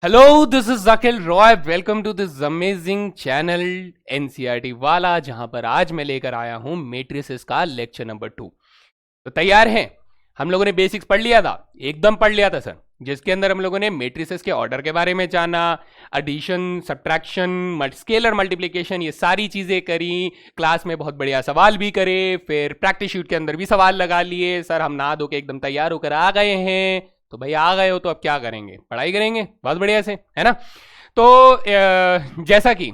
Hello, this is Zakir Roy. Welcome to this amazing channel NCERT वाला, जहां पर आज मैं लेकर आया हूं मैट्रिसेस का लेक्चर नंबर 2। तो तैयार हैं? हम लोगों ने बेसिक्स पढ़ लिया था, एकदम पढ़ लिया था सर, जिसके अंदर हम लोगों ने मैट्रिसेस के ऑर्डर के बारे में जाना, एडिशन, सब्ट्रैक्शन, स्केलर मल्टीप्लिकेशन, ये सारी चीजें करी। क्लास में बहुत बढ़िया सवाल भी करे, फिर प्रैक्टिस शीट के अंदर भी सवाल लगा लिए। सर हम नहा धो के एकदम तैयार होकर आ गए हैं। तो भाई आ गए हो तो अब क्या करेंगे? पढ़ाई करेंगे बहुत बढ़िया से, है ना? तो जैसा कि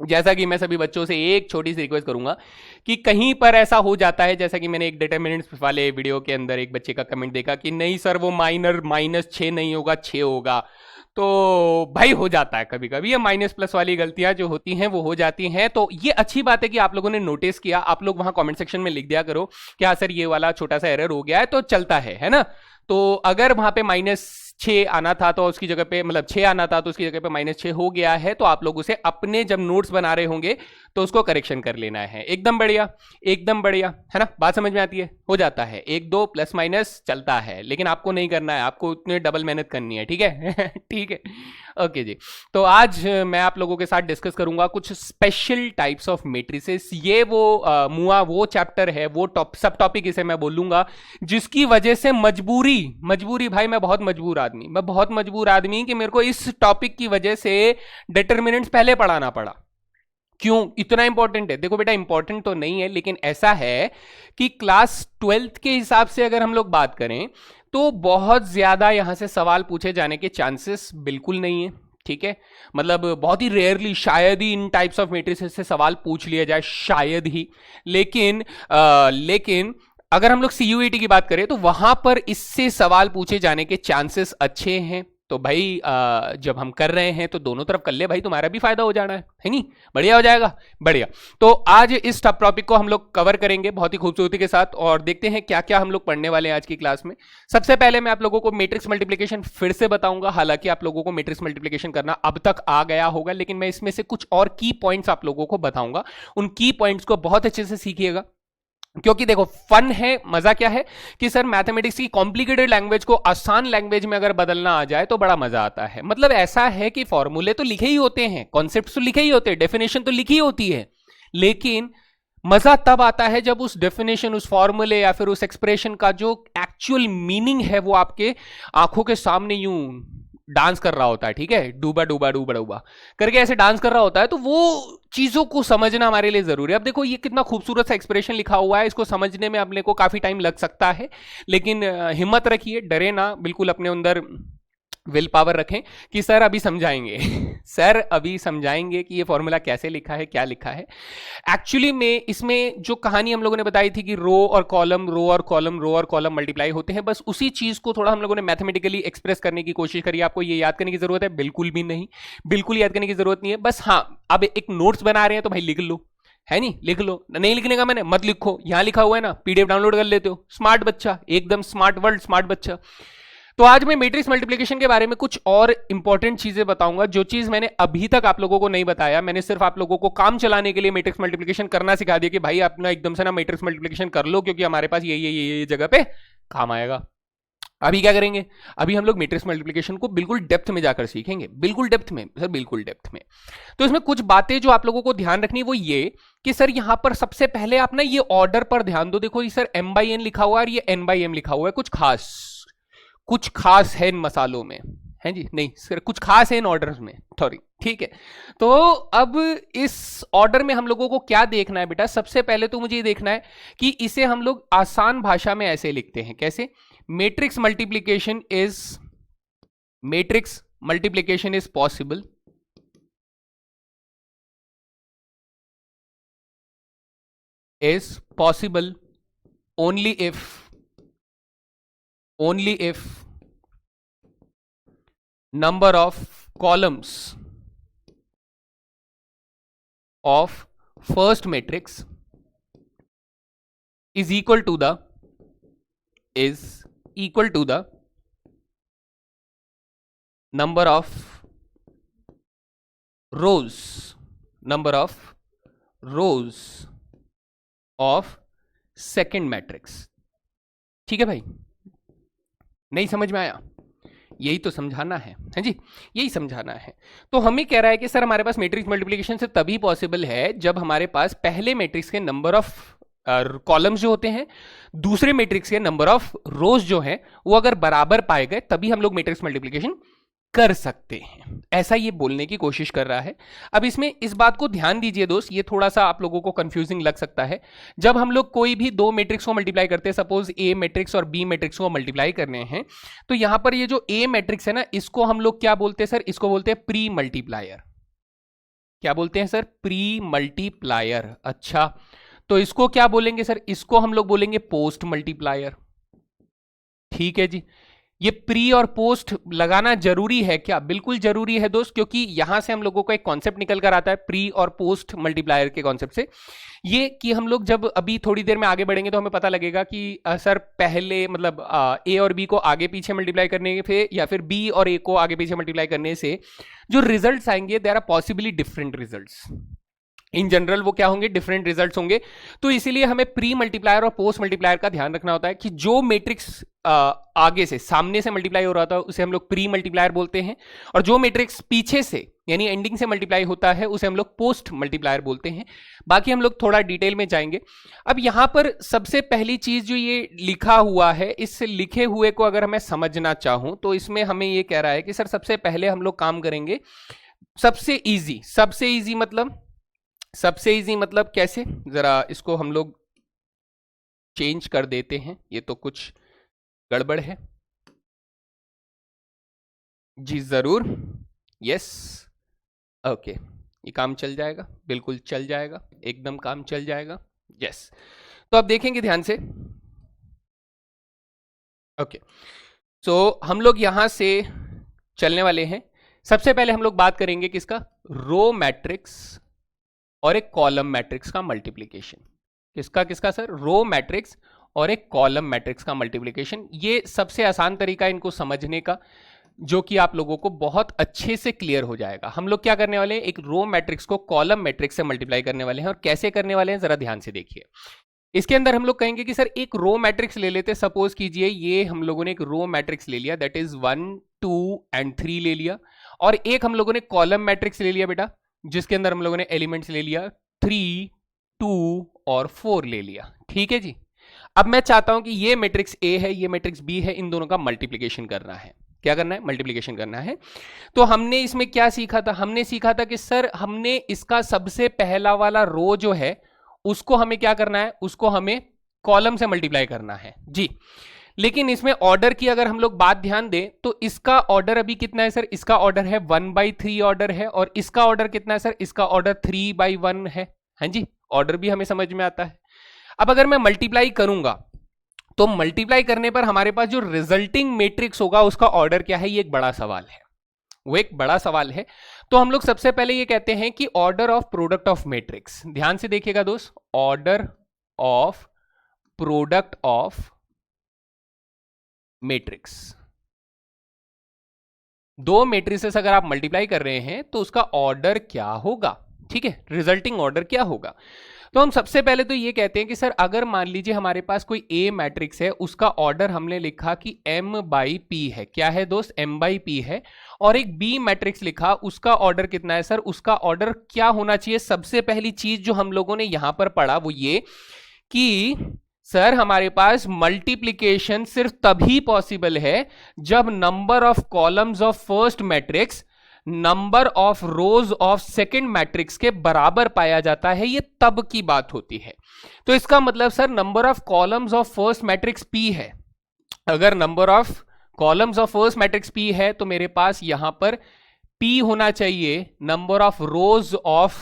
जैसा कि मैं सभी बच्चों से एक छोटी सी रिक्वेस्ट करूंगा कि कहीं पर ऐसा हो जाता है, जैसा कि मैंने एक डिटरमिनेंट्स वाले वीडियो के अंदर एक बच्चे का कमेंट देखा कि नहीं सर वो माइनर -6 नहीं होगा, 6 होगा। तो भाई हो जाता है कभी कभी, ये माइनस प्लस वाली गलतियां जो होती हैं वो हो जाती हैं। तो ये अच्छी बात है कि आप लोगों ने नोटिस किया। आप लोग वहां कमेंट सेक्शन में लिख दिया करो कि हाँ सर ये वाला छोटा सा एरर हो गया है, तो चलता है ना? तो अगर वहां पे -6 आना था तो उसकी जगह पे, मतलब 6 आना था तो उसकी जगह पे -6 हो गया है, तो आप लोग उसे अपने जब नोट्स बना रहे होंगे तो उसको करेक्शन कर लेना है। एकदम बढ़िया, एकदम बढ़िया, है ना? बात समझ में आती है? हो जाता है, एक दो प्लस माइनस चलता है, लेकिन आपको नहीं करना है, आपको उतने डबल मेहनत करनी है। ठीक है? ठीक है, ओके जी। तो आज मैं आप लोगों के साथ डिस्कस करूंगा कुछ स्पेशल टाइप्स ऑफ मैट्रिसेस। ये वो मुआ वो चैप्टर है, वो सब टॉपिक इसे मैं बोलूंगा, जिसकी वजह से मजबूरी मजबूरी भाई, मैं बहुत मजबूर आदमी कि मेरे को इस टॉपिक की वजह से डिटरमिनेंट्स पहले पढ़ाना पड़ा। क्यों? इतना इंपॉर्टेंट है। देखो बेटा, इंपॉर्टेंट तो नहीं है, लेकिन ऐसा है कि क्लास 12th के हिसाब से अगर हम लोग बात करें तो बहुत ज्यादा यहां से सवाल पूछे जाने के चांसेस बिल्कुल नहीं है। ठीक है? मतलब बहुत ही रेयरली, शायद ही इन टाइप्स ऑफ मैट्रिसेस से सवाल पूछ लिया जाए, शायद ही। लेकिन अगर हम लोग सीयूईटी की बात करें तो वहां पर इससे सवाल पूछे जाने के चांसेस अच्छे हैं। तो भाई जब हम कर रहे हैं तो दोनों तरफ कर ले भाई, तुम्हारा भी फायदा हो जाना है नहीं? बढ़िया हो जाएगा, बढ़िया। तो आज इस टॉपिक को हम लोग कवर करेंगे बहुत ही खूबसूरती के साथ, और देखते हैं क्या क्या हम लोग पढ़ने वाले हैं आज की क्लास में। सबसे पहले मैं आप लोगों को मैट्रिक्स मल्टीप्लिकेशन फिर से बताऊंगा। हालांकि आप लोगों को मैट्रिक्स मल्टीप्लिकेशन करना अब तक आ गया होगा, लेकिन मैं इसमें से कुछ और की पॉइंट्स आप लोगों को बताऊंगा। उन की पॉइंट्स को बहुत अच्छे से सीखिएगा, क्योंकि देखो फन है, मजा क्या है कि सर मैथमेटिक्स की कॉम्प्लिकेटेड लैंग्वेज को आसान लैंग्वेज में अगर बदलना आ जाए तो बड़ा मजा आता है। मतलब ऐसा है कि फॉर्मूले तो लिखे ही होते हैं, कॉन्सेप्ट तो लिखे ही होते हैं, डेफिनेशन तो लिखी होती है, लेकिन मजा तब आता है जब उस डेफिनेशन, उस फॉर्मूले या फिर उस एक्सप्रेशन का जो एक्चुअल मीनिंग है वो आपके आंखों के सामने यूं डांस कर रहा होता है। ठीक है? डूबा डूबा डूबा डूबा करके ऐसे डांस कर रहा होता है, तो वो चीजों को समझना हमारे लिए जरूरी है। अब देखो ये कितना खूबसूरत सा एक्सप्रेशन लिखा हुआ है, इसको समझने में अपने को काफी टाइम लग सकता है, लेकिन हिम्मत रखिए, डरे ना, बिल्कुल अपने अंदर विल पावर रखें कि सर अभी समझाएंगे। सर अभी समझाएंगे कि ये फॉर्मूला कैसे लिखा है, क्या लिखा है। एक्चुअली में इसमें जो कहानी हम लोगों ने बताई थी कि रो और कॉलम, रो और कॉलम, रो और कॉलम मल्टीप्लाई होते हैं, बस उसी चीज को थोड़ा हम लोगों ने मैथमेटिकली एक्सप्रेस करने की कोशिश करी। आपको ये याद करने की जरूरत है? बिल्कुल भी नहीं, बिल्कुल याद करने की जरूरत नहीं है। बस हाँ, अब एक नोट्स बना रहे हैं तो भाई लिख लो, है नहीं? लिख लो, नहीं लिखने का मैंने मत लिखो, यहां लिखा हुआ है ना, पीडीएफ डाउनलोड कर लेते हो। स्मार्ट बच्चा, एकदम स्मार्ट वर्ल्ड, स्मार्ट बच्चा। तो आज मैं मैट्रिक्स मल्टीप्लिकेशन के बारे में कुछ और इंपॉर्टेंट चीजें बताऊंगा, जो चीज मैंने अभी तक आप लोगों को नहीं बताया। मैंने सिर्फ आप लोगों को काम चलाने के लिए मैट्रिक्स मल्टीप्लिकेशन करना सिखा दिया कि भाई अपना एकदम से ना मैट्रिक्स मल्टीप्लिकेशन कर लो, क्योंकि हमारे पास ये जगह पे काम आएगा। अभी क्या करेंगे? अभी हम लोग मैट्रिक्स मल्टीप्लिकेशन को बिल्कुल डेप्थ में जाकर सीखेंगे, बिल्कुल डेप्थ में सर, बिल्कुल डेप्थ में। तो इसमें कुछ बातें जो आप लोगों को ध्यान रखनी वो ये कि सर यहां पर सबसे पहले आप ना ये ऑर्डर पर ध्यान दो। देखो ये सर m/n लिखा हुआ है और ये n/m लिखा हुआ है। कुछ खास है इन मसालों में, है जी? नहीं सर, कुछ खास है इन ऑर्डर्स में, सॉरी। ठीक है? तो अब इस ऑर्डर में हम लोगों को क्या देखना है बेटा? सबसे पहले तो मुझे ये देखना है कि इसे हम लोग आसान भाषा में ऐसे लिखते हैं, कैसे? Matrix multiplication is possible only if number of columns of first matrix is equal to the number of rows of second matrix। ठीक है भाई? नहीं समझ में आया? यही तो समझाना है जी, यही समझाना है। तो हमें कह रहा है कि सर हमारे पास मैट्रिक्स मल्टीप्लिकेशन से तभी पॉसिबल है जब हमारे पास पहले मैट्रिक्स के नंबर ऑफ कॉलम्स जो होते हैं, दूसरे मैट्रिक्स के नंबर ऑफ रोज जो है वो अगर बराबर पाए गए, तभी हम लोग मैट्रिक्स मल्टीप्लिकेशन कर सकते हैं। ऐसा ये बोलने की कोशिश कर रहा है। अब इसमें इस बात को ध्यान दीजिए दोस्त, ये थोड़ा सा आप लोगों को कंफ्यूजिंग लग सकता है। जब हम लोग कोई भी दो मैट्रिक्स को मल्टीप्लाई करते हैं, सपोज ए मैट्रिक्स और बी मैट्रिक्स को मल्टीप्लाई करने हैं, तो यहां पर ये जो ए मैट्रिक्स है ना, इसको हम लोग क्या बोलते हैं सर? इसको बोलते हैं प्री मल्टीप्लायर। क्या बोलते हैं सर? Pre multiplier. अच्छा, तो इसको क्या बोलेंगे सर? इसको हम लोग बोलेंगे पोस्ट मल्टीप्लायर। ठीक है जी। ये प्री और पोस्ट लगाना जरूरी है क्या? बिल्कुल जरूरी है दोस्त, क्योंकि यहां से हम लोगों को एक कॉन्सेप्ट निकल कर आता है प्री और पोस्ट मल्टीप्लायर के कॉन्सेप्ट से, ये कि हम लोग जब अभी थोड़ी देर में आगे बढ़ेंगे तो हमें पता लगेगा कि सर पहले मतलब ए और बी को आगे पीछे मल्टीप्लाई करने से या फिर बी और ए को आगे पीछे मल्टीप्लाई करने से जो रिजल्ट्स आएंगे there are possibly different results. In general वो क्या होंगे? डिफरेंट रिजल्ट्स होंगे। तो इसीलिए हमें प्री मल्टीप्लायर और पोस्ट मल्टीप्लायर का ध्यान रखना होता है कि जो मैट्रिक्स आगे से सामने से मल्टीप्लाई हो रहा था उसे हम लोग प्री मल्टीप्लायर बोलते हैं, और जो मैट्रिक्स पीछे से यानी एंडिंग से मल्टीप्लाई होता है उसे हम लोग पोस्ट मल्टीप्लायर बोलते हैं। बाकी हम लोग थोड़ा डिटेल में जाएंगे। अब यहां पर सबसे पहली चीज जो ये लिखा हुआ है, इस लिखे हुए को अगर मैं समझना चाहूं तो इसमें हमें ये कह रहा है कि सर सबसे पहले हम लोग काम करेंगे सबसे इजी। सबसे इजी मतलब कैसे? जरा इसको हम लोग चेंज कर देते हैं, ये तो कुछ गड़बड़ है जी। जरूर, यस, ओके, ये काम चल जाएगा, बिल्कुल चल जाएगा, एकदम काम चल जाएगा, यस। तो अब देखेंगे ध्यान से। ओके, सो हम लोग यहां से चलने वाले हैं। सबसे पहले हम लोग बात करेंगे किसका? रो मैट्रिक्स और एक कॉलम मैट्रिक्स का मल्टीप्लिकेशन। किसका सर? रो मैट्रिक्स और एक कॉलम मैट्रिक्स का मल्टीप्लिकेशन। ये सबसे आसान तरीका है इनको समझने का, जो कि आप लोगों को बहुत अच्छे से क्लियर हो जाएगा। हम लोग क्या करने वाले हैं? एक रो मैट्रिक्स को कॉलम मैट्रिक्स से मल्टीप्लाई करने वाले हैं। और कैसे करने वाले हैं जरा ध्यान से देखिए। इसके अंदर हम लोग कहेंगे कि सर एक रो मैट्रिक्स ले लेते। सपोज कीजिए ये हम लोगों ने एक रो मैट्रिक्स ले लिया, दैट इज 1 2 एंड 3 ले लिया, और एक हम लोगों ने कॉलम मैट्रिक्स ले लिया बेटा, जिसके अंदर हम लोगों ने एलिमेंट्स ले लिया 3 2 और 4 ले लिया। ठीक है जी। अब मैं चाहता हूं कि ये मैट्रिक्स ए है, ये मैट्रिक्स बी है, इन दोनों का मल्टीप्लिकेशन करना है। क्या करना है? मल्टीप्लिकेशन करना है। तो हमने इसमें क्या सीखा था? हमने सीखा था कि सर हमने इसका सबसे पहला वाला रो जो है उसको हमें क्या करना है? उसको हमें कॉलम से मल्टीप्लाई करना है जी। लेकिन इसमें ऑर्डर की अगर हम लोग बात ध्यान दें तो इसका ऑर्डर अभी कितना है सर? इसका ऑर्डर है 1/3 ऑर्डर है, और इसका ऑर्डर कितना है सर? इसका ऑर्डर 3/1 है। हाँ जी, ऑर्डर भी हमें समझ में आता है। अब अगर मैं मल्टीप्लाई करूंगा तो मल्टीप्लाई करने पर हमारे पास जो रिजल्टिंग मैट्रिक्स होगा उसका ऑर्डर क्या है? ये एक बड़ा सवाल है, वो एक बड़ा सवाल है। तो हम लोग सबसे पहले ये कहते हैं कि order of product of matrix. ध्यान से देखिएगा दोस्त, order of product of matrix. दो मैट्रिसेस अगर आप मल्टीप्लाई कर रहे हैं तो उसका ऑर्डर क्या होगा? ठीक है, रिजल्टिंग ऑर्डर क्या होगा? तो हम सबसे पहले तो ये कहते हैं कि सर अगर मान लीजिए हमारे पास कोई ए मैट्रिक्स है, उसका ऑर्डर हमने लिखा कि m/p है। क्या है दोस्त? m/p है। और एक बी मैट्रिक्स लिखा, उसका ऑर्डर कितना है सर? उसका ऑर्डर क्या होना चाहिए? सबसे पहली चीज जो हम लोगों ने यहां पर पढ़ा वो ये कि सर हमारे पास मल्टीप्लिकेशन सिर्फ तभी पॉसिबल है जब number of columns of first matrix number of rose of second matrix के बराबर पाया जाता है। ये तब की बात होती है। तो इसका मतलब sir number of columns of first matrix p है। अगर number of columns of first matrix p है तो मेरे पास यहां पर p होना चाहिए number of rose of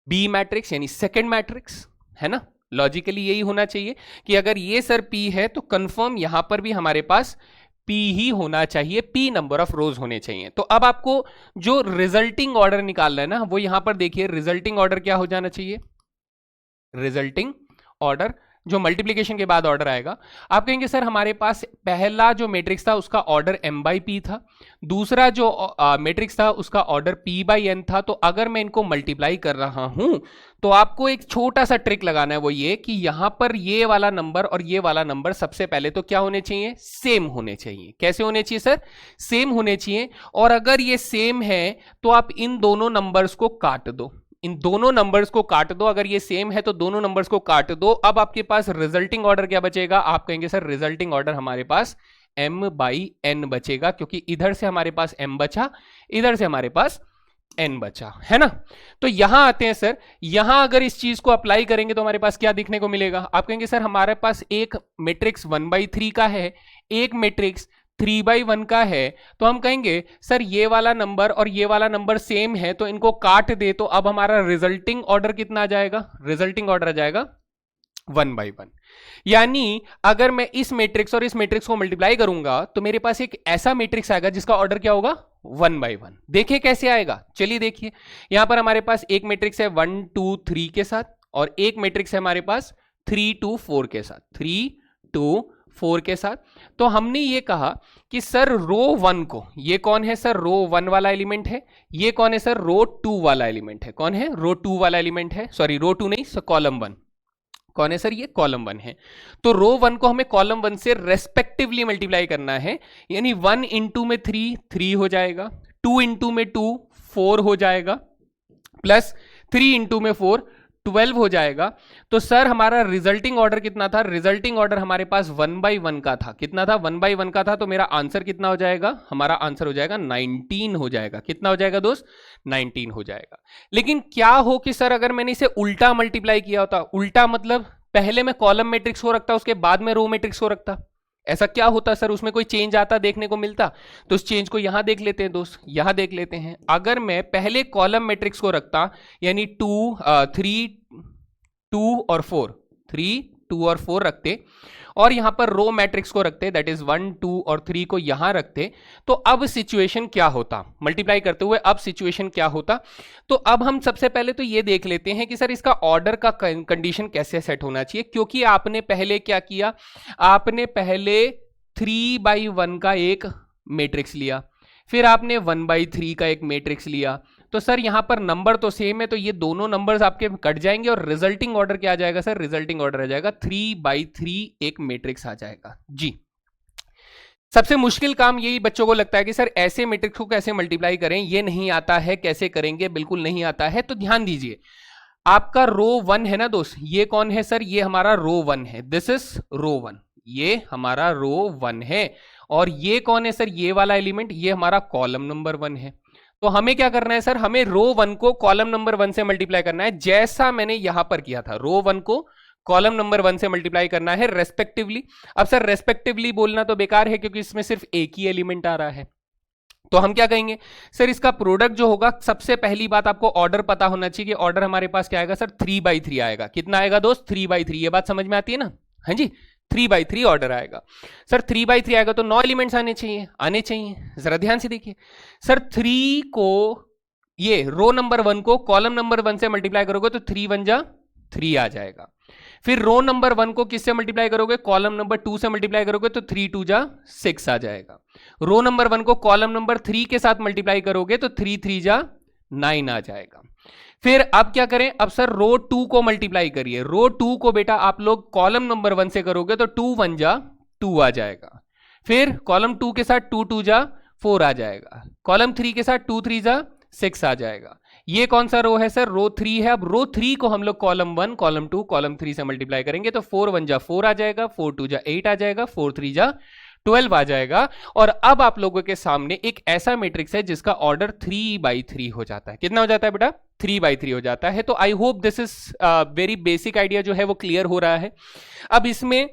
b matrix यानी सेकंड मैट्रिक्स, है ना? लॉजिकली यही होना चाहिए कि अगर ये सर p है तो कंफर्म यहां पर भी हमारे पास p ही होना चाहिए, p नंबर ऑफ रोज होने चाहिए। तो अब आपको जो रिजल्टिंग ऑर्डर निकालना है ना, वो यहां पर देखिए रिजल्टिंग ऑर्डर क्या हो जाना चाहिए? रिजल्टिंग ऑर्डर जो मल्टीप्लीकेशन के बाद ऑर्डर आएगा। आप कहेंगे सर हमारे पास पहला जो मैट्रिक्स था उसका ऑर्डर m बाई पी था, दूसरा जो मैट्रिक्स था उसका ऑर्डर p बाई n था। तो अगर मैं इनको मल्टीप्लाई कर रहा हूं तो आपको एक छोटा सा ट्रिक लगाना है, वो ये कि यहां पर ये वाला नंबर और ये वाला नंबर सबसे पहले तो क्या होने चाहिए, सेम होने चाहिए। कैसे होने चाहिए सर, सेम होने चाहिए। और अगर ये सेम है तो आप इन दोनों नंबर्स को काट दो, इन दोनों नंबर्स को काट दो। अगर ये सेम है तो दोनों नंबर्स को काट दो। अब आपके पास रिजल्टिंग ऑर्डर क्या बचेगा, आप कहेंगे सर रिजल्टिंग ऑर्डर हमारे पास m बाई n बचेगा, क्योंकि इधर से हमारे पास m बचा, इधर से हमारे पास n बचा, है ना। तो यहां आते हैं सर, यहां अगर इस चीज को अप्लाई करेंगे तो हमारे पास क्या दिखने को मिलेगा। आप कहेंगे सर हमारे पास एक मैट्रिक्स 1/3 का है, एक मैट्रिक्स 3/1 का है। तो हम कहेंगे सर ये वाला नंबर और ये वाला नंबर सेम है तो इनको काट दे, तो अब हमारा रिजल्टिंग ऑर्डर कितना आ जाएगा, रिजल्टिंग ऑर्डर आ जाएगा 1/1। यानी अगर मैं इस मैट्रिक्स और इस मैट्रिक्स को मल्टीप्लाई करूंगा तो मेरे पास एक ऐसा मैट्रिक्स आएगा जिसका ऑर्डर क्या होगा, 1/1। देखिए कैसे आएगा, चलिए देखिए। यहां पर हमारे पास एक मैट्रिक्स है 1 2 3 के साथ, और एक मैट्रिक्स है हमारे पास 3 2 4 के साथ, 3 2 4 के साथ। तो हमने ये कहा कि सर रो 1 को, ये कौन है सर, रो 1 वाला एलिमेंट है। ये कौन है सर, रो 2 वाला एलिमेंट है। कौन है, रो 2 वाला एलिमेंट है, सॉरी रो 2 नहीं, कॉलम 1। कौन है सर, ये कॉलम 1 है। तो रो 1 को हमें कॉलम 1 से रेस्पेक्टिवली मल्टीप्लाई करना है, यानी 1 इंटू में 3 हो जाएगा, 2 इंटू में 2 4 हो जाएगा, प्लस 3 इंटू में 4 12 हो जाएगा। तो सर हमारा रिजल्टिंग ऑर्डर कितना था, रिजल्टिंग ऑर्डर हमारे पास 1/1 का था। कितना था, 1/1 का था। तो मेरा आंसर कितना हो जाएगा, हमारा आंसर हो जाएगा 19 हो जाएगा। कितना हो जाएगा दोस्त, 19 हो जाएगा। लेकिन क्या हो कि सर अगर मैंने इसे उल्टा मल्टीप्लाई किया होता, उल्टा मतलब पहले मैं कॉलम मैट्रिक्स को रखता उसके बाद में रो मैट्रिक्स को रखता, ऐसा क्या होता सर, उसमें कोई चेंज आता देखने को मिलता। तो उस चेंज को यहां देख लेते हैं दोस्त, यहां देख लेते हैं। अगर मैं पहले कॉलम मैट्रिक्स को रखता, यानी 3 2 और 4, 3 2 और 4 रखते, और यहां पर रो मैट्रिक्स को रखते, दैट इज 1 2 और 3 को यहां रखते, तो अब सिचुएशन क्या होता, मल्टीप्लाई करते हुए अब सिचुएशन क्या होता। तो अब हम सबसे पहले तो ये देख लेते हैं कि सर इसका ऑर्डर का कंडीशन कैसे सेट होना चाहिए। क्योंकि आपने पहले क्या किया, आपने पहले 3/1 का एक मैट्रिक्स लिया, फिर आपने 1/3 का एक मैट्रिक्स लिया। तो सर यहां पर नंबर तो सेम है, तो ये दोनों नंबर्स आपके कट जाएंगे और रिजल्टिंग ऑर्डर क्या आ जाएगा सर, रिजल्टिंग ऑर्डर आ जाएगा 3/3 एक मैट्रिक्स आ जाएगा जी। सबसे मुश्किल काम यही बच्चों को लगता है कि सर ऐसे मैट्रिक्स को कैसे मल्टीप्लाई करें, ये नहीं आता है, कैसे करेंगे, बिल्कुल नहीं आता है। तो ध्यान दीजिए, आपका रो 1 है ना दोस्त, ये कौन है सर, ये हमारा रो 1 है, दिस इज रो 1, ये हमारा रो 1 है। और ये कौन है सर, ये वाला एलिमेंट, ये हमारा कॉलम नंबर 1 है। तो हमें क्या करना है सर, हमें रो 1 को कॉलम नंबर 1 से मल्टीप्लाई करना है, जैसा मैंने यहां पर किया था। रो 1 को कॉलम नंबर 1 से मल्टीप्लाई करना है रेस्पेक्टिवली। अब सर रेस्पेक्टिवली बोलना तो बेकार है क्योंकि इसमें सिर्फ एक ही एलिमेंट आ रहा है। तो हम क्या कहेंगे सर, इसका प्रोडक्ट जो होगा, सबसे पहली बात आपको ऑर्डर पता होना चाहिए कि ऑर्डर हमारे पास क्या आएगा सर, 3/3 आएगा। कितना आएगा दोस्त, 3/3। ये बात समझ में आती है ना, हाँ जी, 3/3 ऑर्डर आएगा। सर 3/3 आएगा तो 9 एलिमेंट्स आने चाहिए। जरा ध्यान से देखिए सर, 3 को, ये रो नंबर 1 को कॉलम नंबर 1 से मल्टीप्लाई करोगे तो 3 1 जा 3 आ जाएगा। फिर रो नंबर 1 को किससे मल्टीप्लाई करोगे, कॉलम नंबर 2 से मल्टीप्लाई करोगे तो 3 2 जा 6 आ जाएगा। रो नंबर 1 को कॉलम नंबर 3 के साथ मल्टीप्लाई करोगे तो 3 3 जा 9 आ जाएगा। फिर अब क्या करें, अब सर रो 2 को मल्टीप्लाई करिए। रो 2 को बेटा आप लोग कॉलम नंबर 1 से करोगे तो 2 1 जा 2 आ जाएगा। फिर कॉलम 2 के साथ 2 2 जा 4 आ जाएगा। कॉलम 3 के साथ 2 3 जा 6 आ जाएगा। ये कौन सा रो है सर, रो 3 है। अब रो 3 को हम लोग कॉलम 1 कॉलम 2 कॉलम 3 से मल्टीप्लाई करेंगे तो 4 1 जा 4 आ जाएगा, 4 2 जा 8 आ जाएगा, 4 3 जा 12 आ जाएगा। और अब आप लोगों के सामने एक ऐसा मैट्रिक्स है जिसका ऑर्डर 3/3 हो जाता है। कितना हो जाता है बेटा, 3/3 हो जाता है। तो I hope this is very basic idea जो है वो क्लियर हो रहा है। अब इसमें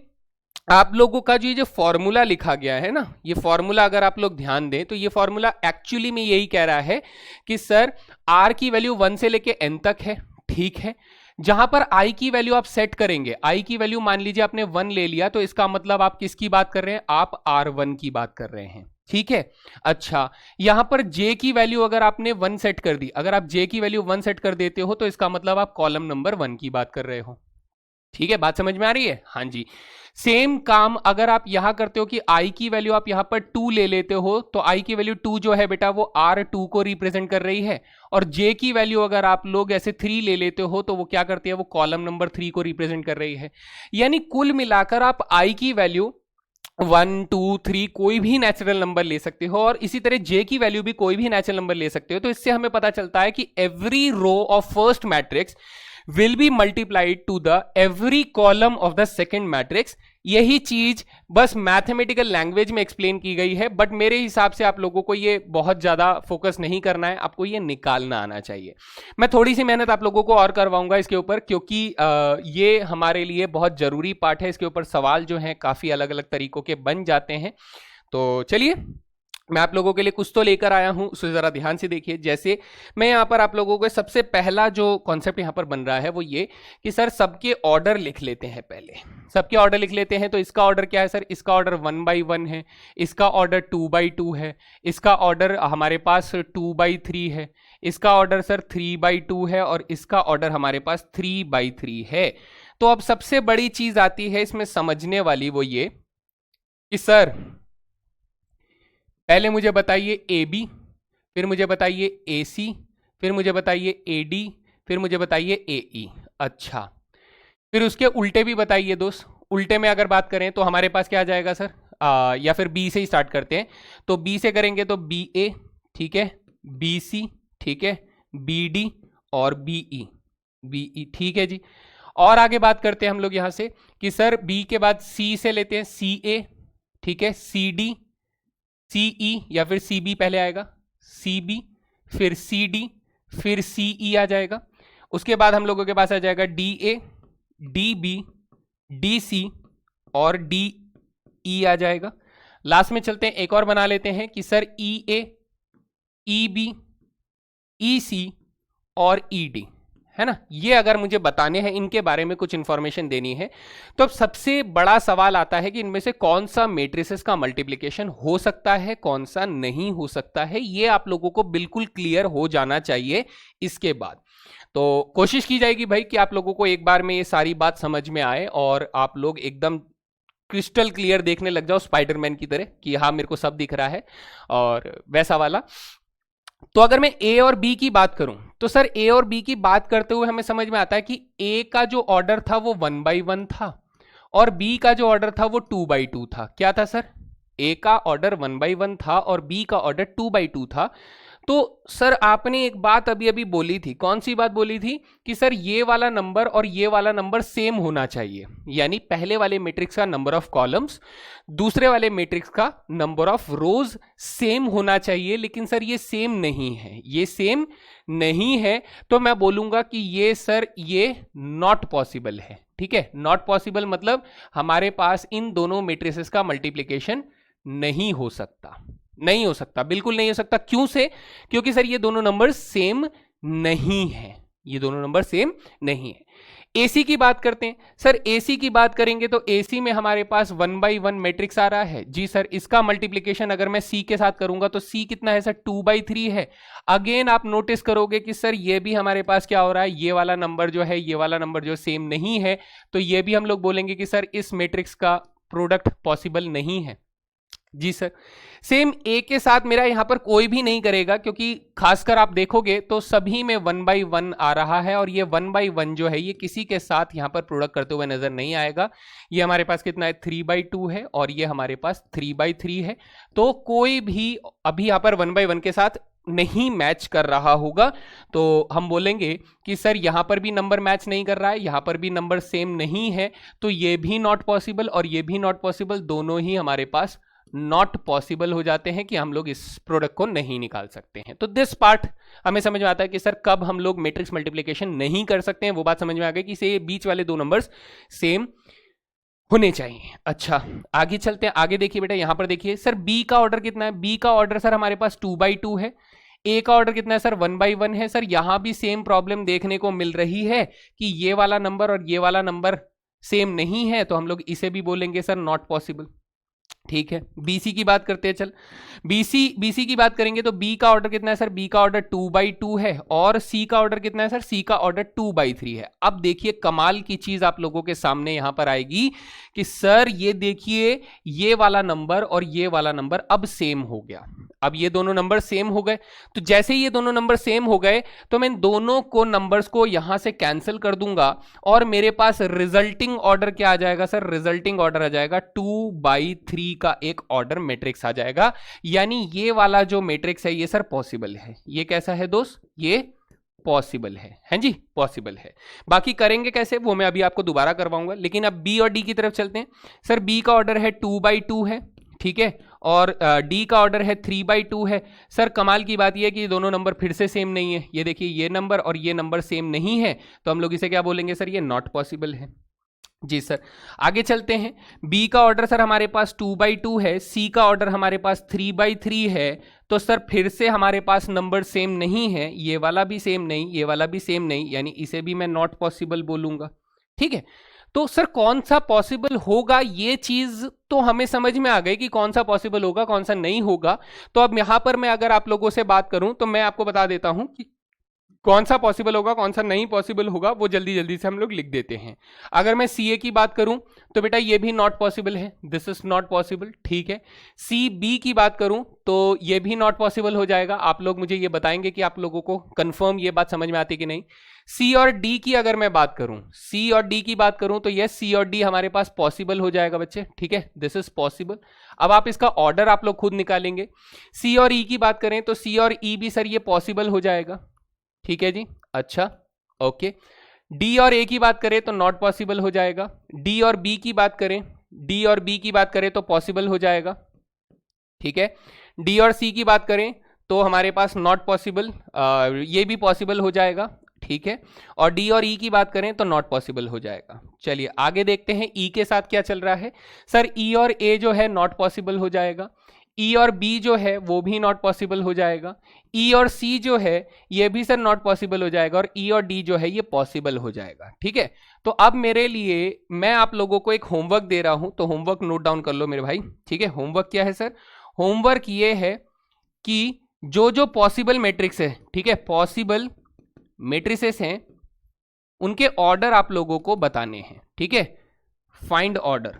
आप लोगों का जो ये फॉर्मूला लिखा गया है ना, ये फॉर्मूला अगर आप लोग ध्यान दें तो ये फॉर्मूला एक्चुअली में यही कह रहा है कि सर r की वैल्यू 1 से लेके n तक है, ठीक है। जहां पर i की वैल्यू आप सेट करेंगे, i की वैल्यू मान लीजिए आपने 1 ले लिया, तो इसका मतलब आप किसकी बात कर रहे हैं, आप r1 की बात कर रहे हैं, ठीक है। अच्छा, यहां पर j की वैल्यू अगर आपने 1 सेट कर दी, अगर आप j की वैल्यू 1 सेट कर देते हो तो इसका मतलब आप कॉलम नंबर 1 की बात कर रहे हो। ठीक है, बात समझ में आ रही है? हाँ जी। सेम काम अगर आप यहां करते हो कि आई की वैल्यू आप यहां पर 2 ले लेते हो, तो आई की वैल्यू 2 जो है बेटा वो R2 को रिप्रेजेंट कर रही है, और J की वैल्यू अगर आप लोग ऐसे 3 ले लेते हो तो वो क्या करती है, वो कॉलम नंबर 3 को रिप्रेजेंट कर रही है। यानी कुल मिलाकर आप आई की वैल्यू 1 2 3 कोई भी नेचुरल नंबर ले सकते हो, और इसी तरह J की वैल्यू भी कोई भी नेचुरल नंबर ले सकते हो। तो इससे हमें पता चलता है कि every row of first matrix will be multiplied to the every column of the second matrix। यही चीज बस मैथमेटिकल लैंग्वेज में एक्सप्लेन की गई है, बट मेरे हिसाब से आप लोगों को ये बहुत ज्यादा फोकस नहीं करना है, आपको ये निकालना आना चाहिए। मैं थोड़ी सी मेहनत आप लोगों को और करवाऊंगा इसके ऊपर, क्योंकि ये हमारे लिए बहुत जरूरी पार्ट है। इसके ऊपर सवाल जो हैं काफी अलग अलग तरीकों के बन जाते हैं। तो चलिए मैं आप लोगों के लिए कुछ तो लेकर आया हूं, उसे जरा ध्यान से देखिए। जैसे मैं यहां पर आप लोगों को सबसे पहला जो कॉन्सेप्ट यहां पर बन रहा है वो ये कि सर सबके ऑर्डर लिख लेते हैं। पहले सबके ऑर्डर लिख लेते हैं। तो इसका ऑर्डर क्या है सर? इसका ऑर्डर 1 by 1 है, इसका ऑर्डर 2 by 2 है, इसका ऑर्डर हमारे पास 2 by 3 है, इसका ऑर्डर सर 3 by 2 है, और इसका ऑर्डर हमारे पास 3 by 3 है। तो अब सबसे बड़ी चीज आती है इसमें समझने वाली, वो ये कि सर पहले मुझे बताइए ए बी, फिर मुझे बताइए ए सी, फिर मुझे बताइए ए डी, फिर मुझे बताइए ए ई। अच्छा, फिर उसके उल्टे भी बताइए दोस्त। उल्टे में अगर बात करें तो हमारे पास क्या आ जाएगा सर? या फिर बी से ही स्टार्ट करते हैं। तो बी से करेंगे तो बी ए, ठीक है, बी सी, ठीक है, बी डी और बी ई, ठीक है जी। और आगे बात करते हैं हम लोग यहां से कि सर बी के बाद सी से लेते हैं, सी ए, ठीक है, सी डी, सी ई, या फिर सी बी पहले आएगा, सी बी, फिर सी डी, फिर सी ई आ जाएगा। उसके बाद हम लोगों के पास आ जाएगा D A, D B, D C और डी ई आ जाएगा। लास्ट में चलते हैं, एक और बना लेते हैं कि सर ई ए, ई बी, ई सी और ई डी, है ना। ये अगर मुझे बताने हैं, इनके बारे में कुछ इंफॉर्मेशन देनी है, तो अब सबसे बड़ा सवाल आता है कि इनमें से कौन सा मैट्रिसेस का मल्टीप्लिकेशन हो सकता है, कौन सा नहीं हो सकता है। ये आप लोगों को बिल्कुल क्लियर हो जाना चाहिए इसके बाद। तो कोशिश की जाएगी भाई कि आप लोगों को एक बार में ये सारी बात समझ में आए और आप लोग एकदम क्रिस्टल क्लियर देखने लग जाओ, स्पाइडरमैन की तरह कि हाँ मेरे को सब दिख रहा है, और वैसा वाला। तो अगर मैं ए और बी की बात करूं तो सर ए और बी की बात करते हुए हमें समझ में आता है कि ए का जो ऑर्डर था वो 1 by 1 था, और बी का जो ऑर्डर था वो 2 by 2 था। क्या था सर? ए का ऑर्डर 1 by 1 था और बी का ऑर्डर 2 by 2 था। तो सर आपने एक बात अभी अभी बोली थी, कौन सी बात बोली थी? कि सर ये वाला नंबर और ये वाला नंबर सेम होना चाहिए, यानी पहले वाले मैट्रिक्स का नंबर ऑफ कॉलम्स दूसरे वाले मैट्रिक्स का नंबर ऑफ रोज सेम होना चाहिए। लेकिन सर ये सेम नहीं है, ये सेम नहीं है। तो मैं बोलूंगा कि ये सर ये नॉट पॉसिबल है। ठीक है, नॉट पॉसिबल मतलब हमारे पास इन दोनों मैट्रिसेस का मल्टीप्लिकेशन नहीं हो सकता, नहीं हो सकता, बिल्कुल नहीं हो सकता। क्यों से? क्योंकि सर ये दोनों नंबर सेम नहीं है, ये दोनों नंबर सेम नहीं है। एसी की बात करते हैं। सर एसी की बात करेंगे तो एसी में हमारे पास 1 by 1 मैट्रिक्स आ रहा है जी सर। इसका मल्टीप्लिकेशन अगर मैं सी के साथ करूंगा तो सी कितना है सर? 2 by 3 है। अगेन आप नोटिस करोगे कि सर ये भी हमारे पास क्या हो रहा है, ये वाला नंबर जो है, ये वाला नंबर जो सेम नहीं है, तो ये भी हम लोग बोलेंगे कि सर इस मैट्रिक्स का प्रोडक्ट पॉसिबल नहीं है जी सर। सेम ए के साथ मेरा यहां पर कोई भी नहीं करेगा, क्योंकि खासकर आप देखोगे तो सभी में 1 by 1 आ रहा है, और ये 1 by 1 जो है ये किसी के साथ यहां पर प्रोडक्ट करते हुए नजर नहीं आएगा। ये हमारे पास कितना है? 3 by 2 है, और ये हमारे पास 3 by 3 है। तो कोई भी अभी यहां पर 1 by 1 के साथ नहीं मैच कर रहा होगा, तो हम बोलेंगे कि सर यहां पर भी नंबर मैच नहीं कर रहा है, यहां पर भी नंबर सेम नहीं है, तो ये भी नॉट पॉसिबल और ये भी नॉट पॉसिबल, दोनों ही हमारे पास नॉट पॉसिबल हो जाते हैं कि हम लोग इस प्रोडक्ट को नहीं निकाल सकते हैं। तो दिस पार्ट हमें समझ में आता है कि सर कब हम लोग मैट्रिक्स मल्टीप्लिकेशन नहीं कर सकते हैं, वो बात समझ में आ गई कि से बीच वाले दो नंबर्स सेम होने चाहिए। अच्छा आगे चलते हैं, आगे देखिए बेटा, यहां पर देखिए सर बी का ऑर्डर कितना है? बी का ऑर्डर सर हमारे पास 2 by 2 है। ए का ऑर्डर कितना है सर? 1 by 1 है। सर यहां भी सेम प्रॉब्लम देखने को मिल रही है कि ये वाला नंबर और ये वाला नंबर सेम नहीं है, तो हम लोग इसे भी बोलेंगे सर नॉट पॉसिबल। ठीक है, बीसी की बात करते हैं। चल बीसी की बात करेंगे तो बी का ऑर्डर कितना है सर? बी का ऑर्डर 2/2 है और सी का ऑर्डर कितना है सर? सी का ऑर्डर 2/3 है। अब देखिए कमाल की चीज आप लोगों के सामने यहां पर आएगी कि सर ये देखिए ये वाला नंबर और ये वाला नंबर अब सेम हो गया। अब ये दोनों नंबर सेम हो गए, तो जैसे ही ये दोनों नंबर सेम हो गए तो मैं दोनों को नंबर्स को यहां से कैंसिल कर दूंगा और मेरे पास रिजल्टिंग ऑर्डर क्या आ जाएगा सर? रिजल्टिंग ऑर्डर आ जाएगा 2/3 का एक ऑर्डर मैट्रिक्स आ जाएगा। यानी ये वाला जो मैट्रिक्स है ये सर पॉसिबल है। ये कैसा है दोस्त? ये पॉसिबल है जी, पॉसिबल है। बाकी करेंगे कैसे वो मैं अभी आपको दोबारा करवाऊंगा, लेकिन अब बी और डी की तरफ चलते हैं। सर बी का ऑर्डर है 2/2 है, ठीक है, और डी का ऑर्डर है 3/2 है। सर कमाल की बात यह है कि ये दोनों नंबर फिर से सेम नहीं है। ये देखिए ये नंबर और ये नंबर सेम नहीं है, तो हम लोग इसे क्या बोलेंगे सर? ये नॉट पॉसिबल है जी सर। आगे चलते हैं। बी का ऑर्डर सर हमारे पास 2/2 है, सी का ऑर्डर हमारे पास 3/3 है, तो सर फिर से हमारे पास नंबर सेम नहीं है। ये वाला भी सेम नहीं, ये वाला भी सेम नहीं, यानी इसे भी मैं नॉट पॉसिबल बोलूंगा। ठीक है, तो सर कौन सा पॉसिबल होगा ये चीज तो हमें समझ में आ गई कि कौन सा पॉसिबल होगा कौन सा नहीं होगा। तो अब यहां पर मैं अगर आप लोगों से बात करूं तो मैं आपको बता देता हूं कि कौन सा पॉसिबल होगा कौन सा नहीं पॉसिबल होगा, वो जल्दी जल्दी से हम लोग लिख देते हैं। अगर मैं सी ए की बात करूं तो बेटा ये भी नॉट पॉसिबल है, दिस इज नॉट पॉसिबल, ठीक है। सी बी की बात करूं तो ये भी नॉट पॉसिबल हो जाएगा। आप लोग मुझे ये बताएंगे कि आप लोगों को कंफर्म ये बात समझ में आती कि नहीं। सी और डी की अगर मैं बात करूं, सी और डी की बात करूं तो यस सी और डी हमारे पास पॉसिबल हो जाएगा बच्चे, ठीक है, दिस इज पॉसिबल। अब आप इसका ऑर्डर आप लोग खुद निकालेंगे। सी और ई की बात करें तो सी और ई भी सर ये पॉसिबल हो जाएगा, ठीक है जी, अच्छा ओके। डी और ए की बात करें तो नॉट पॉसिबल हो जाएगा। डी और बी की बात करें, डी और बी की बात करें तो पॉसिबल हो जाएगा, ठीक है। डी और सी की बात करें तो हमारे पास नॉट पॉसिबल, ये भी पॉसिबल हो जाएगा, ठीक है। और डी और ई की बात करें तो नॉट पॉसिबल हो जाएगा। चलिए आगे देखते हैं ई के साथ क्या चल रहा है। सर ई और ए जो है नॉट पॉसिबल हो जाएगा, ई और बी जो है वो भी नॉट पॉसिबल हो जाएगा, ई और सी जो है ये भी सर नॉट पॉसिबल हो जाएगा, और ई और डी जो है ये पॉसिबल हो जाएगा, ठीक है। तो अब मेरे लिए मैं आप लोगों को एक होमवर्क दे रहा हूं, तो होमवर्क नोट डाउन कर लो मेरे भाई, ठीक है। होमवर्क क्या है सर? होमवर्क ये है कि जो जो पॉसिबल मैट्रिक्स है, ठीक है, पॉसिबल मैट्रिसेस हैं उनके ऑर्डर आप लोगों को बताने हैं, ठीक है। फाइंड ऑर्डर,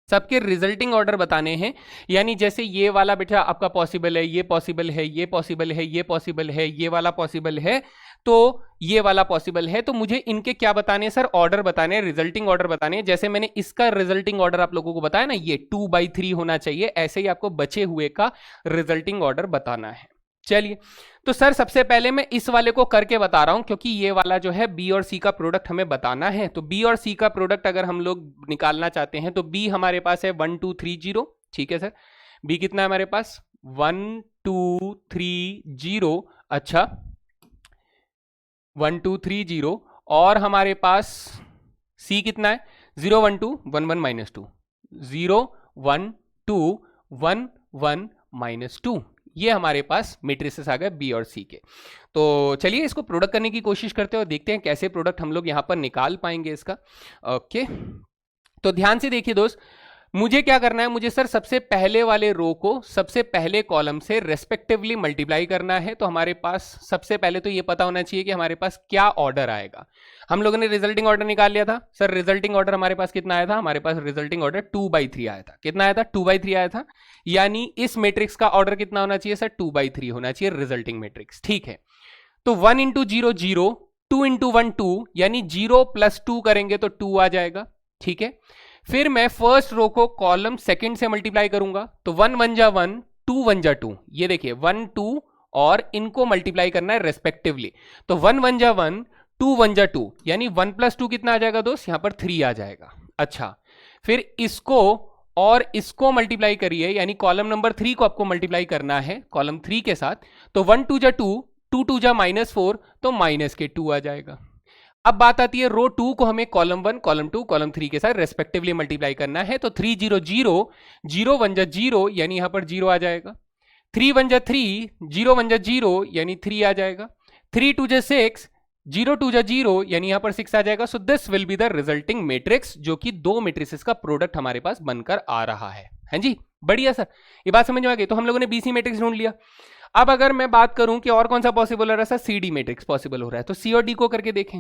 सबके रिजल्टिंग ऑर्डर बताने हैं। यानी जैसे ये वाला बेटा आपका पॉसिबल है, ये पॉसिबल है, ये पॉसिबल है, ये पॉसिबल है, ये वाला पॉसिबल है, तो ये वाला पॉसिबल है, तो मुझे इनके क्या बताने हैं सर? ऑर्डर बताने हैं, रिजल्टिंग ऑर्डर बताने हैं। जैसे मैंने इसका रिजल्टिंग ऑर्डर आप लोगों को बताया ना, ये 2/3 होना चाहिए, ऐसे ही आपको बचे हुए का रिजल्टिंग ऑर्डर बताना है। चलिए, तो सर सबसे पहले मैं इस वाले को करके बता रहा हूं, क्योंकि ये वाला जो है बी और सी का प्रोडक्ट हमें बताना है। तो बी और सी का प्रोडक्ट अगर हम लोग निकालना चाहते हैं तो बी हमारे पास है 1 2 3 0, ठीक है सर। बी कितना है हमारे पास? 1 2 3 0, अच्छा 1 2 3 0। और हमारे पास सी कितना है? 0 1 2 1 1 -2, 0 1 2 1 1 -2, ये हमारे पास मैट्रिसेस आ गए बी और सी के। तो चलिए इसको प्रोडक्ट करने की कोशिश करते हैं और देखते हैं कैसे प्रोडक्ट हम लोग यहां पर निकाल पाएंगे इसका। ओके, तो ध्यान से देखिए दोस्त, मुझे क्या करना है? मुझे सर सबसे पहले वाले रो को सबसे पहले कॉलम से रेस्पेक्टिवली मल्टीप्लाई करना है। तो हमारे पास सबसे पहले तो ये पता होना चाहिए कि हमारे पास क्या ऑर्डर आएगा। हम लोगों ने रिजल्टिंग ऑर्डर निकाल लिया था। सर रिजल्टिंग ऑर्डर हमारे पास कितना आया था? हमारे पास रिजल्टिंग ऑर्डर 2/3 आया था। कितना आया था? 2/3 आया था। यानी इस मैट्रिक्स का ऑर्डर कितना होना चाहिए सर? 2/3 होना चाहिए रिजल्टिंग मैट्रिक्स, ठीक है। तो 1 × 0 0, 2 × 1 2, यानी 0 + 2 करेंगे तो 2 आ जाएगा, ठीक है। फिर मैं फर्स्ट रो को कॉलम सेकंड से मल्टीप्लाई करूंगा, तो 1 1 जा 1, 2 1 जा 2, ये देखिए 1 2 और इनको मल्टीप्लाई करना है रेस्पेक्टिवली। तो 1 1 जा 1, 2 1 जा 2, यानी 1 + 2 कितना आ जाएगा दोस्त? यहां पर 3 आ जाएगा। अच्छा, फिर इसको और इसको मल्टीप्लाई करिए, यानी कॉलम नंबर 3 को आपको मल्टीप्लाई करना है कॉलम 3 के साथ। तो 1 2 जा 2, 2 2 जा -4, तो -2 आ जाएगा। अब बात आती है रो 2 को हमें कॉलम 1, कॉलम 2, कॉलम 3 के साथ रेस्पेक्टिवली मल्टीप्लाई करना है। तो 3 0 0, 0 1 जा 0, यानी यहां पर 0 आ जाएगा। 3 1 जा 3, 0 1 जा 0, यानी 3 आ जाएगा। 3 2 जा 6, 0 2 जा 0 यानी यहां पर 6 आ जाएगा। So this will be the resulting matrix, जो कि दो मैट्रिसेस का प्रोडक्ट हमारे पास बनकर आ रहा है। हाँ जी, बढ़िया सर, ये बात समझ में आ गई। तो हम लोगों ने बीसी मैट्रिक्स ढूंढ लिया। अब अगर मैं बात करूं कि और कौन सा पॉसिबल हो रहा है सर, सीडी मैट्रिक्स पॉसिबल हो रहा है। तो सी और डी को करके देखें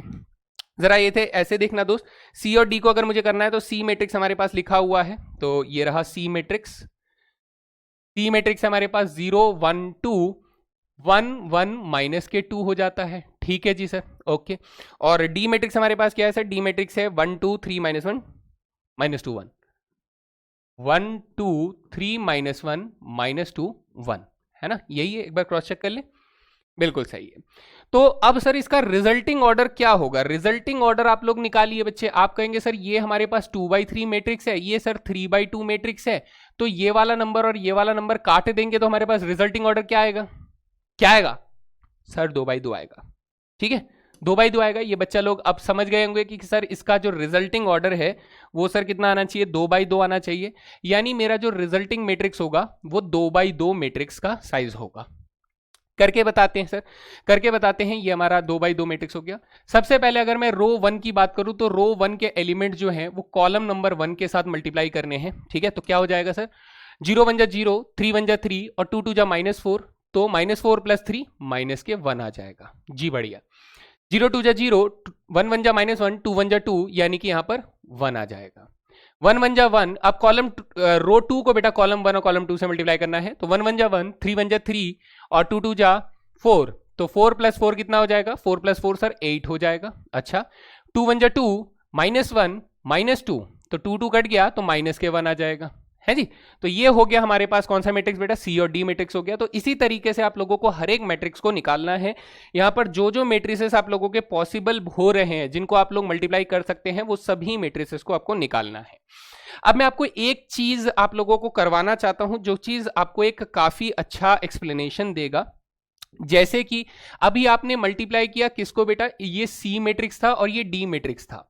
जरा। ये थे ऐसे देखना दोस्त, सी और डी को अगर मुझे करना है तो सी मैट्रिक्स हमारे पास लिखा हुआ है, तो ये रहा सी मैट्रिक्स। सी मैट्रिक्स हमारे पास 0 1 2 1 1 माइनस के 2 हो जाता है। ठीक है जी सर, ओके। और डी मैट्रिक्स हमारे पास क्या है सर, डी मैट्रिक्स है 1 2 3 -1 -2 1 1 2 3 -1 -2 1, है ना, यही है। एक बार क्रॉस चेक कर ले, बिल्कुल सही है। तो अब सर इसका रिजल्टिंग ऑर्डर क्या होगा? रिजल्टिंग ऑर्डर आप लोग निकालिए बच्चे। आप कहेंगे सर ये हमारे पास 2/3 मैट्रिक्स है, ये सर 3/2 मैट्रिक्स है, तो ये वाला नंबर और ये वाला नंबर काट देंगे तो हमारे पास रिजल्टिंग ऑर्डर क्या आएगा? क्या आएगा सर? 2/2 आएगा। ठीक है, 2/2 आएगा। ये बच्चा लोग अब समझ गए होंगे कि सर इसका जो रिजल्टिंग ऑर्डर है वो सर कितना आना चाहिए? 2/2 आना चाहिए। यानी मेरा जो रिजल्टिंग मैट्रिक्स होगा वो 2/2 मैट्रिक्स का साइज होगा। करके बताते हैं सर, करके बताते हैं। ये हमारा 2/2 मैट्रिक्स हो गया। सबसे पहले अगर मैं रो 1 की बात करूं तो रो 1 के एलिमेंट जो हैं वो कॉलम नंबर 1 के साथ मल्टीप्लाई करने हैं। ठीक है, तो क्या हो जाएगा सर? 0 1 जा 0, 3 1 जा 3 और 2 2 जा -4, तो -4 + 3 -1 आ जाएगा। जी बढ़िया। 0 2 जा 0, 1 1 जा -1, 2 1 जा 2 यानी कि यहां पर 1 आ जाएगा। 1 1 जा 1, अब कॉलम रो 2 को बेटा कॉलम 1 और कॉलम 2 से मल्टीप्लाई करना है, तो 1 1 जा 1, 3 1 जा 3 और 2 2 जा 4, तो 4 + 4 कितना हो जाएगा? 4 + 4 सर 8 हो जाएगा। अच्छा, 2 1 जा 2, -1 -2, तो 2 2 कट गया तो -1 आ जाएगा, है जी। तो ये हो गया हमारे पास कौन सा मैट्रिक्स बेटा? सी और डी मैट्रिक्स हो गया। तो इसी तरीके से आप लोगों को हर एक मैट्रिक्स को निकालना है। यहां पर जो जो मैट्रिसेस आप लोगों के पॉसिबल हो रहे हैं, जिनको आप लोग मल्टीप्लाई कर सकते हैं, वो सभी मैट्रिसेस को आपको निकालना है। अब मैं आपको एक चीज आप लोगों को करवाना चाहता हूं, जो चीज आपको एक काफी अच्छा एक्सप्लेनेशन देगा। जैसे कि अभी आपने मल्टीप्लाई किया किसको बेटा? ये सी मैट्रिक्स था और ये डी मैट्रिक्स था।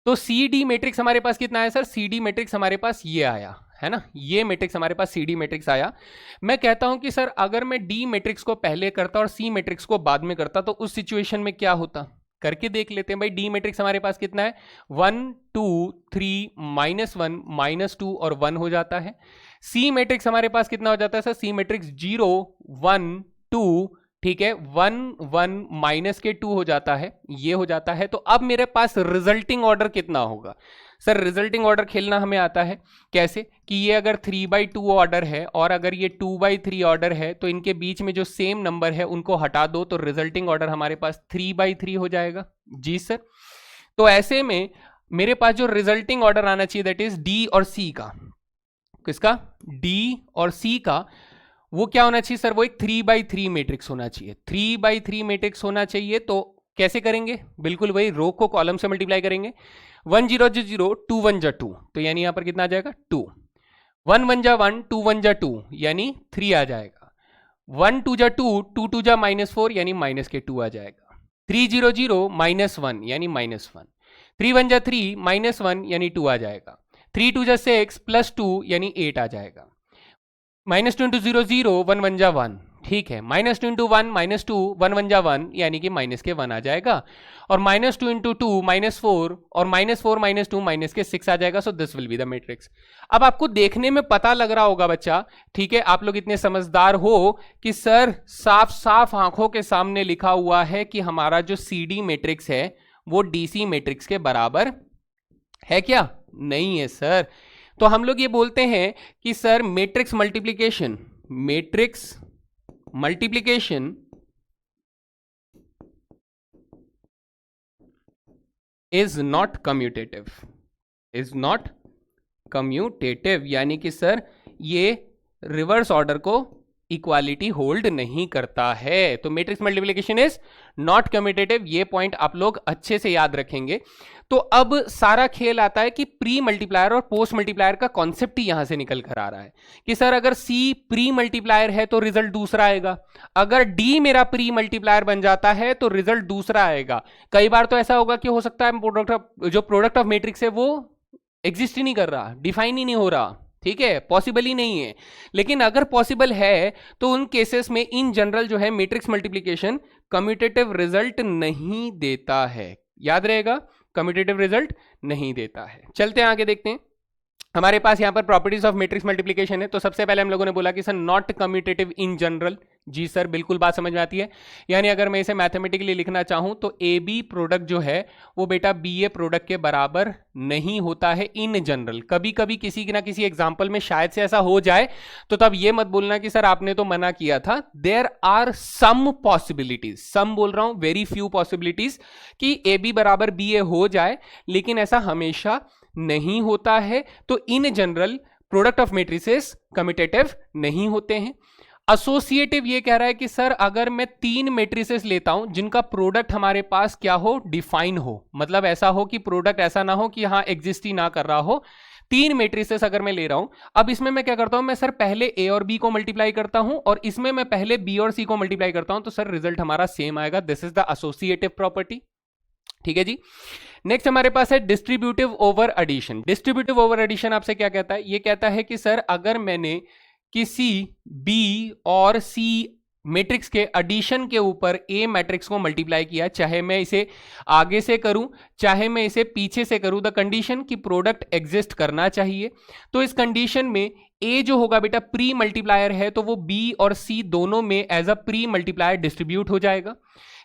तो सी डी मैट्रिक्स हमारे पास कितना है सर? सी डी मैट्रिक्स हमारे पास ये आया, है ना, ये मैट्रिक्स हमारे पास सी डी मैट्रिक्स आया। मैं कहता हूं कि सर अगर मैं डी मैट्रिक्स को पहले करता और सी मैट्रिक्स को बाद में करता तो उस सिचुएशन में क्या होता? करके देख लेते हैं भाई। डी मैट्रिक्स हमारे पास कितना है? 1 2 3 -1 -2 और 1 हो जाता है। सी मैट्रिक्स हमारे पास कितना हो जाता है सर? सी मैट्रिक्स 0 1 2, ठीक है, 1 1 -2 हो जाता है, ये हो जाता है। तो अब मेरे पास रिजल्टिंग ऑर्डर कितना होगा सर? रिजल्टिंग ऑर्डर खेलना हमें आता है कैसे कि ये अगर 3/2 ऑर्डर है और अगर ये 2/3 ऑर्डर है, तो इनके बीच में जो सेम नंबर है उनको हटा दो, तो रिजल्टिंग ऑर्डर हमारे पास 3/3 हो जाएगा। जी सर। तो ऐसे में मेरे पास जो रिजल्टिंग ऑर्डर आना चाहिए दैट इज डी और सी का। किसका? डी और सी का। वो क्या होना चाहिए सर? वो एक 3/3 मैट्रिक्स होना चाहिए। 3/3 मैट्रिक्स होना चाहिए। तो कैसे करेंगे? बिल्कुल वही, रो को कॉलम से मल्टीप्लाई करेंगे। 1 0 जा 0, 2 1 जा 2, तो यानी यहां पर कितना आ जाएगा? 2। 1 1 जा 1, 2 1 जा 2 यानी 3 आ जाएगा। 1 2 जा 2, 2 2 जा -4 यानी -2 आ जाएगा। 3 0 0 -1 यानी -1। 3 1 जा 3, -1 यानी 2 आ जाएगा। 3 2 जा 6 +2 यानी 8 आ जाएगा। -2 0 0, 1 1 जा 1, ठीक है। -2 1 -2, 1 1 जा 1 यानी कि -1 आ जाएगा। और -2 2 -4 और -4 -2 -6 आ जाएगा। So this will be the matrix. अब आपको देखने में पता लग रहा होगा बच्चा, ठीक है, आप लोग इतने समझदार हो कि सर साफ साफ आंखों के सामने लिखा हुआ है कि हमारा जो सी डी मैट्रिक्स है वो डीसी मैट्रिक्स के बराबर है क्या? नहीं है सर। तो हम लोग ये बोलते हैं कि sir matrix multiplication is not commutative, यानी कि सर ये रिवर्स ऑर्डर को इक्वालिटी होल्ड नहीं करता है। तो matrix multiplication is not commutative, ये पॉइंट आप लोग अच्छे से याद रखेंगे। तो अब सारा खेल आता है कि प्री मल्टीप्लायर और पोस्ट मल्टीप्लायर का कॉन्सेप्ट ही यहां से निकल कर आ रहा है कि सर अगर सी प्री मल्टीप्लायर है तो रिजल्ट दूसरा आएगा, अगर डी मेरा प्री मल्टीप्लायर बन जाता है तो रिजल्ट दूसरा आएगा। कई बार तो ऐसा होगा कि हो सकता है प्रोडक्ट ऑफ मैट्रिक्स है वो एग्जिस्ट ही नहीं कर रहा, डिफाइन ही नहीं हो रहा, ठीक है, पॉसिबल ही नहीं है। लेकिन अगर पॉसिबल है तो उन केसेस में इन जनरल जो है मैट्रिक्स मल्टीप्लिकेशन कम्यूटेटिव रिजल्ट नहीं देता है। याद रहेगा, कम्यूटेटिव रिजल्ट नहीं देता है। चलते हैं आगे, देखते हैं। हमारे पास यहां पर प्रॉपर्टीज ऑफ मैट्रिक्स मल्टीप्लिकेशन है। तो सबसे पहले हम लोगों ने बोला कि sir not commutative in general. जी सर, बिल्कुल बात समझ में आती है। यानी अगर मैं इसे मैथमेटिकली लिखना चाहूं तो ए बी प्रोडक्ट जो है वो बेटा बी ए प्रोडक्ट के बराबर नहीं होता है इन जनरल। कभी कभी किसी ना किसी एग्जाम्पल में शायद से ऐसा हो जाए, तो तब ये मत बोलना कि सर आपने तो मना किया था। देयर आर सम पॉसिबिलिटीज, सम बोल रहा हूं, वेरी फ्यू पॉसिबिलिटीज कि ए बी बराबर बी ए हो जाए, लेकिन ऐसा हमेशा नहीं होता है। तो in general product of matrices commutative नहीं होते हैं। एसोसिएटिव ये कह रहा है कि सर अगर मैं 3 मैट्रिसेस लेता हूं जिनका प्रोडक्ट हमारे पास क्या हो, डिफाइन हो, मतलब ऐसा हो कि प्रोडक्ट ऐसा ना हो कि यहां एग्जिस्ट ही ना कर रहा हो। 3 मैट्रिसेस अगर मैं ले रहा हूं, अब इसमें मैं क्या करता हूं, मैं सर पहले ए और बी को मल्टीप्लाई करता हूं और इसमें मैं पहले बी और सी को मल्टीप्लाई करता हूं, तो सर रिजल्ट हमारा सेम आएगा। This is the associative property. ठीक है जी। नेक्स्ट हमारे पास है distributive over addition. Distributive over addition आपसे क्या कहता है, ये कहता है कि सर अगर मैंने किसी बी और सी मैट्रिक्स के एडिशन के ऊपर ए मैट्रिक्स को मल्टीप्लाई किया, चाहे मैं इसे आगे से करूं चाहे मैं इसे पीछे से करूं, द कंडीशन कि प्रोडक्ट एग्जिस्ट करना चाहिए। तो इस कंडीशन में ए जो होगा बेटा प्री मल्टीप्लायर है, तो वो बी और सी दोनों में as a pre multiplier distribute हो जाएगा।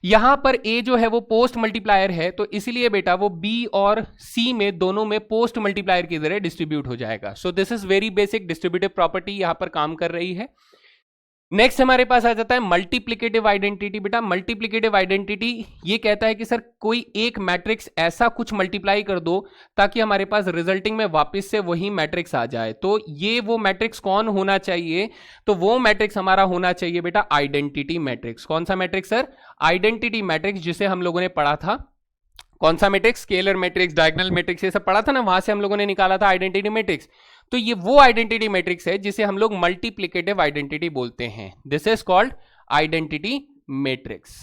यहां पर ए जो है वो पोस्ट मल्टीप्लायर है, तो इसलिए बेटा वो बी और सी में दोनों में पोस्ट मल्टीप्लायर की तरह डिस्ट्रीब्यूट हो जाएगा। So this is very basic distributive property यहां पर काम कर रही है। नेक्स्ट हमारे पास आ जाता है मल्टीप्लिकेटिव आइडेंटिटी। बेटा मल्टीप्लिकेटिव आइडेंटिटी ये कहता है कि सर कोई एक मैट्रिक्स ऐसा कुछ मल्टीप्लाई कर दो ताकि हमारे पास रिजल्टिंग में वापस से वही मैट्रिक्स आ जाए। तो ये वो मैट्रिक्स कौन होना चाहिए, तो वो मैट्रिक्स हमारा होना चाहिए बेटा आइडेंटिटी मैट्रिक्स। कौन सा मैट्रिक्स सर, आइडेंटिटी मैट्रिक्स, जिसे हम लोगों ने पढ़ा था। कौन सा matrix, scalar matrix, diagonal matrix, ये सब पढ़ा था ना, वहां से हम लोगों ने निकाला था आइडेंटिटी मैट्रिक्स। तो ये वो आइडेंटिटी मैट्रिक्स है जिसे हम लोग मल्टीप्लिकेटिव आइडेंटिटी बोलते हैं। This is called identity matrix.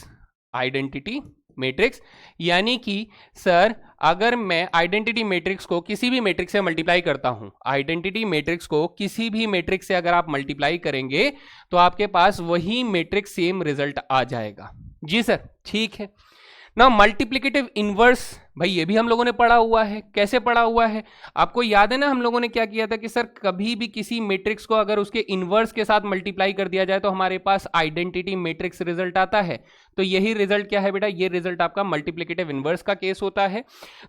Identity matrix यानी कि सर अगर मैं आइडेंटिटी मैट्रिक्स को किसी भी मैट्रिक्स से मल्टीप्लाई करता हूं, आइडेंटिटी मैट्रिक्स को किसी भी मैट्रिक्स से अगर आप मल्टीप्लाई करेंगे तो आपके पास वही मैट्रिक्स सेम रिजल्ट आ जाएगा। जी सर, ठीक है ना। मल्टीप्लिकेटिव इनवर्स, भाई ये भी हम लोगों ने पढ़ा हुआ है। कैसे पढ़ा हुआ है आपको याद है ना, हम लोगों ने क्या किया था कि सर कभी भी किसी मैट्रिक्स को अगर उसके इनवर्स के साथ मल्टीप्लाई कर दिया जाए तो हमारे पास आइडेंटिटी मैट्रिक्स रिजल्ट आता है। तो यही रिजल्ट क्या है बेटा, ये रिजल्ट आपका मल्टीप्लिकेटिव इनवर्स का केस होता है।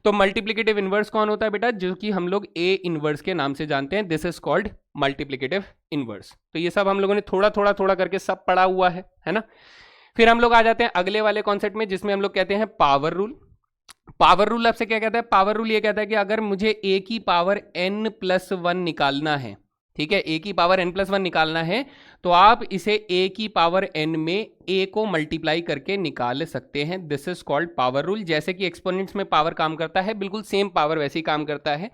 तो मल्टीप्लिकेटिव इनवर्स कौन होता है बेटा, जो कि हम लोग ए इनवर्स के नाम से जानते हैं। This is called multiplicative inverse. तो ये सब हम लोगों ने थोड़ा करके सब पढ़ा हुआ है ना। फिर हम लोग आ जाते हैं अगले वाले कॉन्सेप्ट में, जिसमें हम लोग कहते हैं पावर रूल। पावर रूल आपसे क्या कहता है, पावर रूल ये कहता है कि अगर मुझे a की पावर n+1 निकालना है, ठीक है, a की पावर n+1 निकालना है, तो आप इसे a की पावर n में a को मल्टीप्लाई करके निकाल सकते हैं। This is called power rule. जैसे कि एक्सपोनेंट्स में पावर काम करता है, बिल्कुल सेम पावर वैसे ही काम करता है।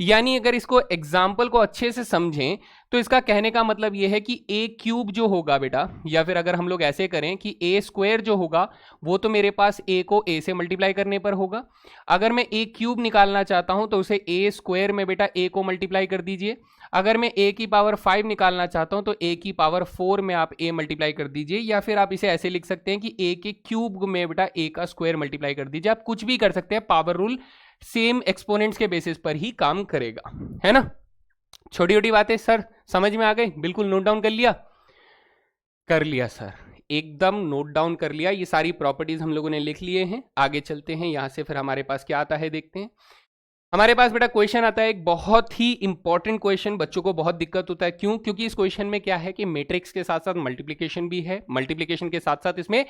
यानी अगर इसको एग्जाम्पल को अच्छे से समझें तो इसका कहने का मतलब यह है कि a क्यूब जो होगा बेटा, या फिर अगर हम लोग ऐसे करें कि a स्क्वायर जो होगा वो तो मेरे पास a को a से मल्टीप्लाई करने पर होगा। अगर मैं a क्यूब निकालना चाहता हूं तो उसे a स्क्वायर में बेटा a को मल्टीप्लाई कर दीजिए। अगर मैं a की पावर 5 निकालना चाहता हूं तो a की पावर 4 में आप a मल्टीप्लाई कर दीजिए, या फिर आप इसे ऐसे लिख सकते हैं कि a के क्यूब में बेटा a का स्क्वायर मल्टीप्लाई कर दीजिए। आप कुछ भी कर सकते हैं, पावर रूल सेम एक्सपोनेंट्स के बेसिस पर ही काम करेगा, है ना। छोटी छोटी बातें सर समझ में आ गई, बिल्कुल नोट डाउन कर लिया। कर लिया सर, एकदम नोट डाउन कर लिया। ये सारी प्रॉपर्टीज हम लोगों ने लिख लिए हैं। आगे चलते हैं, यहां से फिर हमारे पास क्या आता है देखते हैं। हमारे पास बेटा क्वेश्चन आता है एक बहुत ही इंपॉर्टेंट क्वेश्चन। बच्चों को बहुत दिक्कत होता है, क्यों? क्योंकि इस क्वेश्चन में क्या है कि मैट्रिक्स के साथ साथ मल्टीप्लिकेशन भी है, मल्टीप्लिकेशन के साथ साथ इसमें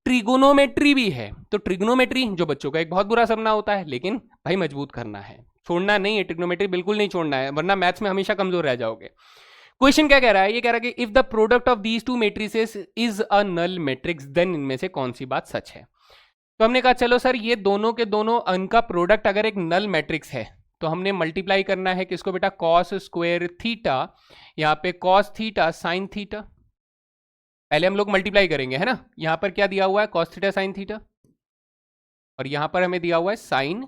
ट्रिगोनोमेट्री भी है। तो ट्रिगोनोमेट्री जो बच्चों का एक बहुत बुरा सपना होता है, लेकिन भाई मजबूत करना है, छोड़ना नहीं है। ट्रिगोनोमेट्री बिल्कुल नहीं छोड़ना है, वरना मैथ्स में हमेशा कमजोर रह जाओगे। क्वेश्चन क्या कह रहा है, ये कह रहा है कि if the product of these two matrices is a null matrix, then इनमें से कौन सी बात सच है। तो हमने कहा चलो सर ये दोनों के दोनों इनका प्रोडक्ट अगर एक नल मैट्रिक्स है तो हमने मल्टीप्लाई करना है किसको बेटा, कॉस स्क्वायर थीटा, यहाँ पे कॉस थीटा साइन थीटा। पहले हम लोग मल्टीप्लाई करेंगे, है ना। यहां पर क्या दिया हुआ है, कॉस थीटा साइन थीटा, और यहां पर हमें दिया हुआ है साइन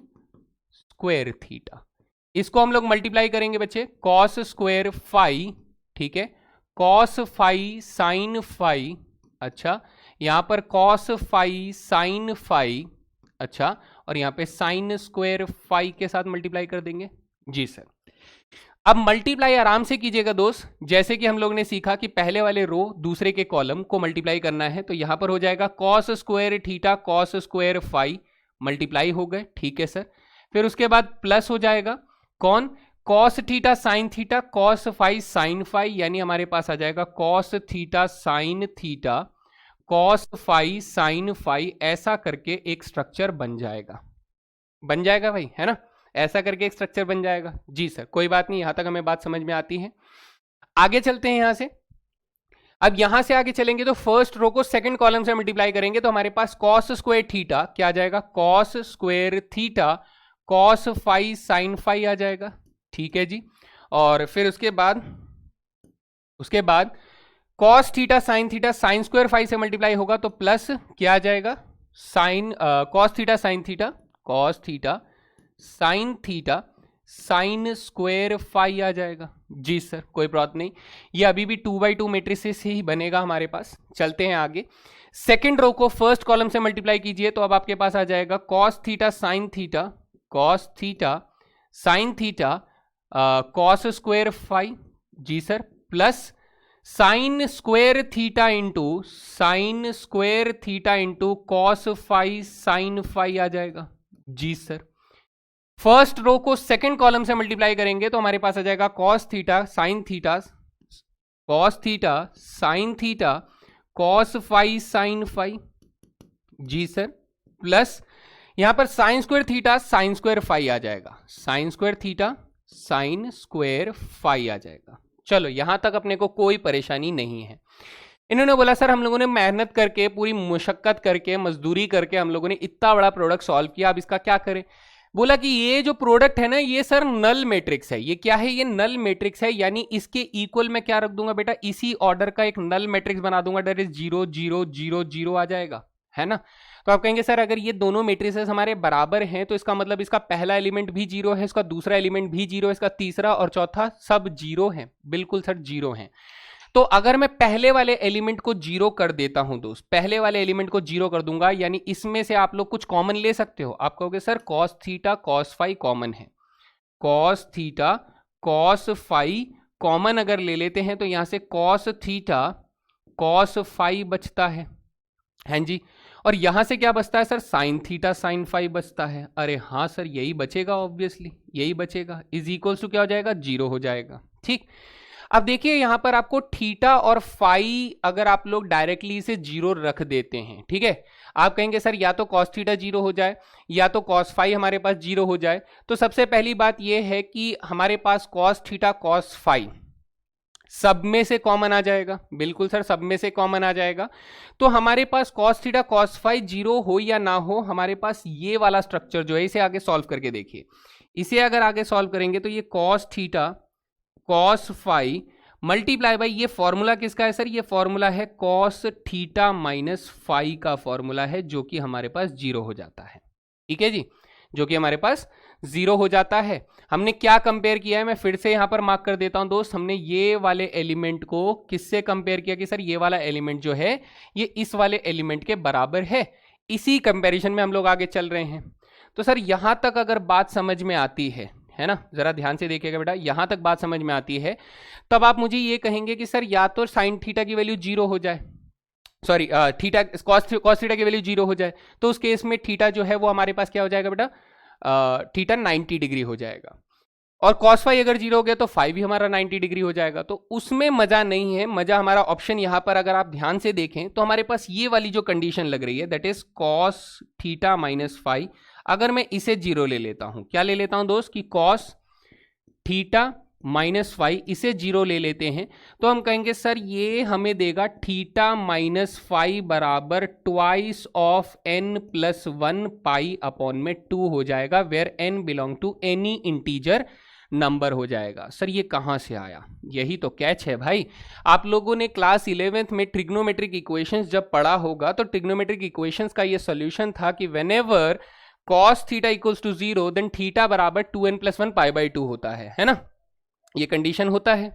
स्क्वायर थीटा। इसको हम लोग मल्टीप्लाई करेंगे बच्चे, कॉस स्क्वायर फाई, ठीक है, कॉस फाई साइन फाई, अच्छा, यहां पर कॉस फाई साइन फाई, अच्छा, और यहां पे साइन स्क्वायर फाई के साथ मल्टीप्लाई कर देंगे। जी सर। अब मल्टीप्लाई आराम से कीजिएगा दोस्त, जैसे कि हम लोग ने सीखा कि पहले वाले रो दूसरे के कॉलम को मल्टीप्लाई करना है, तो यहां पर हो जाएगा cos square theta cos square phi, multiply हो गए, ठीक है सर। फिर उसके बाद प्लस हो जाएगा कौन, cos theta sine theta cos phi sine phi, यानी हमारे पास आ जाएगा cos theta sine theta cos phi sine phi, ऐसा करके एक स्ट्रक्चर बन जाएगा, बन जाएगा भाई, है ना, ऐसा करके एक स्ट्रक्चर बन जाएगा। जी सर, कोई बात नहीं, यहां तक हमें बात समझ में आती है। आगे चलते हैं यहां से। अब यहां से आगे चलेंगे तो फर्स्ट रो को सेकंड कॉलम से मल्टीप्लाई करेंगे, तो हमारे पास कॉस स्क्वायर थीटा क्या आ जाएगा, cos square theta cos phi sine phi आ जाएगा, ठीक है जी। और फिर उसके बाद cos theta sine square phi से मल्टीप्लाई होगा तो प्लस क्या आ जाएगा, sine cos theta sine theta sine square phi आ जाएगा। जी सर, कोई बात नहीं, ये अभी भी 2x2 मैट्रिसेस से ही बनेगा हमारे पास। चलते हैं आगे, सेकंड रो को फर्स्ट कॉलम से मल्टीप्लाई कीजिए, तो अब आपके पास आ जाएगा cos theta sine theta cos square phi, जी sir, plus sine square theta into cos phi sine phi आ जाएगा। जी सर। फर्स्ट रो को सेकंड कॉलम से मल्टीप्लाई करेंगे तो हमारे पास आ जाएगा cos theta sine theta cos phi sine phi, जी सर, प्लस यहां पर sine square theta sine square phi आ जाएगा, sine square theta sine square phi आ जाएगा। चलो यहां तक अपने को कोई परेशानी नहीं है। इन्होंने बोला सर हम लोगों ने मेहनत करके पूरी मुशक्कत करके मजदूरी करके हम लोगों ने इतना बड़ा प्रोडक्ट सॉल्व किया, अब इसका क्या करें। बोला कि ये जो प्रोडक्ट है ना ये सर नल मैट्रिक्स है। ये क्या है, ये नल मैट्रिक्स है, यानी इसके इक्वल मैं क्या रख दूंगा बेटा, इसी ऑर्डर का एक नल मैट्रिक्स बना दूंगा, दैट इज 0 0 0 0 आ जाएगा, है ना। तो आप कहेंगे सर अगर ये दोनों मैट्रिसेस हमारे बराबर हैं तो इसका मतलब इसका पहला एलिमेंट भी 0 है, इसका दूसरा एलिमेंट भी 0 है, इसका तीसरा और चौथा सब 0 है। बिल्कुल सर 0 है। तो अगर मैं पहले वाले एलिमेंट को 0 कर देता हूं दोस्त, पहले वाले एलिमेंट को 0 कर दूंगा, यानी इसमें से आप लोग कुछ कॉमन ले सकते हो। आप कहोगे sir cos theta cos phi common है, cos theta cos phi common अगर ले लेते हैं तो यहां से कॉस थीटा कॉस फाई बचता है, हैं जी। और यहां से क्या बचता है sir, sine theta sine phi बचता है। अरे हाँ सर यही बचेगा, ऑब्वियसली यही बचेगा, इज इक्वल्स टू क्या हो जाएगा, 0 हो जाएगा। ठीक, अब देखिए यहां पर आपको थीटा और फाई अगर आप लोग डायरेक्टली इसे 0 रख देते हैं, ठीक है, आप कहेंगे सर या तो कॉस थीटा 0 हो जाए या तो कॉस फाई हमारे पास 0 हो जाए। तो सबसे पहली बात यह है कि हमारे पास कॉस थीटा कॉस फाई सब में से कॉमन आ जाएगा, बिल्कुल सर सब में से कॉमन आ जाएगा। तो हमारे पास कॉस थीटा कॉस फाई 0 हो या ना हो, हमारे पास ये वाला स्ट्रक्चर जो है इसे आगे सॉल्व करके देखिए। इसे अगर आगे सॉल्व करेंगे तो ये cos theta cos phi multiply by ये फॉर्मूला किसका है सर, ये फॉर्मूला है कॉस थीटा माइनस फाई का फॉर्मूला है, जो कि हमारे पास 0 हो जाता है। ठीक है जी, जो कि हमारे पास 0 हो जाता है। हमने क्या कंपेयर किया है, मैं फिर से यहां पर मार्क कर देता हूं दोस्त, हमने ये वाले एलिमेंट को किससे कंपेयर किया कि सर ये वाला एलिमेंट जो है ये इस वाले एलिमेंट के बराबर है। इसी कंपेरिजन में हम लोग आगे चल रहे हैं। तो सर यहां तक अगर बात समझ में आती है ना, जरा ध्यान से देखिएगा बेटा, यहां तक बात समझ में आती है, तब आप मुझे ये कहेंगे कि सर या तो साइन थीटा की वैल्यू 0 हो जाए, सॉरी थीटा कॉस थीटा की वैल्यू 0 हो जाए, तो उस केस में थीटा जो है वो हमारे पास क्या हो जाएगा बेटा, थीटा 90 डिग्री हो जाएगा। और कॉस फाई अगर 0 हो गया तो फाई भी हमारा 90 डिग्री हो जाएगा। तो उसमें मजा नहीं है, मजा हमारा ऑप्शन यहां पर अगर आप ध्यान से देखें तो हमारे पास ये वाली जो कंडीशन लग रही है that is cos theta minus phi. अगर मैं इसे 0 ले लेता हूं, क्या ले लेता हूं दोस्त कि कॉस थीटा माइनस फाई, इसे 0 ले लेते हैं, तो हम कहेंगे सर ये हमें देगा थीटा माइनस फाई बराबर twice of n plus 1 pi upon में 2 हो जाएगा, where n belong to any integer number हो जाएगा। सर ये कहां से आया, यही तो कैच है भाई। आप लोगों ने क्लास 11th में ट्रिग्नोमेट्रिक इक्वेशंस जब पढ़ा होगा तो ट्रिग्नोमेट्रिक इक्वेशंस का ये सॉल्यूशन था कि whenever cos theta equals to 0 then theta बराबर 2n+1 π/2 होता है ना, ये कंडीशन होता है,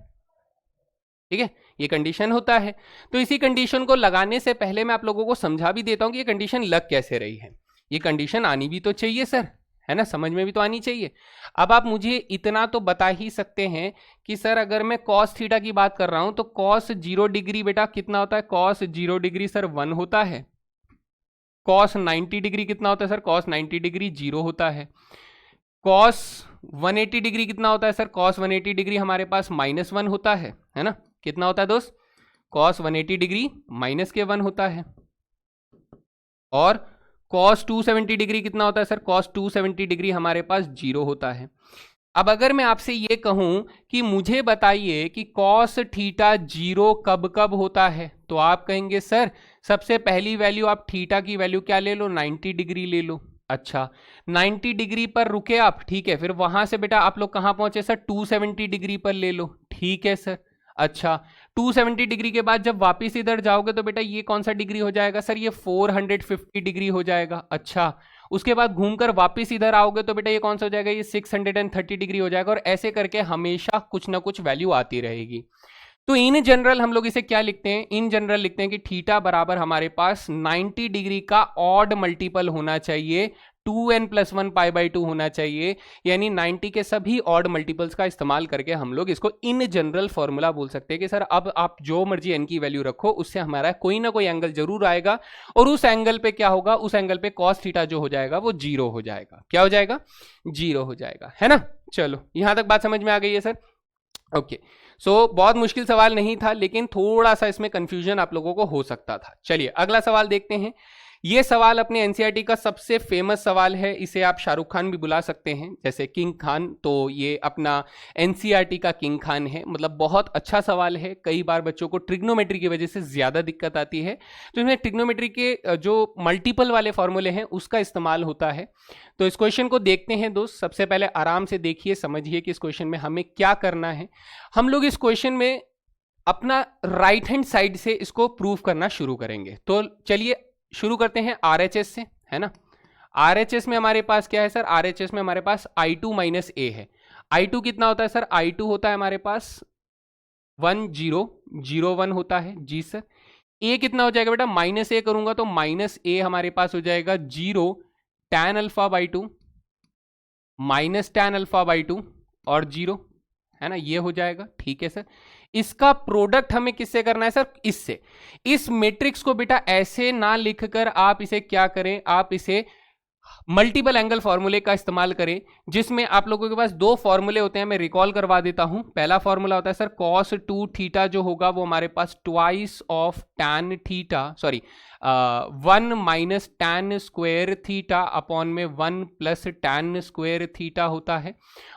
ठीक है, ये कंडीशन होता है। तो इसी कंडीशन को लगाने से पहले मैं आप लोगों को समझा भी देता हूं कि ये कंडीशन लग कैसे रही है। ये कंडीशन आनी भी तो चाहिए सर, है ना, समझ में भी तो आनी चाहिए। अब आप मुझे इतना तो बता ही सकते हैं कि सर अगर मैं कॉस थीटा की बात कर रहा हूं तो कॉस 0 डिग्री बेटा कितना होता है, कॉस 0 डिग्री सर 1 होता है। कॉस 90 डिग्री कितना होता है सर, कॉस 90 डिग्री 0 होता है। कॉस 180 डिग्री कितना होता है सर, कॉस 180 डिग्री हमारे पास -1 होता है ना, कितना होता है दोस्त, कॉस 180 डिग्री -1 होता है। और कॉस 270 डिग्री कितना होता है सर, कॉस 270 डिग्री हमारे पास 0 होता है। अब अगर मैं आपसे ये कहूं कि मुझे बताइए कि कॉस थीटा 0 कब कब होता है, तो आप कहेंगे सर सबसे पहली वैल्यू आप थीटा की वैल्यू क्या ले लो, 90 डिग्री ले लो। अच्छा 90 डिग्री पर रुके आप, ठीक है, फिर वहां से बेटा आप लोग कहां पहुंचे सर, 270 डिग्री पर ले लो, ठीक है सर। अच्छा 270 डिग्री के बाद जब वापस इधर जाओगे तो बेटा ये कौन सा डिग्री हो जाएगा सर, ये 450 डिग्री हो जाएगा। अच्छा उसके बाद घूमकर वापस इधर आओगे तो बेटा ये कौन सा हो जाएगा, ये 630 डिग्री हो जाएगा। और ऐसे करके हमेशा कुछ ना कुछ वैल्यू आती रहेगी। तो इन जनरल हम लोग इसे क्या लिखते हैं, इन जनरल लिखते हैं कि थीटा बराबर हमारे पास 90 डिग्री का ऑड मल्टीपल होना चाहिए, 2n+1 π/2 होना चाहिए, यानी 90 के सभी ऑड मल्टीपल्स का इस्तेमाल करके हम लोग इसको इन जनरल फॉर्मूला बोल सकते हैं कि सर अब आप जो मर्जी n की वैल्यू रखो उससे हमारा कोई ना कोई एंगल जरूर आएगा, और उस एंगल पे क्या होगा, उस एंगल पे कॉस थीटा जो हो जाएगा वो 0 हो जाएगा। क्या हो जाएगा, 0 हो जाएगा, है ना। चलो यहां तक बात समझ में आ गई है सर, ओके। सो बहुत मुश्किल सवाल नहीं था, लेकिन थोड़ा सा इसमें कंफ्यूजन आप लोगों को हो सकता था। चलिए अगला सवाल देखते हैं। ये सवाल अपने एनसीईआरटी का सबसे फेमस सवाल है, इसे आप शाहरुख खान भी बुला सकते हैं, जैसे किंग खान, तो ये अपना एनसीईआरटी का किंग खान है। मतलब बहुत अच्छा सवाल है, कई बार बच्चों को ट्रिग्नोमेट्री की वजह से ज्यादा दिक्कत आती है, तो इसमें ट्रिग्नोमेट्री के जो मल्टीपल वाले फॉर्मूले हैं उसका इस्तेमाल होता है। तो इस क्वेश्चन को देखते हैं दोस्त। सबसे पहले आराम से देखिए, समझिए कि इस क्वेश्चन में हमें क्या करना है। हम लोग इस क्वेश्चन में अपना राइट हैंड साइड से इसको प्रूव करना शुरू करेंगे। तो चलिए शुरू करते हैं आरएचएस से, है ना। आरएचएस में हमारे पास क्या है सर, आरएचएस में हमारे पास I2 माइनस ए है। I2 कितना होता है सर, I2 होता है हमारे पास 1001 होता है जी सर। ए कितना हो जाएगा बेटा, -a करूंगा तो -a हमारे पास हो जाएगा 0 tan α/2 माइनस tan α/2 और 0, है ना, ये हो जाएगा, ठीक है सर। इसका प्रोडक्ट हमें किससे करना है सर, इससे। इस मैट्रिक्स को बेटा ऐसे ना लिखकर आप इसे क्या करें, आप इसे मल्टीपल एंगल फॉर्मूले का इस्तेमाल करें, जिसमें आप लोगों के पास दो फॉर्मूले होते हैं। मैं रिकॉल करवा देता हूं। पहला फॉर्मूला होता है सर cos 2 थीटा, जो होगा वो हमारे पास twice of tan theta, sorry 1 minus tan square theta upon में 1 प्लस tan स्क्वायर थीटा होता है।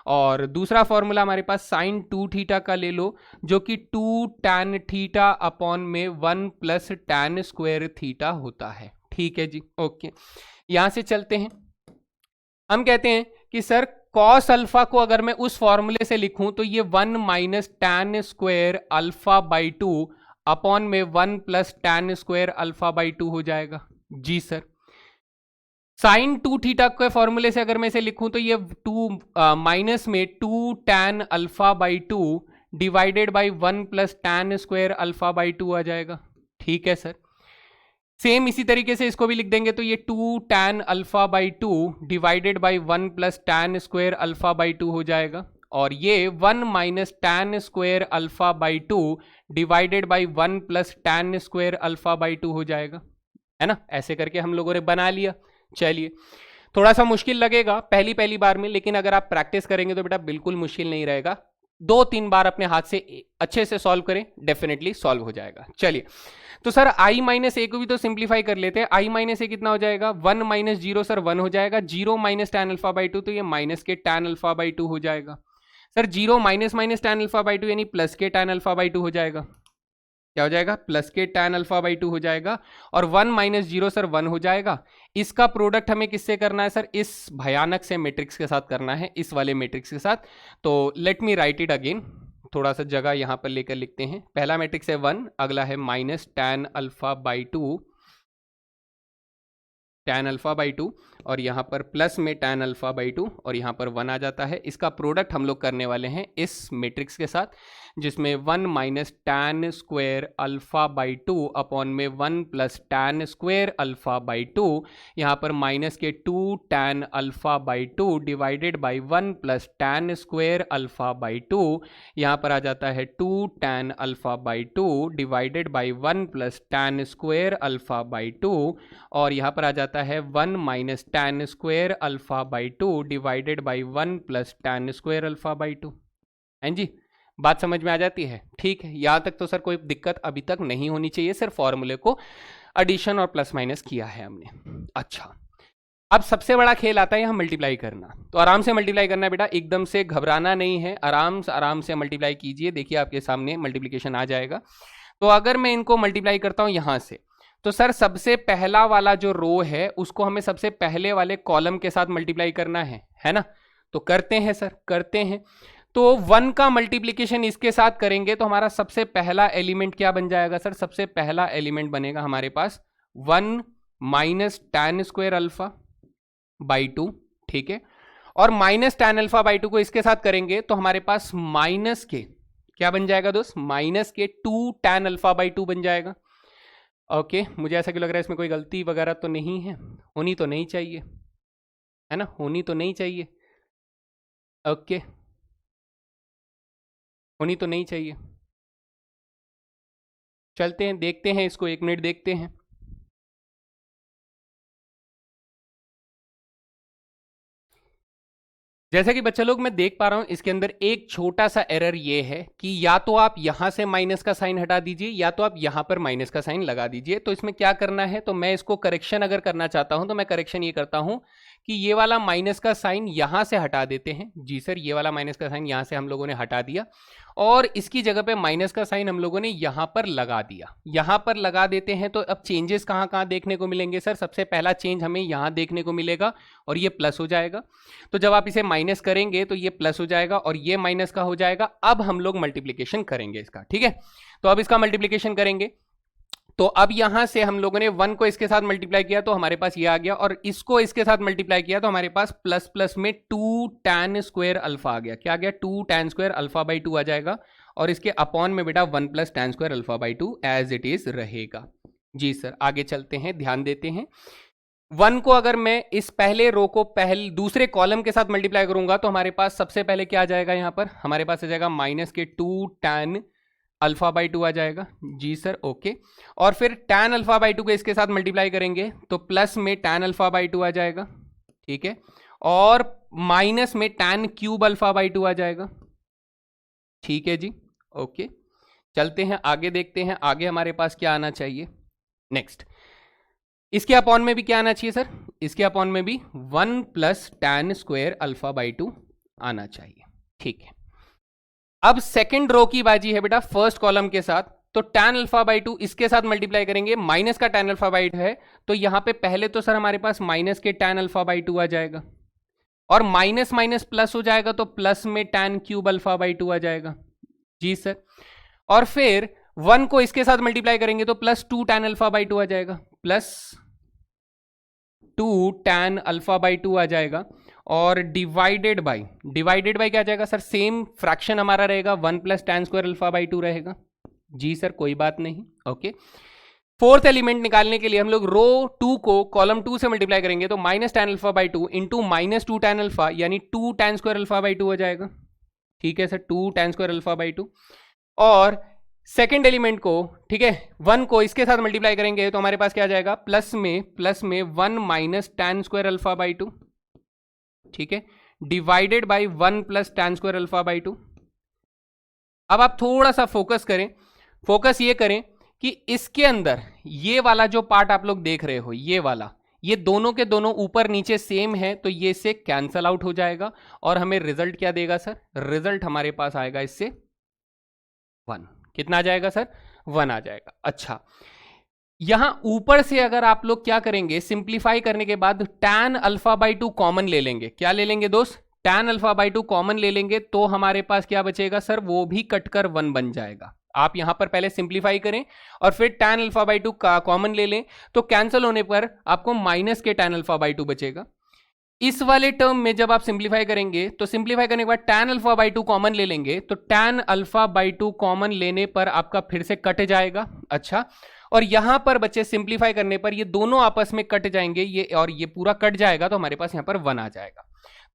और दूसरा फॉर्मूला हमारे पास sin 2 थीटा का ले लो, जो कि 2 tan थीटा अपॉन में 1 प्लस tan स्क्वायर थीटा होता है, ठीक है जी, ओके। यहां से चलते हैं, हम कहते हैं कि सर cos अल्फा को अगर मैं उस फॉर्मूले से लिखूं तो ये 1 माइनस tan स्क्वायर α/2 अपॉन में 1 प्लस tan स्क्वायर α/2 हो जाएगा जी सर। sin 2 थीटा के फॉर्मूले से अगर मैं इसे लिखूं तो ये 2 माइनस में 2 tan α/2 divided by 1 plus tan square α/2 आ जाएगा, ठीक है सर। सेम इसी तरीके से इसको भी लिख देंगे तो ये 2 tan α/2 divided by 1 plus tan square α/2 हो जाएगा। और ये 1 minus tan square α/2 divided by 1 plus tan square α/2 हो जाएगा, है ना। ऐसे करके हम लोगों ने बना लिया। चलिए थोड़ा सा मुश्किल लगेगा पहली बार में, लेकिन अगर आप प्रैक्टिस करेंगे तो बेटा बिल्कुल मुश्किल नहीं रहेगा। 2-3 बार अपने हाथ से अच्छे से सॉल्व करें, डेफिनेटली सॉल्व हो जाएगा। चलिए तो सर i माइनस ए को भी तो सिंप्लीफाई कर लेते हैं। i माइनस ए कितना हो जाएगा, 1 माइनस 0 सर 1 हो जाएगा, 0 माइनस tan α/2 तो ये माइनस के tan α/2 हो जाएगा सर। 0 माइनस माइनस tan α/2 यानी प्लस के tan α/2 हो जाएगा। क्या हो जाएगा, प्लस के tan α/2 हो जाएगा। और 1 माइनस 0 सर 1 हो जाएगा। इसका प्रोडक्ट हमें किससे करना है सर, इस भयानक से मैट्रिक्स के साथ करना है, इस वाले मैट्रिक्स के साथ। तो let me right it again, थोड़ा सा जगह यहां पर लेकर लिखते हैं। पहला मैट्रिक्स है 1, अगला है minus tan α/2 tan alpha by 2 और यहाँ पर प्लस में tan अल्फा बाई 2 और यहाँ पर 1 आ जाता है। इसका प्रोडक्ट हम लोग करने वाले हैं इस मैट्रिक्स के साथ, जिसमें 1 minus tan square alpha by 2 upon में 1 plus tan square alpha by 2, यहाँ पर माइनस के 2 tan alpha by 2 divided by 1 plus tan square alpha by 2, यहाँ पर आ जाता है 2 tan alpha by 2 divided by 1 plus tan square alpha by 2, और यहाँ पर आ जाता है 1 minus tan square alpha by 2 divided by 1 plus tan square alpha by 2। हैं जी, बात समझ में आ जाती है? ठीक है, यहाँ तक तो सर कोई दिक्कत अभी तक नहीं होनी चाहिए, सिर्फ फॉर्मूले को एडिशन और प्लस माइनस किया है हमने। अच्छा, अब सबसे बड़ा खेल आता है यहाँ मल्टीप्लाई करना। तो आराम से मल्टीप्लाई करना है बेटा, एकदम से घबराना नहीं है, आराम से मल्टीप्लाई कीजिए। देखिए आपके सामने मल्टीप्लिकेशन आ जाएगा। तो अगर मैं इनको मल्टीप्लाई करता हूँ यहाँ से, तो सर सबसे पहला वाला जो रो है उसको हमें सबसे पहले वाले कॉलम के साथ मल्टीप्लाई करना है ना? तो करते हैं सर, करते हैं। तो 1 का मल्टीप्लिकेशन इसके साथ करेंगे तो हमारा सबसे पहला एलिमेंट क्या बन जाएगा सर? सबसे पहला एलिमेंट बनेगा हमारे पास 1 minus tan square alpha by 2, ठीक है। और माइनस tan अल्फा बाई 2 को इसके साथ करेंगे तो हमारे पास माइनस के क्या बन जाएगा दोस्त? माइनस के 2 tan अल्फा बाई 2 बन जाएगा। ओके, मुझे ऐसा क्यों लग रहा है इसमें कोई गलती वगैरह तो नहीं है? होनी तो नहीं चाहिए, है ना? होनी तो नहीं चाहिए। ओके, होनी तो नहीं चाहिए। चलते हैं, देखते हैं इसको, 1 मिनट देखते हैं। जैसा कि बच्चा लोग मैं देख पा रहा हूं इसके अंदर एक छोटा सा एरर ये है कि या तो आप यहां से माइनस का साइन हटा दीजिए या तो आप यहां पर माइनस का साइन लगा दीजिए। तो इसमें क्या करना है, तो मैं इसको करेक्शन अगर करना चाहता हूं तो मैं करेक्शन ये करता हूं कि ये वाला माइनस का साइन यहां से हटा देते हैं। जी सर, ये वाला माइनस का साइन यहां से हम लोगों ने हटा दिया और इसकी जगह पे माइनस का साइन हम लोगों ने यहां पर लगा दिया। यहां पर लगा देते हैं तो अब चेंजेस कहां कहां देखने को मिलेंगे सर? सबसे पहला चेंज हमें यहां देखने को मिलेगा और ये प्लस हो जाएगा। तो जब आप इसे माइनस करेंगे तो ये प्लस हो जाएगा और ये माइनस का हो जाएगा। अब हम लोग मल्टीप्लिकेशन करेंगे इसका, ठीक है। तो अब इसका मल्टीप्लिकेशन करेंगे तो अब यहां से हम लोगों ने 1 को इसके साथ मल्टीप्लाई किया तो हमारे पास ये आ गया और इसको इसके साथ मल्टीप्लाई किया तो हमारे पास प्लस प्लस में 2 tan स्क्वायर अल्फा आ गया। क्या आ गया? 2 tan स्क्वायर अल्फा बाई 2 आ जाएगा और इसके अपॉन में बेटा 1 plus tan square alpha by 2 as it is रहेगा। जी सर, आगे चलते हैं, ध्यान देते हैं। 1 को अगर मैं इस पहले रो को दूसरे कॉलम के साथ मल्टीप्लाई करूंगा तो हमारे पास सबसे पहले क्या आ जाएगा? यहाँ पर हमारे पास आ जाएगा माइनस के 2 tan अल्फा बाई 2 आ जाएगा। जी सर, ओके। और फिर tan अल्फा बाई 2 को इसके साथ मल्टीप्लाई करेंगे तो प्लस में tan अल्फा बाई 2 आ जाएगा, ठीक है। और माइनस में tan क्यूब अल्फा बाई 2 आ जाएगा, ठीक है जी, ओके। चलते हैं आगे, देखते हैं आगे हमारे पास क्या आना चाहिए। नेक्स्ट, इसके अपॉन में भी क्या आना चाहिए सर? इसके अपॉन में भी 1 plus tan square alpha by 2 आना चाहिए, ठीक है। अब सेकंड रो की बाजी है बेटा फर्स्ट कॉलम के साथ। तो tan अल्फा बाई 2 इसके साथ मल्टीप्लाई करेंगे, माइनस का tan अल्फा बाई 2 है तो यहां पे पहले तो सर हमारे पास माइनस के tan अल्फा बाई 2 आ जाएगा और माइनस माइनस प्लस हो जाएगा तो प्लस में tan क्यूब अल्फा बाई 2 आ जाएगा। जी सर, और फिर 1 को इसके साथ मल्टीप्लाई करेंगे तो प्लस 2 tan अल्फा बाई 2 आ जाएगा, प्लस 2 tan अल्फा बाई 2 आ जाएगा और डिवाइडेड बाई क्या आ जाएगा सर? सेम फ्रैक्शन हमारा रहेगा, 1 plus tan square alpha by 2 रहेगा। जी सर, कोई बात नहीं, ओके। फोर्थ एलिमेंट निकालने के लिए हम लोग रो 2 को कॉलम 2 से मल्टीप्लाई करेंगे तो minus tan alpha by 2 into minus 2 tan alpha यानी 2 tan स्क्वायर अल्फा बाई 2 हो जाएगा, ठीक है sir, 2 tan square alpha by 2। और सेकेंड एलिमेंट को, ठीक है, 1 को इसके साथ मल्टीप्लाई करेंगे तो हमारे पास क्या आ जाएगा? प्लस में 1 minus tan square alpha by 2, ठीक है, divided by 1 plus tan square alpha by 2। अब आप थोड़ा सा फोकस करें, फोकस ये करें कि इसके अंदर ये वाला जो पार्ट आप लोग देख रहे हो, ये वाला, ये दोनों के दोनों ऊपर नीचे सेम है तो ये से कैंसल आउट हो जाएगा और हमें रिजल्ट क्या देगा सर? रिजल्ट हमारे पास आएगा इससे 1। कितना आ जाएगा सर? 1 आ जाएगा। अच्छा, यहां ऊपर से अगर आप लोग क्या करेंगे, सिंप्लीफाई करने के बाद tan अल्फा बाई 2 कॉमन ले लेंगे। क्या ले लेंगे दोस्त? tan अल्फा बाई 2 कॉमन ले लेंगे तो हमारे पास क्या बचेगा सर? वो भी कटकर 1 बन जाएगा। आप यहां पर पहले सिंप्लीफाई करें और फिर tan अल्फा बाई 2 का कॉमन ले लें, तो कैंसिल होने पर आपको माइनस के tan अल्फा बाई 2 बचेगा। इस वाले टर्म में जब आप सिंप्लीफाई करेंगे तो सिंप्लीफाई करने के बाद tan अल्फा बाई 2 कॉमन ले लेंगे, तो tan अल्फा बाई 2 कॉमन लेने पर आपका फिर से कट जाएगा। अच्छा, और यहां पर बच्चे सिंप्लीफाई करने पर ये दोनों आपस में कट जाएंगे, ये और ये पूरा कट जाएगा, तो हमारे पास यहां पर 1 आ जाएगा।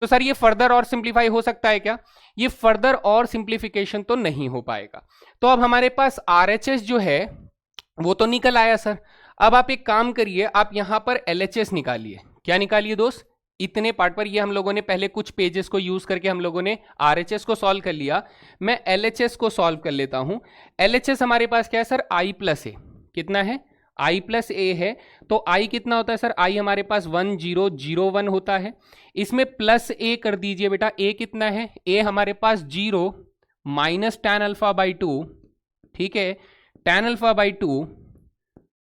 तो सर ये फर्दर और सिंप्लीफाई हो सकता है क्या? ये फर्दर और सिंप्लीफिकेशन तो नहीं हो पाएगा। तो अब हमारे पास RHS जो है वो तो निकल आया सर। अब आप एक काम करिए, आप यहां पर LHS निकालिए। क्या निकालिए दोस्त? इतने पार्ट पर, ये हम लोगों ने पहले कुछ पेजेस को यूज करके हम लोगों ने RHS को सॉल्व कर लिया। मैं LHS को सॉल्व कर लेता हूं। LHS हमारे पास क्या है सर? I प्लस ए। कितना है? I प्लस ए है। तो I कितना होता है सर? I हमारे पास 1001 होता है। इसमें प्लस ए कर दीजिए बेटा। A कितना है? A हमारे पास 0 माइनस tan अल्फा बाई 2, ठीक है, tan अल्फा बाई 2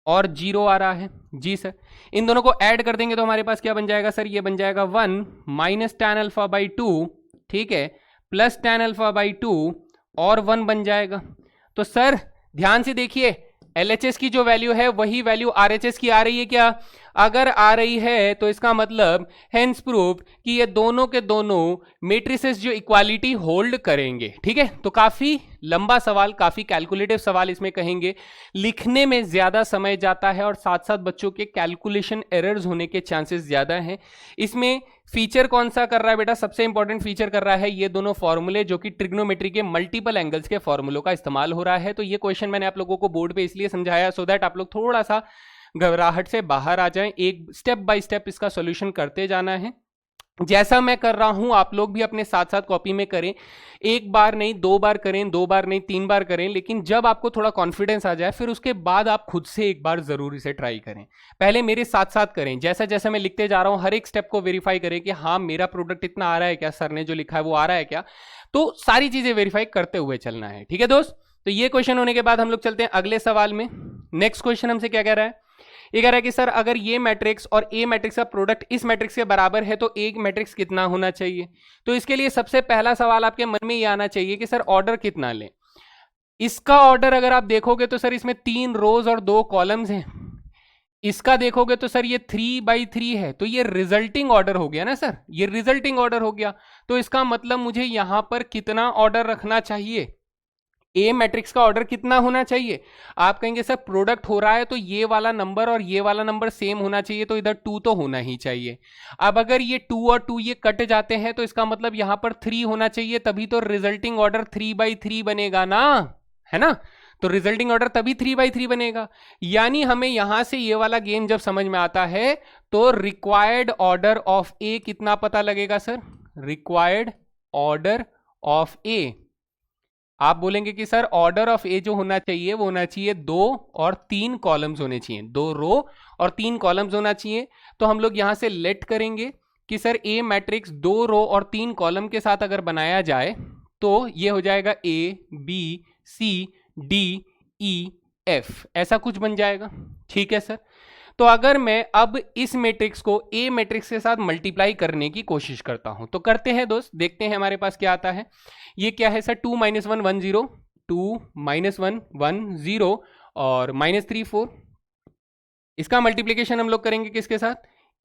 और 0 आ रहा है। जी सर, इन दोनों को ऐड कर देंगे तो हमारे पास क्या बन जाएगा सर? ये बन जाएगा 1 माइनस tan अल्फा बाई 2, ठीक है, प्लस tan अल्फा बाई 2 और 1 बन जाएगा। तो सर ध्यान से देखिए, LHS की जो वैल्यू है वही वैल्यू RHS की आ रही है क्या? अगर आ रही है तो इसका मतलब हेंस प्रूव्ड कि ये दोनों के दोनों मैट्रिसेस जो इक्वालिटी होल्ड करेंगे। ठीक है, तो काफी लंबा सवाल, काफी कैलकुलेटिव सवाल इसमें कहेंगे, लिखने में ज्यादा समय जाता है और साथ साथ बच्चों के कैलकुलेशन एरर्स होने के चांसेस ज्यादा हैं। इसमें फीचर कौन सा कर रहा है बेटा? सबसे इंपॉर्टेंट फीचर कर रहा है ये दोनों फॉर्मूले, जो कि ट्रिग्नोमेट्री के मल्टीपल एंगल्स के फॉर्मूलों का इस्तेमाल हो रहा है। तो ये क्वेश्चन मैंने आप लोगों को बोर्ड पे इसलिए समझाया सो दैट आप लोग थोड़ा सा घबराहट से बाहर आ जाएं। एक स्टेप बाय स्टेप इसका सॉल्यूशन करते जाना है। जैसा मैं कर रहा हूं आप लोग भी अपने साथ साथ कॉपी में करें। एक बार नहीं, 2 बार करें, 2 बार नहीं, 3 बार करें, लेकिन जब आपको थोड़ा कॉन्फिडेंस आ जाए फिर उसके बाद आप खुद से एक बार जरूर इसे ट्राई करें। पहले मेरे साथ साथ करें, जैसा जैसा मैं लिखते जा रहा हूं हर एक स्टेप को वेरीफाई करें कि हाँ मेरा प्रोडक्ट इतना आ रहा है क्या, सर ने जो लिखा है वो आ रहा है क्या। तो सारी चीजें वेरीफाई करते हुए चलना है। ठीक है दोस्त, तो ये क्वेश्चन होने के बाद हम लोग चलते हैं अगले सवाल में। नेक्स्ट क्वेश्चन हमसे क्या कह रहा है? ये कह रहा है कि सर अगर ये मैट्रिक्स और ए मैट्रिक्स का प्रोडक्ट इस मैट्रिक्स के बराबर है तो ए मैट्रिक्स कितना होना चाहिए। तो इसके लिए सबसे पहला सवाल आपके मन में ये आना चाहिए कि सर ऑर्डर कितना लें। इसका ऑर्डर अगर आप देखोगे तो सर इसमें 3 रोज और 2 कॉलम्स हैं। इसका देखोगे तो सर ये 3/3 है, तो ये रिजल्टिंग ऑर्डर हो गया ना सर, ये रिजल्टिंग ऑर्डर हो गया। तो इसका मतलब मुझे यहां पर कितना ऑर्डर रखना चाहिए? ए मैट्रिक्स का ऑर्डर कितना होना चाहिए? आप कहेंगे सर प्रोडक्ट हो रहा है तो ये वाला नंबर और ये वाला नंबर सेम होना चाहिए, तो इधर 2 तो होना ही चाहिए। अब अगर ये 2 और 2 ये कट जाते हैं तो इसका मतलब यहां पर 3 होना चाहिए, तभी तो रिजल्टिंग ऑर्डर 3/3 बनेगा ना, है ना। तो रिजल्टिंग ऑर्डर तभी 3/3 बनेगा। यानी हमें यहां से ये वाला गेम जब समझ में आता है तो रिक्वायर्ड ऑर्डर ऑफ ए कितना पता लगेगा सर? रिक्वायर्ड ऑर्डर ऑफ ए, आप बोलेंगे कि सर ऑर्डर ऑफ ए जो होना चाहिए वो होना चाहिए 2 और 3 कॉलम्स होने चाहिए, 2 रो और 3 कॉलम्स होना चाहिए। तो हम लोग यहां से लेट करेंगे कि सर ए मैट्रिक्स 2 रो और 3 कॉलम के साथ अगर बनाया जाए तो ये हो जाएगा ABCDEF, ऐसा कुछ बन जाएगा। ठीक है सर, तो अगर मैं अब इस मैट्रिक्स को ए मैट्रिक्स के साथ मल्टीप्लाई करने की कोशिश करता हूं तो करते हैं दोस्त, देखते हैं हमारे पास क्या आता है। ये क्या है सर? 2 - 1 1 0, 2 - 1 1 0 और -3 4। इसका मल्टीप्लीकेशन हम लोग करेंगे किसके साथ?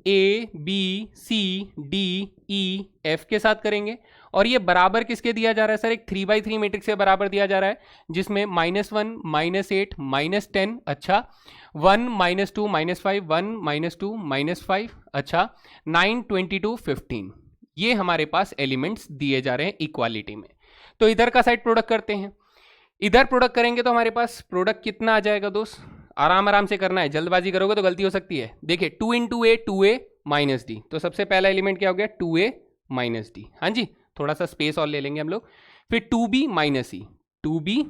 ABCDEF के साथ करेंगे। और ये बराबर किसके दिया जा रहा है सर? एक 3/3 मैट्रिक्स के बराबर दिया जा रहा है, जिसमें -1 -8 -10, अच्छा 1 -2 -5, 1 -2 -5, अच्छा 9 22 15, ये हमारे पास एलिमेंट्स दिए जा रहे हैं इक्वालिटी में। तो इधर का साइड प्रोडक्ट करते हैं। इधर प्रोडक्ट करेंगे तो हमारे पास प्रोडक्ट कितना आ जाएगा दोस्त? आराम आराम से करना है, जल्दबाजी करोगे तो गलती हो सकती है। देखिए 2 × A 2A - D, तो सबसे पहला एलिमेंट क्या हो गया? 2A - D। हाँ जी, थोड़ा सा स्पेस और ले लेंगे हम लोग। फिर 2B - C, 2B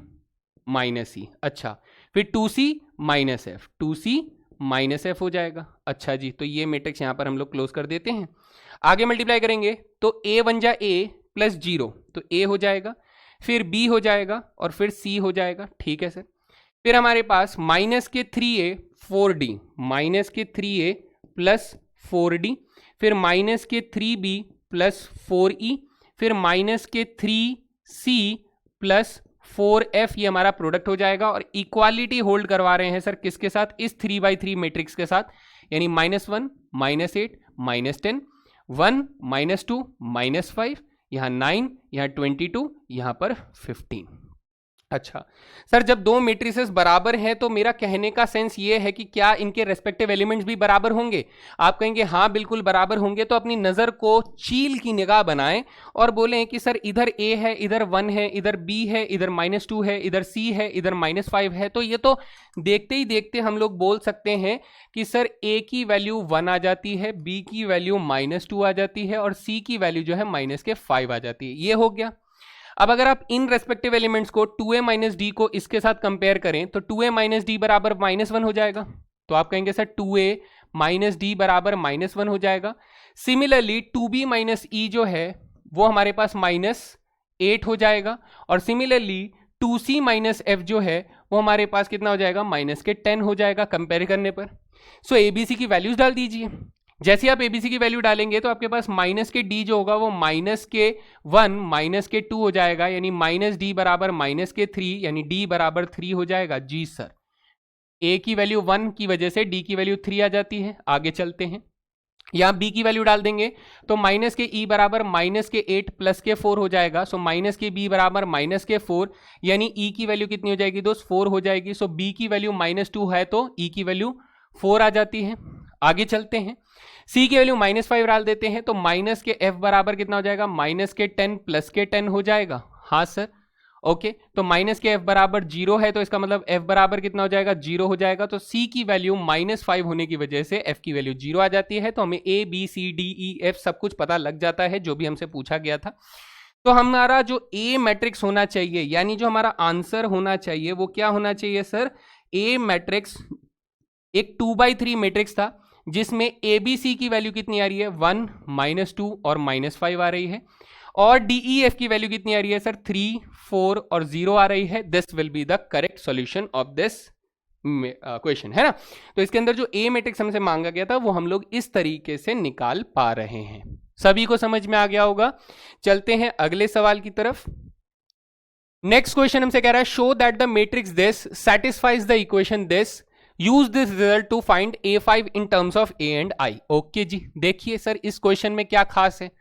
- C, अच्छा फिर 2C - F, 2C - F हो जाएगा। अच्छा जी, तो ये मैट्रिक्स यहाँ पर हम लोग क्लोज कर देते हैं। आगे मल्टीप्लाई करेंगे तो A बन जा A + 0, तो A हो जाएगा, फिर B हो जाएगा और फिर C हो जाएगा। ठीक है सर, फिर हमारे पास -3A 4D, -3A + 4D, फिर -3B + 4E, फिर -3C + 4f ये हमारा प्रोडक्ट हो जाएगा, और इक्वालिटी होल्ड करवा रहे हैं सर किसके साथ, इस 3/3 मैट्रिक्स के साथ, यानी -1 -8 -10 1 -2 -5, यहाँ 9, यहाँ 22, यहाँ पर 15। अच्छा सर, जब दो मैट्रिसेस बराबर हैं तो मेरा कहने का सेंस ये है कि क्या इनके रेस्पेक्टिव एलिमेंट्स भी बराबर होंगे? आप कहेंगे हाँ बिल्कुल बराबर होंगे, तो अपनी नज़र को चील की निगाह बनाएं और बोलें कि सर इधर a है, इधर 1 है, इधर b है, इधर -2 है, इधर c है, इधर -5 है। तो ये तो देखते ही देखते हम लोग बोल सकते हैं कि सर a की वैल्यू 1 आ जाती है, b की वैल्यू -2 आ जाती है, और c की वैल्यू जो है -5 आ जाती है। ये हो गया। अब अगर आप इन रेस्पेक्टिव एलिमेंट्स को 2a - d को इसके साथ कंपेयर करें तो 2a - d बराबर -1 हो जाएगा। तो आप कहेंगे सर 2a - d बराबर -1 हो जाएगा। सिमिलरली 2b - e जो है वो हमारे पास -8 हो जाएगा, और सिमिलरली 2c - f जो है वो हमारे पास कितना हो जाएगा, -10 हो जाएगा कंपेयर करने पर। सो abc की वैल्यूज डाल दीजिए। जैसे आप एबीसी की वैल्यू डालेंगे तो आपके पास -d जो होगा वो -1 -2 हो जाएगा, यानी -d बराबर -3, यानी d बराबर 3 हो जाएगा। जी सर, a की वैल्यू 1 की वजह से d की वैल्यू 3 आ जाती है। आगे चलते हैं, यहाँ b की वैल्यू डाल देंगे तो -e बराबर -8 प्लस के 4 हो जाएगा। सो -b बराबर -4, यानी e की वैल्यू कितनी हो जाएगी दोस्त, 4 हो जाएगी। सो b की वैल्यू -2 है तो e की वैल्यू 4 आ जाती है। आगे चलते हैं, c की वैल्यू -5 डाल देते हैं तो -f बराबर कितना हो जाएगा, -10 प्लस के 10 हो जाएगा। हाँ सर, ओके। तो -f बराबर 0 है तो इसका मतलब f बराबर कितना हो जाएगा, 0 हो जाएगा। तो c की वैल्यू -5 होने की वजह से f की वैल्यू 0 आ जाती है। तो हमें a b c d e f सब कुछ पता लग जाता है जो भी हमसे पूछा गया था। तो हमारा जो a मैट्रिक्स होना चाहिए, यानी जो हमारा आंसर होना चाहिए वो क्या होना चाहिए सर, a मैट्रिक्स एक 2/3 मैट्रिक्स था जिसमें ABC की वैल्यू कितनी आ रही है, 1 -2 और -5 आ रही है, और DEF की वैल्यू कितनी आ रही है सर, 3 4 और 0 आ रही है। This will be the correct solution of this question, है ना। तो इसके अंदर जो A मैट्रिक्स हमसे मांगा गया था वो हम लोग इस तरीके से निकाल पा रहे हैं। सभी को समझ में आ गया होगा। चलते हैं अगले सवाल की तरफ। नेक्स्ट क्वेश्चन हमसे कह रहा है, show that the matrix this satisfies the equation this, use this result to find A5 in terms of A and I। Okay जी, देखिए सर इस क्वेश्चन में क्या खास है,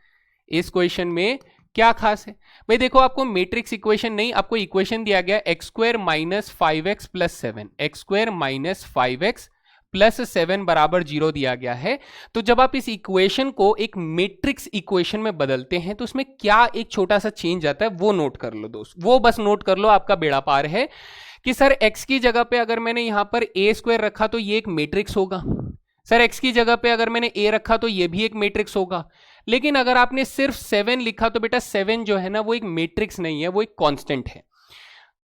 इस क्वेश्चन में क्या खास है भाई। देखो, आपको मैट्रिक्स इक्वेशन नहीं, आपको इक्वेशन दिया गया x² - 5x + 7, x² - 5x + 7 बराबर 0 दिया गया है। तो जब आप इस इक्वेशन को एक मैट्रिक्स इक्वेशन में बदलते हैं तो उसमें क्या एक छोटा सा चेंज आता है वो नोट कर लो दोस्त, वो बस नोट कर लो, आपका बेड़ा पार है। कि सर x की जगह पे अगर मैंने यहां पर a² रखा तो ये एक मैट्रिक्स होगा, सर x की जगह पे अगर मैंने a रखा तो ये भी एक मैट्रिक्स होगा। लेकिन अगर आपने सिर्फ 7 लिखा तो बेटा 7 जो है ना वो एक मैट्रिक्स नहीं है, वो एक कांस्टेंट है।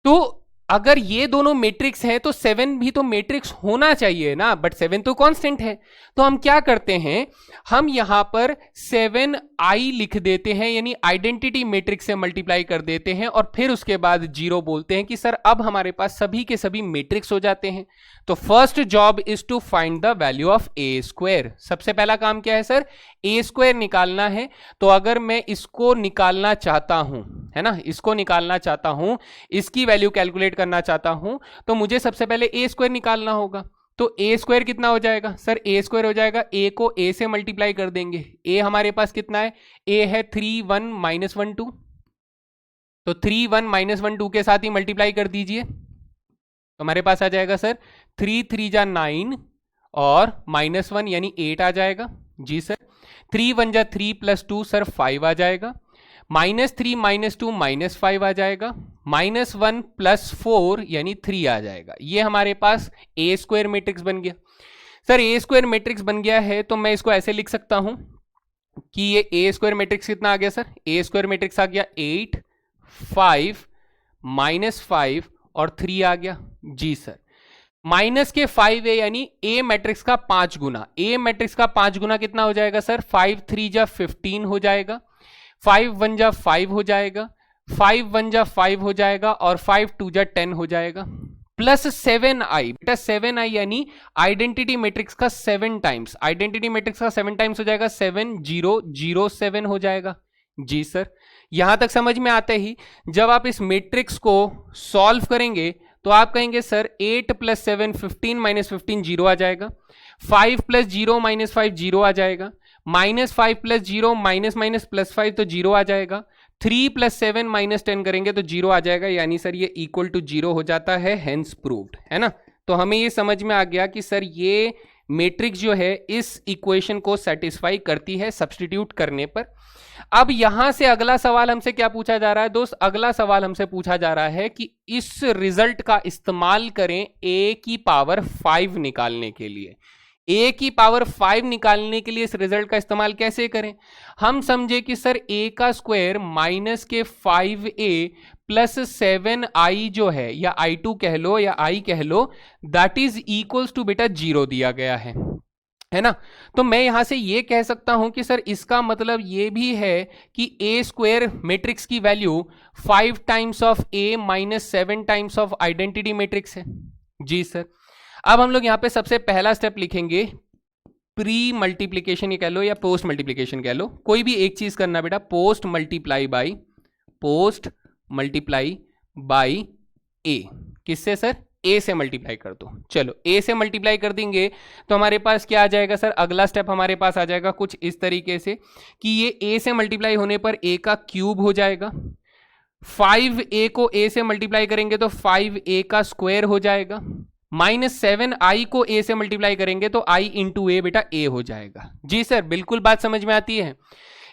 तो अगर ये दोनों मैट्रिक्स है तो 7 भी तो मैट्रिक्स होना चाहिए ना, बट 7 तो कांस्टेंट है। तो हम क्या करते हैं, हम यहां पर 7i लिख देते हैं, यानी आइडेंटिटी मैट्रिक्स से मल्टीप्लाई कर देते हैं, और फिर उसके बाद 0 बोलते हैं कि सर अब हमारे पास सभी के सभी मैट्रिक्स हो जाते हैं। तो first job is to find the value of A²। सबसे पहला काम क्या है सर, A² निकालना है। तो अगर मैं इसको निकालना चाहता हूं, है ना, इसको निकालना चाहता हूं, इसकी वैल्यू कैलकुलेट करना चाहता हूं, तो मुझे सबसे पहले A² निकालना होगा। तो A² कितना हो जाएगा सर, A² हो जाएगा, A को A से मल्टीप्लाई कर देंगे। A हमारे पास कितना है, A है 3 1 -1 2, तो 3 1 -1 2 के साथ ही मल्टीप्लाई कर दीजिए, तो हमारे पास आ जाएगा सर 3 3 जा 9 और -1 यानी 8 आ जाएगा। जी सर, 3 1 जा 3 + 2 सर 5 आ जाएगा, -3 -2 -5 आ जाएगा, -1 + 4 यानी 3 आ जाएगा। ये हमारे पास A² मैट्रिक्स बन गया। सर A² मैट्रिक्स बन गया है तो मैं इसको ऐसे लिख सकता हूं कि ये A² मैट्रिक्स कितना आ गया सर, A² मैट्रिक्स आ गया 8 5 -5 और 3 आ गया। जी सर, माइनस के 5 है यानी A मैट्रिक्स का 5 गुना, A मैट्रिक्स का 5 गुना कितना हो जाएगा सर, 5 3 जा 15 हो जाएगा, 5 1 जा 5 हो जाएगा, 5 1 जा 5 हो जाएगा, और 5 2 जा 10 हो जाएगा, प्लस 7i। बेटा 7i यानी आइडेंटिटी मैट्रिक्स का 7 टाइम्स, आइडेंटिटी मैट्रिक्स का 7 टाइम्स हो जाएगा, 7 0 0 7 हो जाएगा। जी सर, यहां तक समझ में आते ही जब आप इस मैट्रिक्स को सॉल्व करेंगे तो आप कहेंगे सर 8 + 7 15 - 15 0 आ जाएगा, 5 + 0 - 5 0 आ जाएगा, -5 + 0 +5 तो 0 आ जाएगा, 3 + 7 -10 करेंगे तो 0 आ जाएगा, यानी सर ये इक्वल टू 0 हो जाता है, हेंस प्रूव्ड, है ना। तो हमें ये समझ में आ गया कि सर ये मैट्रिक्स जो है इस इक्वेशन को सेटिस्फाई करती है सब्स्टिट्यूट करने पर। अब यहां से अगला सवाल हमसे क्या पूछा जा रहा है दोस्त, अगला सवाल हमसे पूछा जा रहा है कि इस रिजल्ट का इस्तेमाल करें a की पावर 5 निकालने के लिए। a की पावर 5 निकालने के लिए इस रिजल्ट का इस्तेमाल कैसे करें। हम समझे कि सर a का स्क्वायर माइनस के 5a प्लस 7i जो है, या i2 कह लो या i कह लो, दैट इज इक्वल्स टू बेटा 0 दिया गया है ना। तो मैं यहां से ये कह सकता हूं कि सर इसका मतलब ये भी है कि a स्क्वायर मैट्रिक्स की value 5 times of a minus 7 times of identity matrix है। जी सर। अब हम लोग यहां पे सबसे पहला स्टेप लिखेंगे प्री मल्टीप्लीकेशन ये कह लो या पोस्ट मल्टीप्लीकेशन कह लो, कोई भी एक चीज करना बेटा, पोस्ट मल्टीप्लाई बाई a। किससे सर, a से मल्टीप्लाई कर दो। चलो a से मल्टीप्लाई कर देंगे तो हमारे पास क्या आ जाएगा सर, अगला स्टेप हमारे पास आ जाएगा कुछ इस तरीके से कि ये a से मल्टीप्लाई होने पर a का क्यूब हो जाएगा, 5a को a से मल्टीप्लाई करेंगे तो 5a का स्क्वायर हो जाएगा, -7i को a से मल्टीप्लाई करेंगे तो i इंटू a बेटा a हो जाएगा। जी सर, बिल्कुल बात समझ में आती है।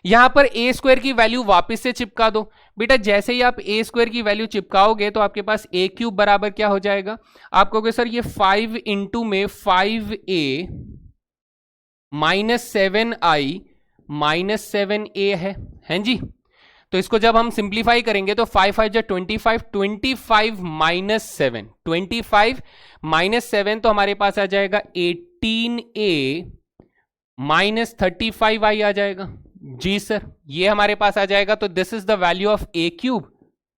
यहां पर a स्क्वायर की वैल्यू वापस से चिपका दो बेटा, जैसे ही आप a स्क्वायर की वैल्यू चिपकाओगे तो आपके पास a क्यूब बराबर क्या हो जाएगा, आप कहोगे सर ये 5 इंटू में 5a -7i -7a है जी। तो इसको जब हम सिंप्लीफाई करेंगे तो 5 5 जा 25, 25 माइनस 7, 25 माइनस 7 तो हमारे पास आ जाएगा 18a माइनस 35i आ जाएगा। जी सर, ये हमारे पास आ जाएगा। तो this is the value of a cube.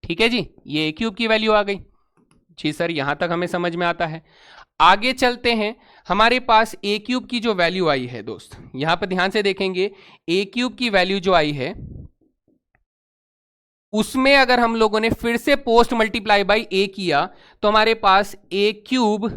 ठीक है जी, ये a क्यूब की वैल्यू आ गई। जी सर, यहां तक हमें समझ में आता है। आगे चलते हैं, हमारे पास a क्यूब की जो वैल्यू आई है दोस्त, यहां पर ध्यान से देखेंगे a क्यूब की वैल्यू जो आई है उसमें अगर हम लोगों ने फिर से पोस्ट मल्टीप्लाई बाई a किया तो हमारे पास a क्यूब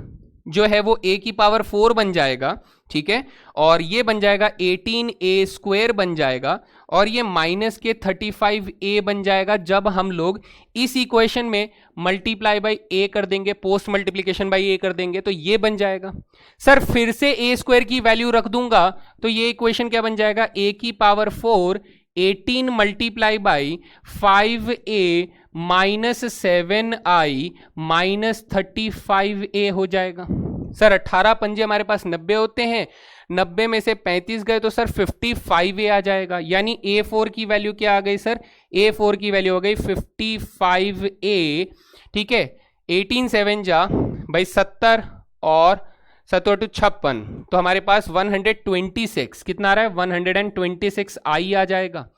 जो है वो a की पावर 4 बन जाएगा। ठीक है, और ये बन जाएगा 18a स्क्वायर बन जाएगा, और ये माइनस के 35a बन जाएगा जब हम लोग इस इक्वेशन में मल्टीप्लाई बाई a कर देंगे, पोस्ट मल्टीप्लीकेशन बाई a कर देंगे तो ये बन जाएगा। सर फिर से a स्क्वायर की वैल्यू रख दूंगा तो ये इक्वेशन क्या बन जाएगा, a की power 4 18 multiply by 5a minus 7i minus 35a हो जाएगा। सर 18 पंजे हमारे पास 90 होते हैं, 90 में से 35 गए तो सर 55a आ जाएगा। यानी a4 की वैल्यू क्या आ गई सर, a4 की वैल्यू हो गई 55a। ठीक है, 18 7 जा भाई 70 और 7 टू 56, तो हमारे पास 126 कितना आ रहा है, 126 आई आ जाएगा।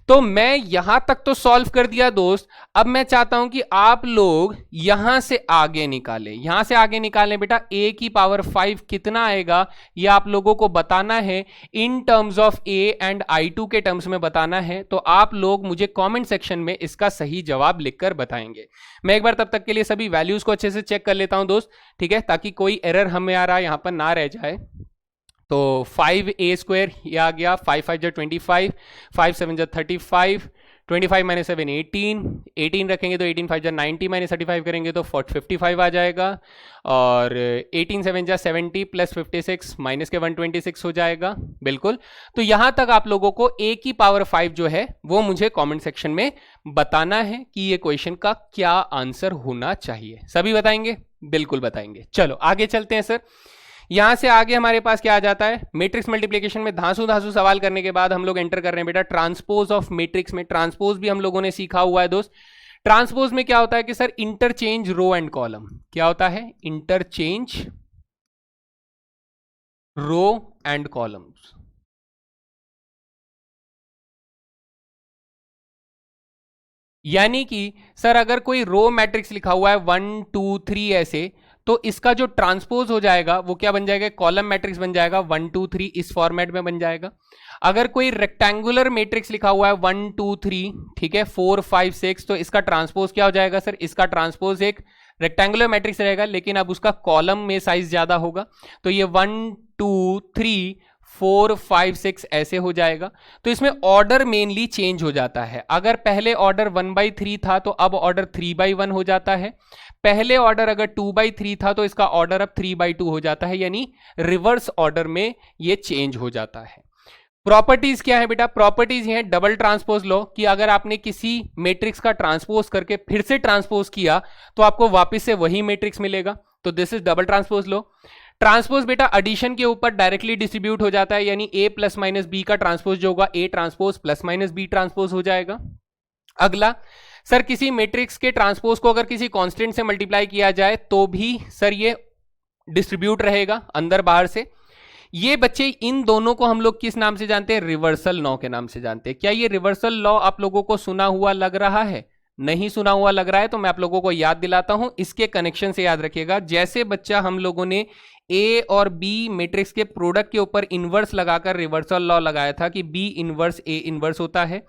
तो मैं यहां तक तो सॉल्व कर दिया दोस्त। अब मैं चाहता हूं कि आप लोग यहां से आगे निकालें, यहां से आगे निकालें बेटा। a की पावर 5 कितना आएगा ये आप लोगों को बताना है, इन terms of a and i2 के टर्म्स में बताना है। तो आप लोग मुझे कमेंट सेक्शन में इसका सही जवाब लिखकर बताएंगे। मैं एक बार तब तक के लिए सभी वैल्यूज को अच्छे से चेक कर लेता हूं दोस्त, ठीक है, ताकि कोई एरर हमें आ रहा है यहां पर ना रह जाए। तो 5a स्क्वायर ये आ गया, 5 5 जा 25, 5 7 जा 35, 25 माइनस 7 18, 18 रखेंगे तो 18 5 जा 90 माइनस 35 करेंगे तो 55 आ जाएगा, और 18 7 जा 70 प्लस 56 माइनस के 126 हो जाएगा। बिल्कुल, तो यहां तक आप लोगों को a की पावर 5 जो है वो मुझे कमेंट सेक्शन में बताना है कि ये क्वेश्चन का क्या आंसर होना चाहिए। सभी बताएंगे? बिल्कुल बताएंगे। चलो आगे चलते हैं सर। यहां से आगे हमारे पास क्या आ जाता है, मैट्रिक्स मल्टीप्लिकेशन में धांसू धांसू सवाल करने के बाद हम लोग एंटर कर रहे हैं बेटा ट्रांसपोज ऑफ मैट्रिक्स में। ट्रांसपोज भी हम लोगों ने सीखा हुआ है दोस्त। ट्रांसपोज में क्या होता है कि sir interchange row and column. क्या होता है? Interchange row and columns. यानी कि सर अगर कोई रो मैट्रिक्स लिखा हुआ है 1 2 3 ऐसे, तो इसका जो ट्रांसपोज हो जाएगा वो क्या बन जाएगा, कॉलम मैट्रिक्स बन जाएगा 1 2 3 इस फॉर्मेट में बन जाएगा। अगर कोई रेक्टेंगुलर मैट्रिक्स लिखा हुआ है 1 2 3, ठीक है, 4 5 6, तो इसका ट्रांसपोज क्या हो जाएगा सर, इसका ट्रांसपोज एक रेक्टेंगुलर मैट्रिक्स रहेगा, लेकिन अब उसका कॉलम में साइज ज्यादा होगा, तो ये 1 2 3 4 5 6 ऐसे हो जाएगा। तो इसमें ऑर्डर मेनली चेंज हो जाता है। अगर पहले ऑर्डर 1/3 था तो अब ऑर्डर 3/1 हो जाता है। पहले ऑर्डर अगर 2/3 था तो इसका ऑर्डर अब 3/2 हो जाता है, यानी रिवर्स ऑर्डर में ये चेंज हो जाता है। प्रॉपर्टीज क्या है बेटा, प्रॉपर्टीज है डबल ट्रांसपोज लॉ, कि अगर आपने किसी मैट्रिक्स का ट्रांसपोज करके फिर से ट्रांसपोज किया तो आपको वापस से वही मैट्रिक्स मिलेगा, तो this is double transpose law. Transpose बेटा एडिशन के ऊपर डायरेक्टली डिस्ट्रीब्यूट हो जाता है, यानी a प्लस माइनस बी का ट्रांसपोज जो होगा a transpose plus minus B transpose हो जाएगा। अगला सर, किसी मैट्रिक्स के ट्रांसपोज को अगर किसी कांस्टेंट से मल्टीप्लाई किया जाए तो भी सर ये डिस्ट्रीब्यूट रहेगा अंदर बाहर से। ये बच्चे इन दोनों को हम लोग किस नाम से जानते हैं, रिवर्सल लॉ के नाम से जानते हैं। क्या ये रिवर्सल लॉ आप लोगों को सुना हुआ लग रहा है? नहीं सुना हुआ लग रहा है तो मैं आप लोगों को याद दिलाता हूं, इसके कनेक्शन से याद रखिएगा। जैसे बच्चा हम लोगों ने ए और बी मैट्रिक्स के प्रोडक्ट के ऊपर इनवर्स लगाकर रिवर्सल लॉ लगाया था कि बी इनवर्स ए इनवर्स होता है,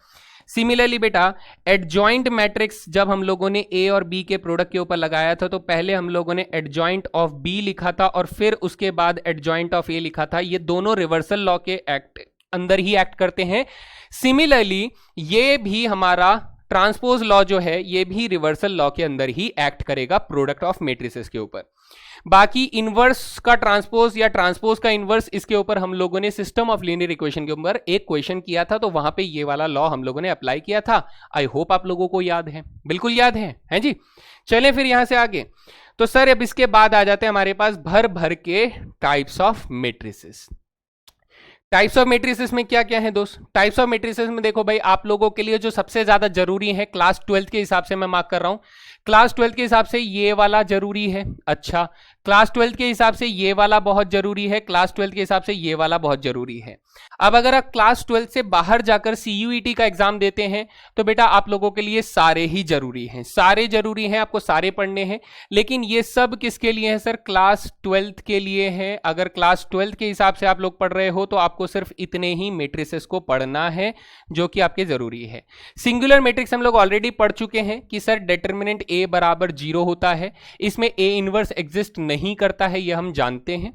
सिमिलरली बेटा एडजॉइंट मैट्रिक्स जब हम लोगों ने ए और बी के प्रोडक्ट के ऊपर लगाया था तो पहले हम लोगों ने एडजॉइंट ऑफ बी लिखा था और फिर उसके बाद एडजॉइंट ऑफ ए लिखा था। ये दोनों रिवर्सल लॉ के एक्ट अंदर ही एक्ट करते हैं। सिमिलरली ये भी हमारा ट्रांसपोज लॉ जो है ये भी रिवर्सल लॉ के अंदर ही एक्ट करेगा प्रोडक्ट ऑफ मैट्रिसेस के ऊपर। बाकी इनवर्स का ट्रांसपोज या ट्रांसपोज का इनवर्स, इसके ऊपर हम लोगों ने सिस्टम ऑफ लीनियर इक्वेशन के ऊपर एक क्वेश्चन किया था, तो वहां पे ये वाला लॉ हम लोगों ने अप्लाई किया था। आई होप आप लोगों को याद है, बिल्कुल याद है जी। चलें फिर यहां से आगे। तो सर अब इसके बाद आ जाते हैं हमारे पास भर भर के types of matrices. Types of matrices में क्या क्या है दोस्त? टाइप्स ऑफ मैट्रिसेस में देखो भाई, आप लोगों के लिए जो सबसे ज्यादा जरूरी है क्लास 12 के हिसाब से मैं मार्क कर रहा हूं, क्लास 12 के हिसाब से ये वाला जरूरी है। अच्छा, क्लास 12 के हिसाब से ये वाला बहुत जरूरी है, क्लास 12 के हिसाब से ये वाला बहुत जरूरी है। अब अगर आप क्लास 12 से बाहर जाकर CUET का एग्जाम देते हैं तो बेटा आप लोगों के लिए सारे ही जरूरी हैं, सारे जरूरी हैं, आपको सारे पढ़ने हैं। लेकिन ये सब किसके लिए है सर? क्लास 12 के लिए है। अगर क्लास 12 के हिसाब से आप लोग पढ़ रहे हो तो आपको सिर्फ इतने ही मैट्रिसेस को पढ़ना है जो कि आपके जरूरी है। सिंगुलर मैट्रिक्स हम लोग ऑलरेडी पढ़ चुके हैं कि सर डिटरमिनेंट A बराबर 0 होता है, इसमें A इनवर्स एग्जिस्ट नहीं करता है, ये हम जानते हैं।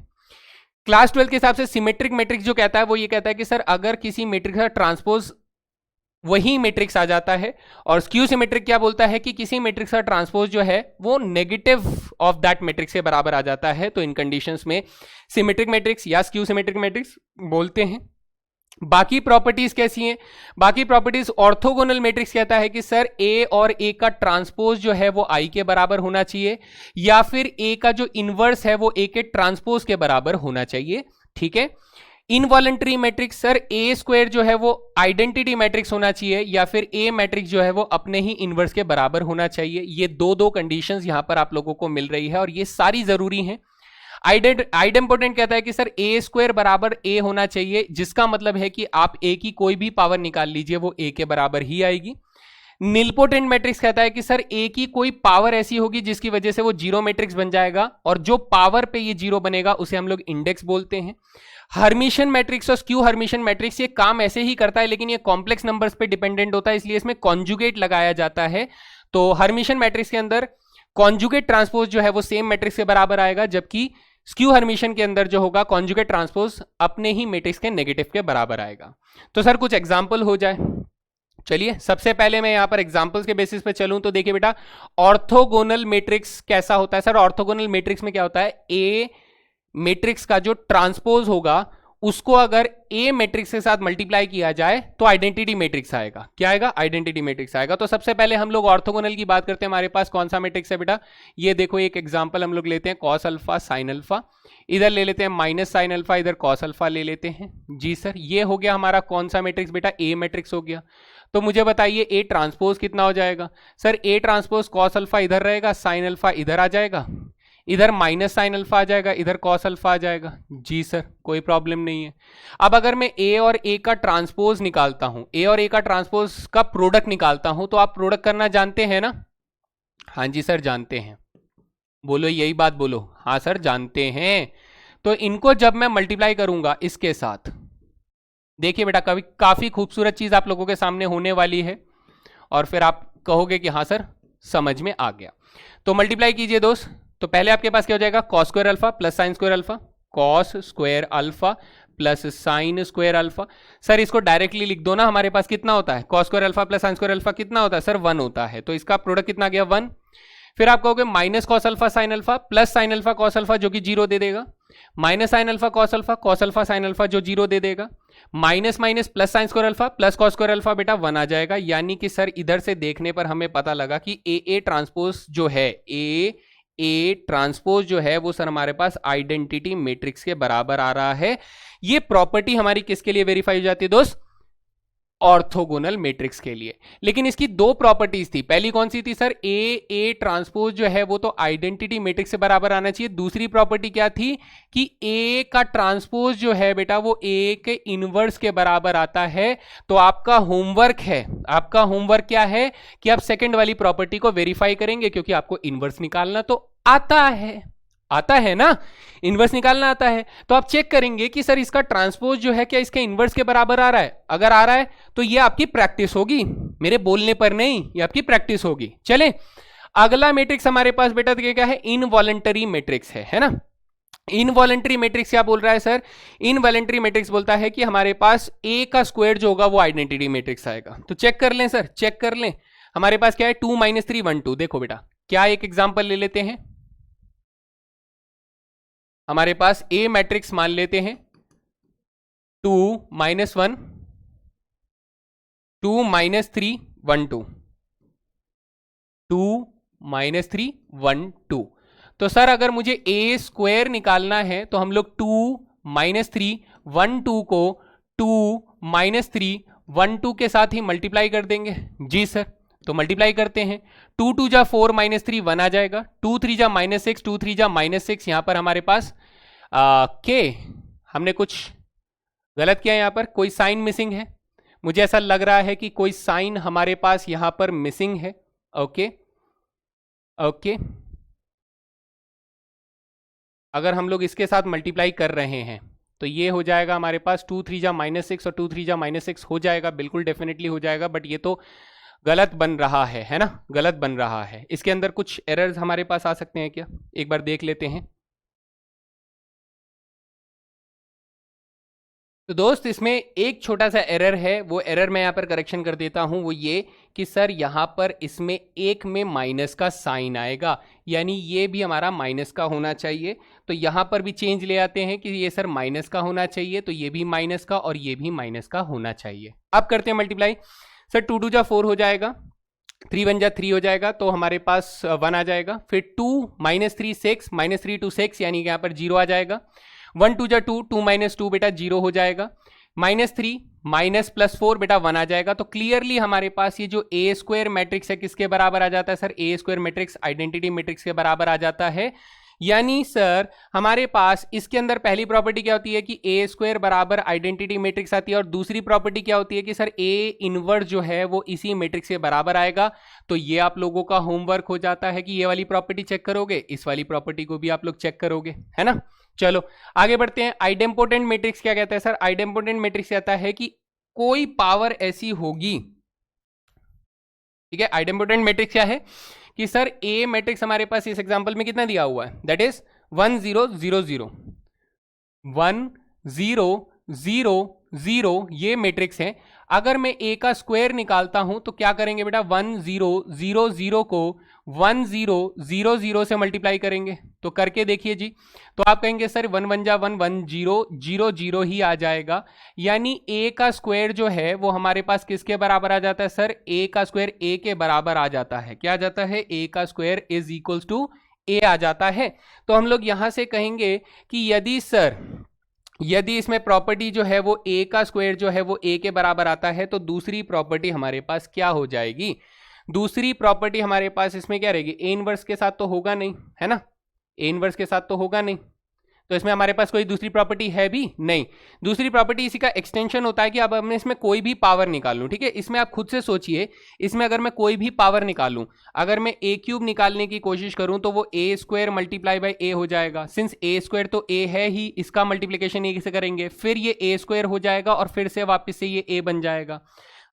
क्लास 12 के हिसाब से सिमेट्रिक मैट्रिक्स जो कहता है वो ये कहता है कि सर अगर किसी मैट्रिक्स का ट्रांसपोज वही मैट्रिक्स आ जाता है, और स्क्यू सिमेट्रिक क्या बोलता है कि किसी मैट्रिक्स का ट्रांसपोज जो है वो नेगेटिव ऑफ दैट मैट्रिक्स के बराबर आ जाता है, तो इन कंडीशंस में सिमेट्रिक मैट्रिक्स या स्क्यू सिमेट्रिक मैट्रिक्स बोलते हैं। बाकी प्रॉपर्टीज कैसी हैं? बाकी प्रॉपर्टीज, ऑर्थोगोनल मैट्रिक्स कहता है कि सर A और A का ट्रांसपोज जो है वो I के बराबर होना चाहिए, या फिर A का जो इनवर्स है वो A के ट्रांसपोज के बराबर होना चाहिए, ठीक है। Involuntary matrix, sir A square जो है वो आइडेंटिटी मैट्रिक्स होना चाहिए, या फिर A मैट्रिक्स जो है वो अपने ही इनवर्स के बराबर होना चाहिए। ये दो कंडीशंस यहां पर आप लोगों को मिल रही है और ये सारी जरूरी हैं। आइडेम्पोटेंट कहता है कि सर A स्क्वायर बराबर A होना चाहिए, जिसका मतलब है कि आप A की कोई भी पावर निकाल लीजिए वो A के बराबर ही आएगी। निलपोटेंट मैट्रिक्स कहता है कि सर A की कोई पावर ऐसी होगी जिसकी वजह से वो जीरो मैट्रिक्स बन जाएगा, और जो पावर पे ये जीरो बनेगा उसे हम लोग इंडेक्स बोलते हैं। हर्मिशन मैट्रिक्स और स्क्यू हर्मिशन मैट्रिक्स ये काम ऐसे ही करता है, लेकिन ये कॉम्प्लेक्स नंबर्स पे डिपेंडेंट होता है, इसलिए इसमें कॉन्जुगेट लगाया जाता है। तो हर्मिशन मैट्रिक्स के अंदर कॉन्जुगेट ट्रांसपोज जो है वो सेम मैट्रिक्स के बराबर आएगा, जबकि स्क्यू हर्मिशन के अंदर जो होगा कॉन्जुगेट ट्रांसपोज अपने ही मैट्रिक्स के नेगेटिव के बराबर आएगा। तो सर कुछ एग्जांपल हो जाए। चलिए सबसे पहले मैं यहां पर एग्जांपल्स के बेसिस पे चलूं तो देखिए बेटा, ऑर्थोगोनल मैट्रिक्स कैसा होता है? सर ऑर्थोगोनल मैट्रिक्स में क्या होता है, A मैट्रिक्स का जो ट्रांसपोज होगा उसको अगर A मैट्रिक्स के साथ मल्टीप्लाई किया जाए तो आइडेंटिटी मैट्रिक्स आएगा। क्या आएगा? आइडेंटिटी मैट्रिक्स आएगा। तो सबसे पहले हम लोग ऑर्थोगोनल की बात करते हैं। हमारे पास कौन सा मैट्रिक्स है बेटा? ये देखो एक एग्जांपल हम लोग लेते हैं, कॉस अल्फा साइन अल्फा, इधर ले लेते हैं माइनस साइन अल्फा, इधर कॉस अल्फा ले लेते हैं। जी सर, ये हो गया हमारा कौन सा मैट्रिक्स बेटा? A मैट्रिक्स हो गया। तो मुझे बताइए A ट्रांसपोज कितना हो जाएगा? Sir A transpose cos alpha इधर रहेगा, साइन अल्फा इधर आ जाएगा, इधर माइनस साइन अल्फा आ जाएगा, इधर कॉस अल्फा आ जाएगा। जी सर, कोई प्रॉब्लम नहीं है। अब अगर मैं A और A का ट्रांसपोज निकालता हूं, A और A का ट्रांसपोज का प्रोडक्ट निकालता हूं, तो आप प्रोडक्ट करना जानते हैं ना? हाँ जी सर, जानते हैं। बोलो यही बात बोलो। हाँ सर जानते हैं। तो इनको जब मैं मल्टीप्लाई करूंगा इसके साथ, देखिए बेटा कभी काफी खूबसूरत चीज आप लोगों के सामने होने वाली है और फिर आप कहोगे कि हाँ सर समझ में आ गया। तो मल्टीप्लाई कीजिए दोस्त। तो पहले आपके पास क्या हो जाएगा, cos square alpha plus sine square alpha, cos square alpha plus sine square alpha. Sir इसको डायरेक्टली लिख दो ना, हमारे पास कितना होता है, cos square alpha plus sine square alpha कितना होता है सर 1 होता है, तो इसका प्रोडक्ट कितना गया 1। फिर आप कहोगे minus cos alpha sine alpha plus sine alpha cos alpha जो कि 0 दे देगा, minus sine alpha cos alpha sine alpha जो 0 दे देगा, minus minus plus sine square alpha plus cos square alpha beta 1 आ जाएगा। यानी कि सर इधर से देखने पर हमें पता लगा कि ए ट्रांसपोज जो है, ए ट्रांसपोज जो है वो सर हमारे पास आइडेंटिटी मैट्रिक्स के बराबर आ रहा है। ये प्रॉपर्टी हमारी किसके लिए वेरीफाई हो जाती है दोस्त, ऑर्थोगोनल मैट्रिक्स के लिए। लेकिन इसकी दो प्रॉपर्टीज थी, पहली कौन सी थी सर, ए ट्रांसपोज जो है वो तो आइडेंटिटी मैट्रिक्स से बराबर आना चाहिए। दूसरी प्रॉपर्टी क्या थी कि ए का ट्रांसपोज जो है बेटा वो ए के इनवर्स के बराबर आता है। तो आपका होमवर्क है, आपका होमवर्क क्या है कि आप सेकंड वाली प्रॉपर्टी को वेरीफाई करेंगे, क्योंकि आपको इनवर्स निकालना तो आता है, आता है ना, इनवर्स निकालना आता है। तो आप चेक करेंगे कि सर इसका ट्रांसपोज जो है क्या इसके इनवर्स के बराबर आ रहा है, अगर आ रहा है तो ये आपकी प्रैक्टिस होगी, मेरे बोलने पर नहीं, ये आपकी प्रैक्टिस होगी। चले अगला मैट्रिक्स हमारे पास बेटा क्या है, इनवॉलंटरी मैट्रिक्स है ना। इनवॉलंटरी मैट्रिक्स क्या बोल रहा है सर, इनवॉलंटरी मैट्रिक्स बोलता है कि हमारे पास ए का स्क्वायर जो होगा वो आइडेंटिटी मैट्रिक्स आएगा। तो चेक कर लें सर, चेक कर लें, हमारे पास क्या है 2 - 3 1 2। देखो बेटा क्या एक एग्जाम्पल ले लेते हैं, हमारे पास ए मैट्रिक्स मान लेते हैं 2 - 1 2 - 3 1 2 2 - 3 1 2। तो सर अगर मुझे ए स्क्वायर निकालना है तो हम लोग 2 - 3 1 2 को 2 - 3 1 2 के साथ ही मल्टीप्लाई कर देंगे। जी सर, तो मल्टीप्लाई करते हैं, 2 2 जा 4 - 3 1 आ जाएगा, 2 3 जा -6 2 3 जा -6। यहां पर हमारे पास के हमने कुछ गलत किया, यहां पर कोई साइन मिसिंग है, मुझे ऐसा लग रहा है कि कोई साइन हमारे पास यहां पर मिसिंग है। ओके ओके, अगर हम लोग इसके साथ मल्टीप्लाई कर रहे हैं तो ये हो जाएगा हमारे पास 2 3 जा -6 और 2 3 जा -6 हो जाएगा, बिल्कुल डेफिनेटली हो जाएगा। बट ये तो गलत बन रहा है ना, गलत बन रहा है। इसके अंदर कुछ एरर्स हमारे पास आ सकते हैं क्या, एक बार देख लेते हैं। तो दोस्त इसमें एक छोटा सा एरर है, वो एरर मैं यहाँ पर करेक्शन कर देता हूँ। वो ये कि सर यहाँ पर इसमें एक में माइनस का साइन आएगा, यानी ये भी हमारा माइनस का होना चाहिए। तो यहाँ पर भी चेंज ले आते हैं कि ये सर माइनस का होना चाहिए, तो ये भी माइनस का और ये भी माइनस का होना चाहिए। अब करते हैं मल्टीप्लाई। सर 2 2 जा 4 हो जाएगा, 3 1 जा 3 हो जाएगा, तो हमारे पास 1 आ जाएगा। फिर 2 - 3 6 -3 to 6, यानी कि यहाँ पर 0 आ जाएगा। 1 2 जा 2 2 - 2 बेटा 0 हो जाएगा। -3 -+4 बेटा 1 आ जाएगा। तो क्लियरली हमारे पास ये जो ए स्क्वायर मैट्रिक्स है किसके बराबर आ जाता है सर, ए स्क्वायर मैट्रिक्स आइडेंटिटी मैट्रिक्स के बराबर आ जाता है। यानी सर हमारे पास इसके अंदर पहली प्रॉपर्टी क्या होती है कि ए स्क्वायर बराबर आइडेंटिटी मैट्रिक्स आती है, और दूसरी प्रॉपर्टी क्या होती है कि सर ए इनवर्स जो है वो इसी मैट्रिक्स के बराबर आएगा। तो ये आप लोगों का होमवर्क हो जाता है कि ये वाली प्रॉपर्टी चेक करोगे, इस वाली प्रॉपर्टी को भी आप लोग चेक करोगे, है ना। चलो आगे बढ़ते हैं। आइडेम्पोटेंट मैट्रिक्स क्या कहता है सर, आइडेम्पोटेंट मैट्रिक्स कहता है कि कोई पावर ऐसी होगी, ठीक है। आइडेम्पोटेंट मैट्रिक्स क्या है कि सर ए मैट्रिक्स हमारे पास इस एग्जांपल में कितना दिया हुआ है, दैट इज 1 0 0 0 1 0 0 0, ये मैट्रिक्स है। अगर मैं ए का स्क्वायर निकालता हूं तो क्या करेंगे बेटा, 1 0 0 0 को 1 0 0 0 से मल्टीप्लाई करेंगे। तो करके देखिए जी, तो आप कहेंगे सर 1 1 जा 1 1 0 0 0 ही आ जाएगा। यानी ए का स्क्वायर जो है वो हमारे पास किसके बराबर आ जाता है सर, ए का स्क्वायर ए के बराबर आ जाता है। क्या आ जाता है, ए का स्क्वायर इज इक्वल्स टू ए आ जाता है। तो हम लोग यहां से कहेंगे कि यदि इसमें प्रॉपर्टी जो है वो ए का स्क्वायर जो है वो ए के बराबर आता है, तो दूसरी प्रॉपर्टी हमारे पास क्या हो जाएगी, दूसरी प्रॉपर्टी हमारे पास इसमें क्या रहेगी, ए इनवर्स के साथ तो होगा नहीं, है ना, ए इनवर्स के साथ तो होगा नहीं। तो इसमें हमारे पास कोई दूसरी प्रॉपर्टी है भी नहीं। दूसरी प्रॉपर्टी इसी का एक्सटेंशन होता है कि अब मैं इसमें कोई भी पावर निकाल लूं, ठीक है। इसमें आप खुद से सोचिए, इसमें अगर मैं कोई भी पावर निकालूं, अगर मैं ए क्यूब निकालने की कोशिश करूं तो वो ए स्क्वायर मल्टीप्लाई बाई ए हो जाएगा। सिंस ए स्क्वायर तो ए है ही, इसका मल्टीप्लीकेशन ए से करेंगे, फिर ये ए स्क्वायर हो जाएगा और फिर से वापस से ये ए बन जाएगा।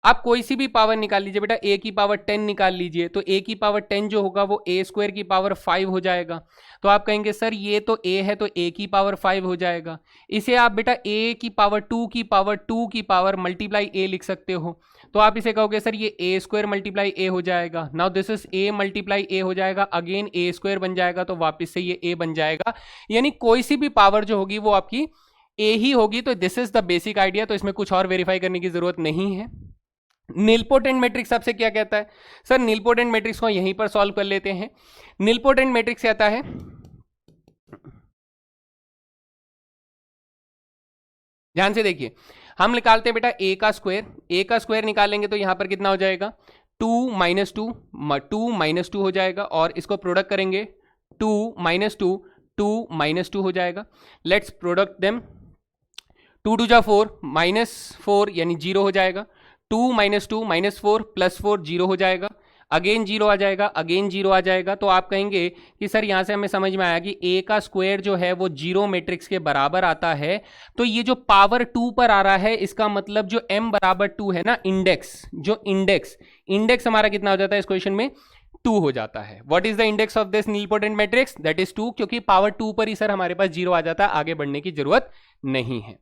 आप कोई सी भी पावर निकाल लीजिए बेटा, ए की पावर 10 निकाल लीजिए, तो ए की पावर 10 जो होगा वो ए स्क्वायर की पावर 5 हो जाएगा। तो आप कहेंगे सर ये तो ए है तो ए की पावर 5 हो जाएगा। इसे आप बेटा ए की पावर 2 की पावर 2 की पावर मल्टीप्लाई ए लिख सकते हो। तो आप इसे कहोगे सर ये ए स्क्वायर मल्टीप्लाई ए हो जाएगा। Now this is A multiply A हो जाएगा, अगेन ए स्क्वायर बन जाएगा, तो वापस से ये ए बन जाएगा। यानी कोई सी भी पावर जो होगी वो आपकी ए ही होगी। तो this is the basic idea. तो इसमें कुछ और वेरीफाई करने की जरूरत नहीं है। नीलपोटेंट मैट्रिक्स आपसे क्या कहता है? सर नीलपोटेंट मैट्रिक्स को यहीं पर सॉल्व कर लेते हैं। नीलपोटेंट मैट्रिक्स कहता है, ध्यान से देखिए, हम निकालते हैं बेटा ए का स्क्वायर। ए का स्क्वायर निकालेंगे तो यहां पर कितना हो जाएगा? 2 माइनस 2, 2 माइनस 2 हो जाएगा, और इसको प्रोडक्ट करेंगे 2 माइनस 2, 2 माइनस 2 हो जाएगा। लेट्स प्रोडक्ट देम, 2 2 जा 4, माइनस 4 यानी 0 हो जाएगा। 2 माइनस 2 माइनस 4 प्लस 4 0 हो जाएगा, अगेन 0 आ जाएगा, अगेन 0 आ जाएगा। तो आप कहेंगे कि सर यहाँ से हमें समझ में आया कि ए का स्क्वायर जो है वो 0 मैट्रिक्स के बराबर आता है। तो ये जो पावर 2 पर आ रहा है, इसका मतलब जो m बराबर 2 है ना, इंडेक्स, जो इंडेक्स हमारा कितना हो जाता है इस क्वेश्चन में? 2 हो जाता है। What is the index of this nilpotent matrix? That is 2, क्योंकि पावर 2 पर ही सर हमारे पास 0 आ जाता है, आगे बढ़ने की जरूरत नहीं है।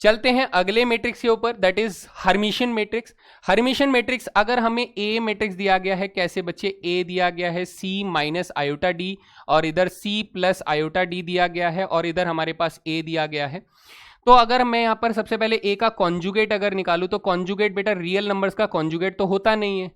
चलते हैं अगले मैट्रिक्स के ऊपर, that is Hermitian matrix. Hermitian matrix अगर हमें ए मैट्रिक्स दिया गया है, कैसे बच्चे? ए दिया गया है सी माइनस आयोटा डी, और इधर सी प्लस आयोटा डी दिया गया है, और इधर हमारे पास ए दिया गया है। तो अगर मैं यहाँ पर सबसे पहले ए का कॉन्जुगेट अगर निकालूं, तो कॉन्जुगेट बेटा रियल नंबर्स का कॉन्जुगेट तो होता नहीं है,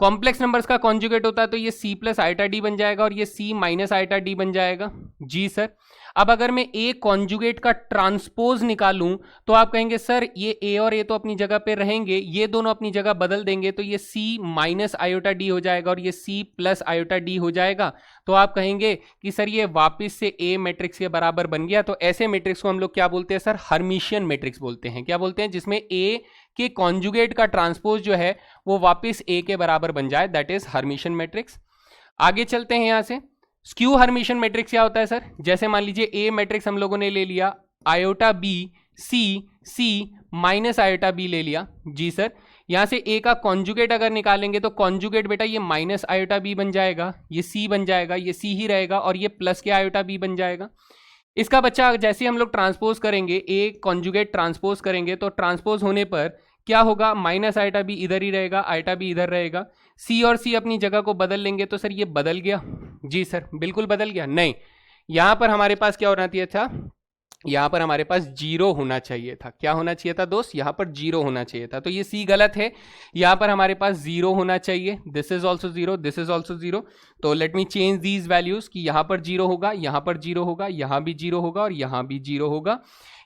कॉम्प्लेक्स नंबर्स का कॉन्जुगेट होता है। तो ये सी प्लस आयोटा डी बन जाएगा और ये सी माइनस आयोटा डी बन जाएगा। जी सर। अब अगर मैं ए कॉन्जुगेट का ट्रांसपोज निकालूं, तो आप कहेंगे सर ये ए और ए तो अपनी जगह पे रहेंगे, ये दोनों अपनी जगह बदल देंगे, तो ये सी माइनस आयोटा डी हो जाएगा और ये सी प्लस आयोटा डी हो जाएगा। तो आप कहेंगे कि सर ये वापस से ए मैट्रिक्स के बराबर बन गया। तो ऐसे मैट्रिक्स को हम लोग क्या बोलते हैं सर? हर्मिशियन मैट्रिक्स बोलते हैं। क्या बोलते हैं? जिसमें ए के कॉन्जुगेट का ट्रांसपोज जो है वो वापस ए के बराबर बन जाए, दैट इज हर्मिशियन मैट्रिक्स। आगे चलते हैं यहां से। स्क्यू हर्मिशियन मैट्रिक्स क्या होता है सर? जैसे मान लीजिए ए मैट्रिक्स हम लोगों ने ले लिया, iota B C minus iota B ले लिया। जी सर। यहां से ए का कॉन्जुगेट अगर निकालेंगे तो कॉन्जुगेट बेटा ये माइनस आयोटा बी बन जाएगा, ये सी बन जाएगा, ये सी ही रहेगा, और ये प्लस के आयोटा बी बन जाएगा। इसका बच्चा जैसे हम लोग ट्रांसपोज करेंगे, ए कॉन्जुगेट ट्रांसपोज करेंगे, तो ट्रांसपोज होने पर क्या होगा? माइनस आयोटा बी इधर ही रहेगा, आयोटा बी इधर रहेगा, सी और सी अपनी जगह को बदल लेंगे। तो सर ये बदल गया? जी सर, बिल्कुल बदल गया। नहीं, यहां पर हमारे पास क्या होना चाहिए था? यहां पर हमारे पास 0 होना चाहिए था। क्या होना चाहिए था दोस्त? यहां पर 0 होना चाहिए था। तो ये सी गलत है, यहां पर हमारे पास 0 होना चाहिए। This is also 0, this is also 0। तो let me change these values कि यहां पर 0 होगा, यहां पर 0 होगा, यहां भी 0 होगा, और यहां भी 0 होगा,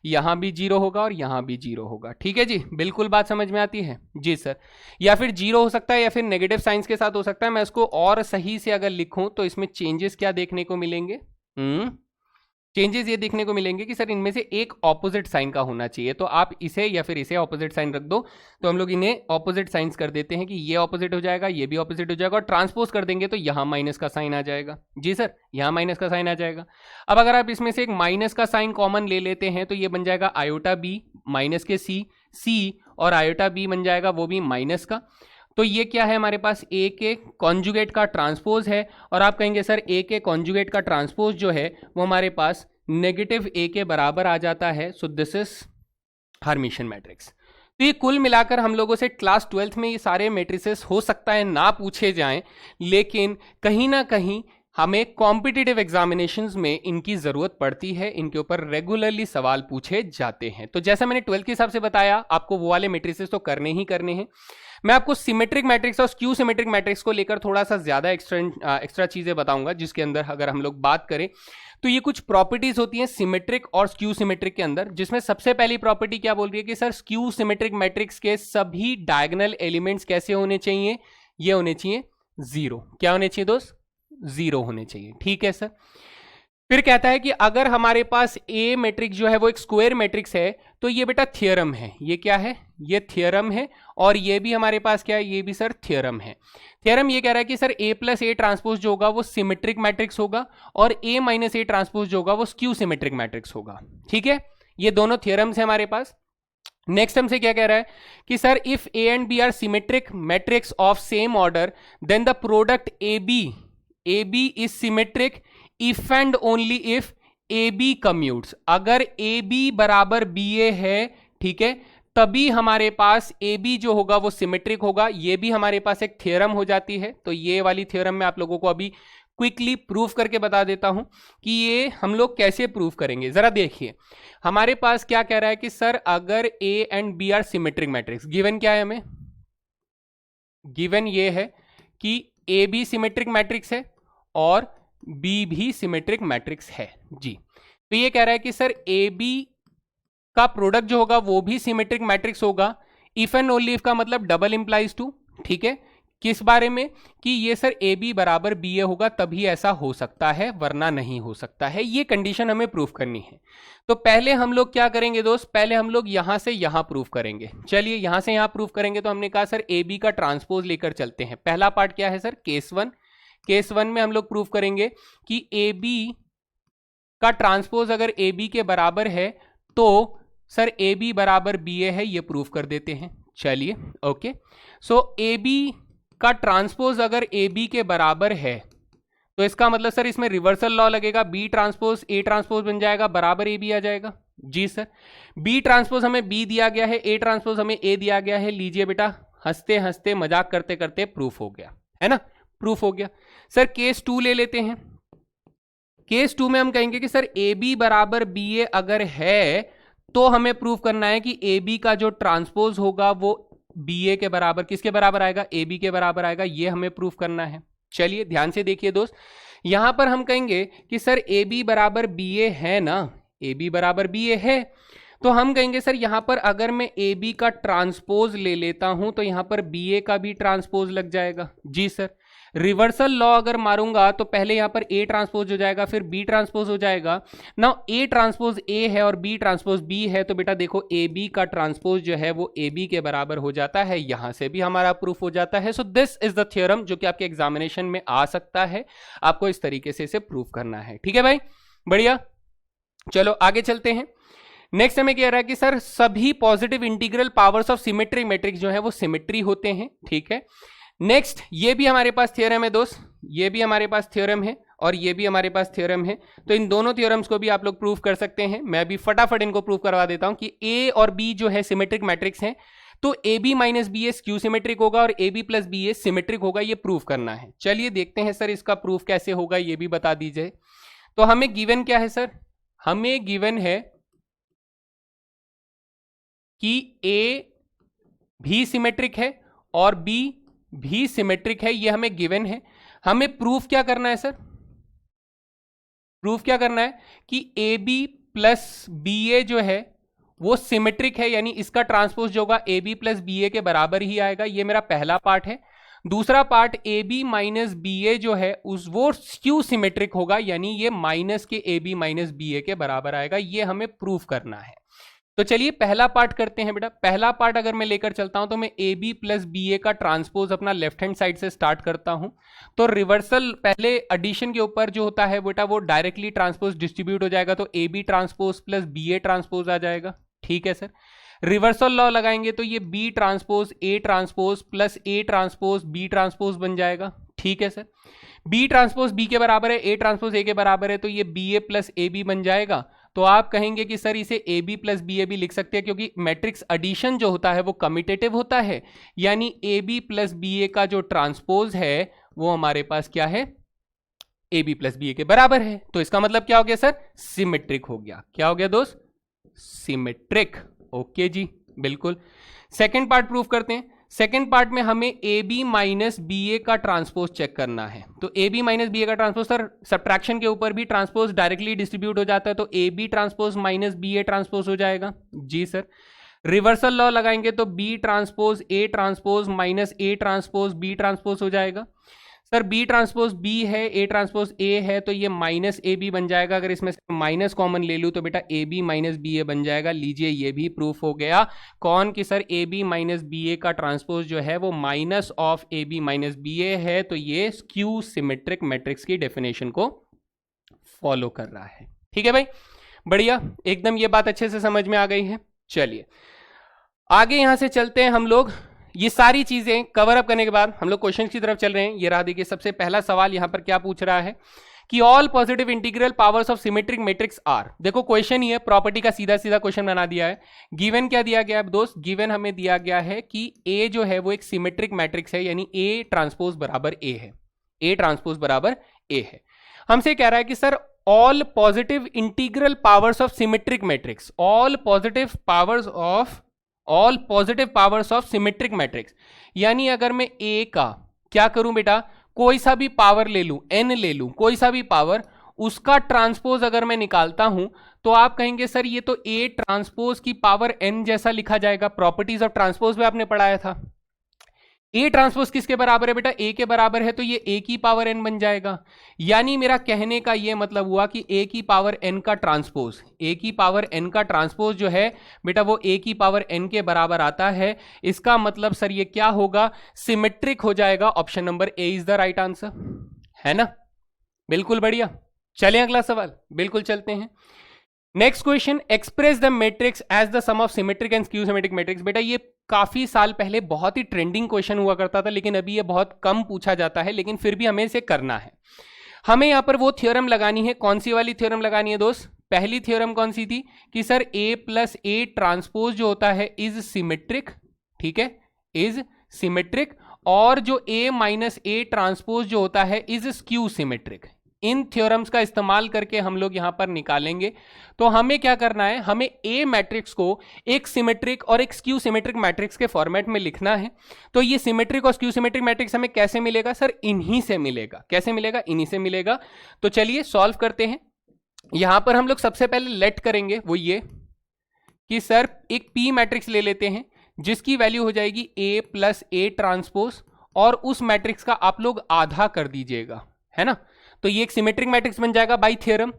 यहां भी 0 होगा, और यहां भी 0 होगा। ठीक है जी, बिल्कुल बात समझ में आती है? जी सर। या फिर 0 हो सकता है, या फिर नेगेटिव साइंस के साथ हो सकता है। मैं इसको और सही से अगर लिखूं तो इसमें चेंजेस क्या देखने को मिलेंगे? चेंजेस ये देखने को मिलेंगे कि सर इनमें से एक ऑपोजिट साइन का होना चाहिए। तो आप इसे या फिर इसे ऑपोजिट साइन रख दो। तो हम लोग इन्हें ऑपोजिट साइंस कर देते हैं कि ये ऑपोजिट हो जाएगा, ये भी ऑपोजिट हो जाएगा, और ट्रांसपोज कर देंगे तो यहाँ माइनस का साइन आ जाएगा। जी सर, यहाँ माइनस का साइन आ जाएगा। अब अगर आप इसमें से एक माइनस का साइन कॉमन ले लेते हैं तो ये बन जाएगा आयोटा बी माइनस के सी और आयोटा बी बन जाएगा वो भी माइनस का। तो ये क्या है? हमारे पास ए के कॉन्जुगेट का ट्रांसपोज है, और आप कहेंगे सर ए के कॉन्जुगेट का ट्रांसपोज जो है वो हमारे पास नेगेटिव ए के बराबर आ जाता है। So this is Hermitian matrix. तो ये कुल मिलाकर हम लोगों से क्लास 12th में ये सारे मैट्रिसेस हो सकता है ना पूछे जाएं, लेकिन कहीं ना कहीं हमें कॉम्पिटिटिव एग्जामिनेशंस में इनकी जरूरत पड़ती है, इनके ऊपर रेगुलरली सवाल पूछे जाते हैं। तो जैसा मैंने 12th के हिसाब से बताया, आपको वो वाले मैट्रिसेस तो करने ही करने हैं। मैं आपको सिमेट्रिक मैट्रिक्स और स्क्यू सिमेट्रिक मैट्रिक्स को लेकर थोड़ा सा ज्यादा एक्स्ट्रा चीजें बताऊंगा, जिसके अंदर अगर हम लोग बात करें तो ये कुछ प्रॉपर्टीज होती हैं सिमेट्रिक और स्क्यू सिमेट्रिक के अंदर, जिसमें सबसे पहली प्रॉपर्टी क्या बोल रही है कि सर स्क्यू सिमेट्रिक मैट्रिक्स के सभी डायगोनल एलिमेंट्स कैसे होने चाहिए? ये होने चाहिए 0। क्या होने चाहिए दोस्त? 0 होने चाहिए। ठीक है सर। फिर कहता है कि अगर हमारे पास ए मैट्रिक्स जो है वो एक स्क्वायर मैट्रिक्स है तो ये बेटा थ्योरम है। ये क्या है? ये थ्योरम है। और ये भी हमारे पास क्या है? ये भी सर थ्योरम है। थ्योरम ये कह रहा है कि sir A plus A transpose जो होगा वो सिमेट्रिक मैट्रिक्स होगा और ए माइनस ए ट्रांसपोज जो होगा वो स्क्यू सिमेट्रिक मैट्रिक्स होगा। ठीक है, ये दोनों थ्योरम्स है हमारे पास। नेक्स्ट हमसे क्या कह रहा है कि sir if A and B are symmetric matrix of same order then the product A B is symmetric if and only if A B commutes. अगर ए बी बराबर बी ए है, ठीक है, तभी हमारे पास ए बी जो होगा वो सिमेट्रिक होगा। ये भी हमारे पास एक थ्योरम हो जाती है। तो ये वाली थ्योरम मैं आप लोगों को अभी क्विकली प्रूफ करके बता देता हूं कि ये हम लोग कैसे प्रूफ करेंगे। जरा देखिए, हमारे पास क्या कह रहा है कि सर अगर A and B are symmetric matrix, given क्या है हमें? गिवन ये है कि ए बी सिमेट्रिक मैट्रिक्स है और बी भी सिमेट्रिक मैट्रिक्स है जी। तो ये कह रहा है कि सर ए बी का प्रोडक्ट जो होगा वो भी सिमेट्रिक मैट्रिक्स होगा। इफ एंड ओनली इफ का मतलब डबल इंप्लाइज टू। ठीक है, किस बारे में? कि ये सर ए बी बराबर बी ए होगा तभी ऐसा हो सकता है, वरना नहीं हो सकता है। ये कंडीशन हमें प्रूफ करनी है। तो पहले हम लोग क्या करेंगे दोस्त? पहले हम लोग यहां से यहां प्रूफ करेंगे। चलिए यहां से यहां प्रूफ करेंगे। तो हमने कहा सर ए बी का ट्रांसपोज लेकर चलते हैं। पहला पार्ट क्या है sir? Case one. Case one में हम लोग प्रूफ करेंगे कि ए बी का ट्रांसपोज अगर ए बी के बराबर है तो सर ए बी बराबर बी ए है। ये प्रूफ कर देते हैं। चलिए ओके, सो ए बी का ट्रांसपोज अगर ए बी के बराबर है तो इसका मतलब सर इसमें रिवर्सल लॉ लगेगा। बी ट्रांसपोज ए ट्रांसपोज बन जाएगा, बराबर ए बी आ जाएगा। जी सर, बी ट्रांसपोज हमें बी दिया गया है, ए ट्रांसपोज हमें ए दिया गया है। लीजिए बेटा, हंसते हंसते मजाक करते करते प्रूफ हो गया, है ना? प्रूफ हो गया। सर केस टू ले लेते हैं। केस टू में हम कहेंगे कि सर ए बी बराबर बी ए अगर है तो हमें प्रूफ करना है कि ए बी का जो ट्रांसपोज होगा वो बी ए के बराबर, किसके बराबर आएगा? ए बी के बराबर आएगा। ये हमें प्रूफ करना है। चलिए ध्यान से देखिए दोस्त, यहां पर हम कहेंगे कि सर ए बी बराबर बी ए है ना, ए बी बराबर बी ए है, तो हम कहेंगे सर यहां पर अगर मैं ए बी का ट्रांसपोज ले लेता हूं तो यहां पर बी ए का भी ट्रांसपोज लग जाएगा। जी सर, रिवर्सल लॉ अगर मारूंगा तो पहले यहां पर ए ट्रांसपोज हो जाएगा, फिर बी ट्रांसपोज हो जाएगा। नाउ ए ट्रांसपोज ए है और बी ट्रांसपोज बी है, तो बेटा देखो ए बी का ट्रांसपोज जो है वो ए बी के बराबर हो जाता है। यहां से भी हमारा प्रूफ हो जाता है। So this is the theorem जो कि आपके एग्जामिनेशन में आ सकता है। आपको इस तरीके से इसे प्रूफ करना है। ठीक है भाई, बढ़िया। चलो आगे चलते हैं। नेक्स्ट हमें कह रहा है कि सर सभी positive integral powers of symmetric matrix जो है वो सिमेट्री होते हैं। ठीक है, नेक्स्ट ये भी हमारे पास थ्योरम है दोस्त, ये भी हमारे पास थ्योरम है और ये भी हमारे पास थ्योरम है। तो इन दोनों थ्योरम्स को भी आप लोग प्रूफ कर सकते हैं। मैं भी फटाफट इनको प्रूफ करवा देता हूं कि ए और बी जो है सिमेट्रिक मैट्रिक्स हैं, तो A B minus B A skew symmetric होगा और A B plus B A symmetric होगा। ये प्रूफ करना है। चलिए देखते हैं सर इसका प्रूफ कैसे होगा, ये भी बता दीजिए। तो हमें गिवन क्या है सर? हमें गिवन है कि ए भी सिमेट्रिक है और बी भी सिमेट्रिक है। ये हमें गिवन है। हमें प्रूफ क्या करना है सर? प्रूफ क्या करना है कि ए बी प्लस बी ए जो है वो सिमेट्रिक है, यानी इसका ट्रांसपोज जो होगा ए बी प्लस बी ए के बराबर ही आएगा। ये मेरा पहला पार्ट है। दूसरा part A B minus B A जो है उस वो स्क्यू सिमेट्रिक होगा, यानी ये माइनस के ए बी माइनस बी ए के बराबर आएगा। ये हमें प्रूफ करना है। तो चलिए पहला पार्ट करते हैं बेटा। पहला पार्ट अगर मैं लेकर चलता हूं तो मैं ए बी प्लस बी ए का ट्रांसपोज अपना लेफ्ट हैंड साइड से स्टार्ट करता हूं। तो रिवर्सल पहले एडिशन के ऊपर जो होता है बेटा वो डायरेक्टली ट्रांसपोज डिस्ट्रीब्यूट हो जाएगा, तो A B transpose plus B A transpose आ जाएगा। ठीक है सर, रिवर्सल लॉ लगाएंगे तो ये B transpose A transpose plus A transpose B transpose बन जाएगा। ठीक है सर, बी ट्रांसपोज बी के बराबर है, ए ट्रांसपोज ए के बराबर है, तो ये B A plus A B बन जाएगा। तो आप कहेंगे कि सर इसे A B plus B A भी लिख सकते हैं क्योंकि मैट्रिक्स एडिशन जो होता है वो कम्यूटेटिव होता है, यानी ए बी प्लस बी ए का जो ट्रांसपोज है वो हमारे पास क्या है? ए बी प्लस बी ए के बराबर है। तो इसका मतलब क्या हो गया सर? सिमेट्रिक हो गया। क्या हो गया दोस्त? सिमेट्रिक। ओके जी, बिल्कुल। सेकेंड पार्ट प्रूफ करते हैं। सेकेंड पार्ट में हमें ए बी माइनस बी ए का ट्रांसपोज चेक करना है। तो A B minus B A का ट्रांसपोज सर सब्ट्रैक्शन के ऊपर भी ट्रांसपोज डायरेक्टली डिस्ट्रीब्यूट हो जाता है, तो A B transpose minus B A transpose हो जाएगा। जी सर, रिवर्सल लॉ लगाएंगे तो B transpose A transpose minus A transpose B transpose हो जाएगा। सर बी ट्रांसपोज बी है, ए ट्रांसपोज ए है, तो ये माइनस ए बी बन जाएगा। अगर इसमें से माइनस कॉमन ले लूँ तो बेटा ए बी माइनस बी ए बन जाएगा। लीजिए ये भी प्रूफ हो गया। कौन कि sir A B minus B A का ट्रांसपोज जो है वो minus of A B minus B A है। तो ये स्क्यू सिमेट्रिक मैट्रिक्स की डेफिनेशन को फॉलो कर रहा है। ठीक है भाई, बढ़िया, एकदम ये बात अच्छे से समझ में आ गई है। चलिए आगे यहां से चलते हैं हम लोग। ये सारी चीजें कवर अप करने के बाद हम लोग क्वेश्चन की तरफ चल रहे हैं। ये रहा, देखिए सबसे पहला सवाल यहां पर क्या पूछ रहा है कि all positive integral powers of symmetric matrix are. देखो क्वेश्चन ही है, प्रॉपर्टी का सीधा सीधा क्वेश्चन बना दिया है। गिवन क्या दिया गया है दोस्त? गिवन हमें दिया गया है कि ए जो है वो एक सिमेट्रिक मैट्रिक्स है, यानी ए ट्रांसपोज बराबर ए है। ए ट्रांसपोज बराबर ए है। हमसे कह रहा है कि sir all positive integral powers of symmetric matrix, all positive powers of symmetric matrix, यानी अगर मैं ए का क्या करूं बेटा, कोई सा भी पावर ले लूं, एन ले लूं, कोई सा भी पावर, उसका ट्रांसपोज अगर मैं निकालता हूं तो आप कहेंगे सर ये तो ए ट्रांसपोज की पावर एन जैसा लिखा जाएगा। प्रॉपर्टीज ऑफ ट्रांसपोज में आपने पढ़ाया था। ए ट्रांसपोज किसके बराबर है बेटा? ए के बराबर है, तो ये ए की पावर एन बन जाएगा। यानी मेरा कहने का ये मतलब हुआ कि ए की पावर एन का ट्रांसपोज, ए की पावर एन का ट्रांसपोज जो है बेटा वो ए की पावर एन के बराबर आता है। इसका मतलब सर ये क्या होगा? सिमेट्रिक हो जाएगा। Option number A is the right answer, है ना? बिल्कुल बढ़िया। चलें अगला सवाल, बिल्कुल चलते हैं। Next question, express the matrix as the sum of symmetric and skew symmetric matrix. बेटा ये काफी साल पहले बहुत ही ट्रेंडिंग क्वेश्चन हुआ करता था, लेकिन अभी ये बहुत कम पूछा जाता है, लेकिन फिर भी हमें इसे करना है। हमें यहां पर वो थ्योरम लगानी है। कौन सी वाली थ्योरम लगानी है दोस्त? पहली थ्योरम कौन सी थी कि sir A plus A transpose जो होता है इज सिमेट्रिक, ठीक है, इज सिमेट्रिक, और जो ए माइनस ए ट्रांसपोज जो होता है is skew symmetric. In theorems का इस्तेमाल करके हम लोग यहां पर निकालेंगे। तो हमें क्या करना है, हमें ए मैट्रिक्स को एक सिमेट्रिक और एक स्क्यू सिमेट्रिक मैट्रिक्स के फॉर्मेट में लिखना है। तो ये सिमेट्रिक और स्क्यू सिमेट्रिक मैट्रिक्स हमें कैसे मिलेगा सर? इन्हीं से मिलेगा। कैसे मिलेगा? इन्हीं से मिलेगा। तो चलिए सॉल्व करते हैं। यहां पर हम लोग सबसे पहले लेट करेंगे वो ये कि सर एक पी मैट्रिक्स ले लेते हैं जिसकी वैल्यू हो जाएगी ए प्लस ए ट्रांसपोज, और उस मैट्रिक्स का आप लोग आधा कर दीजिएगा, है ना? तो ये एक सिमेट्रिक मैट्रिक्स बन जाएगा बाय थ्योरम।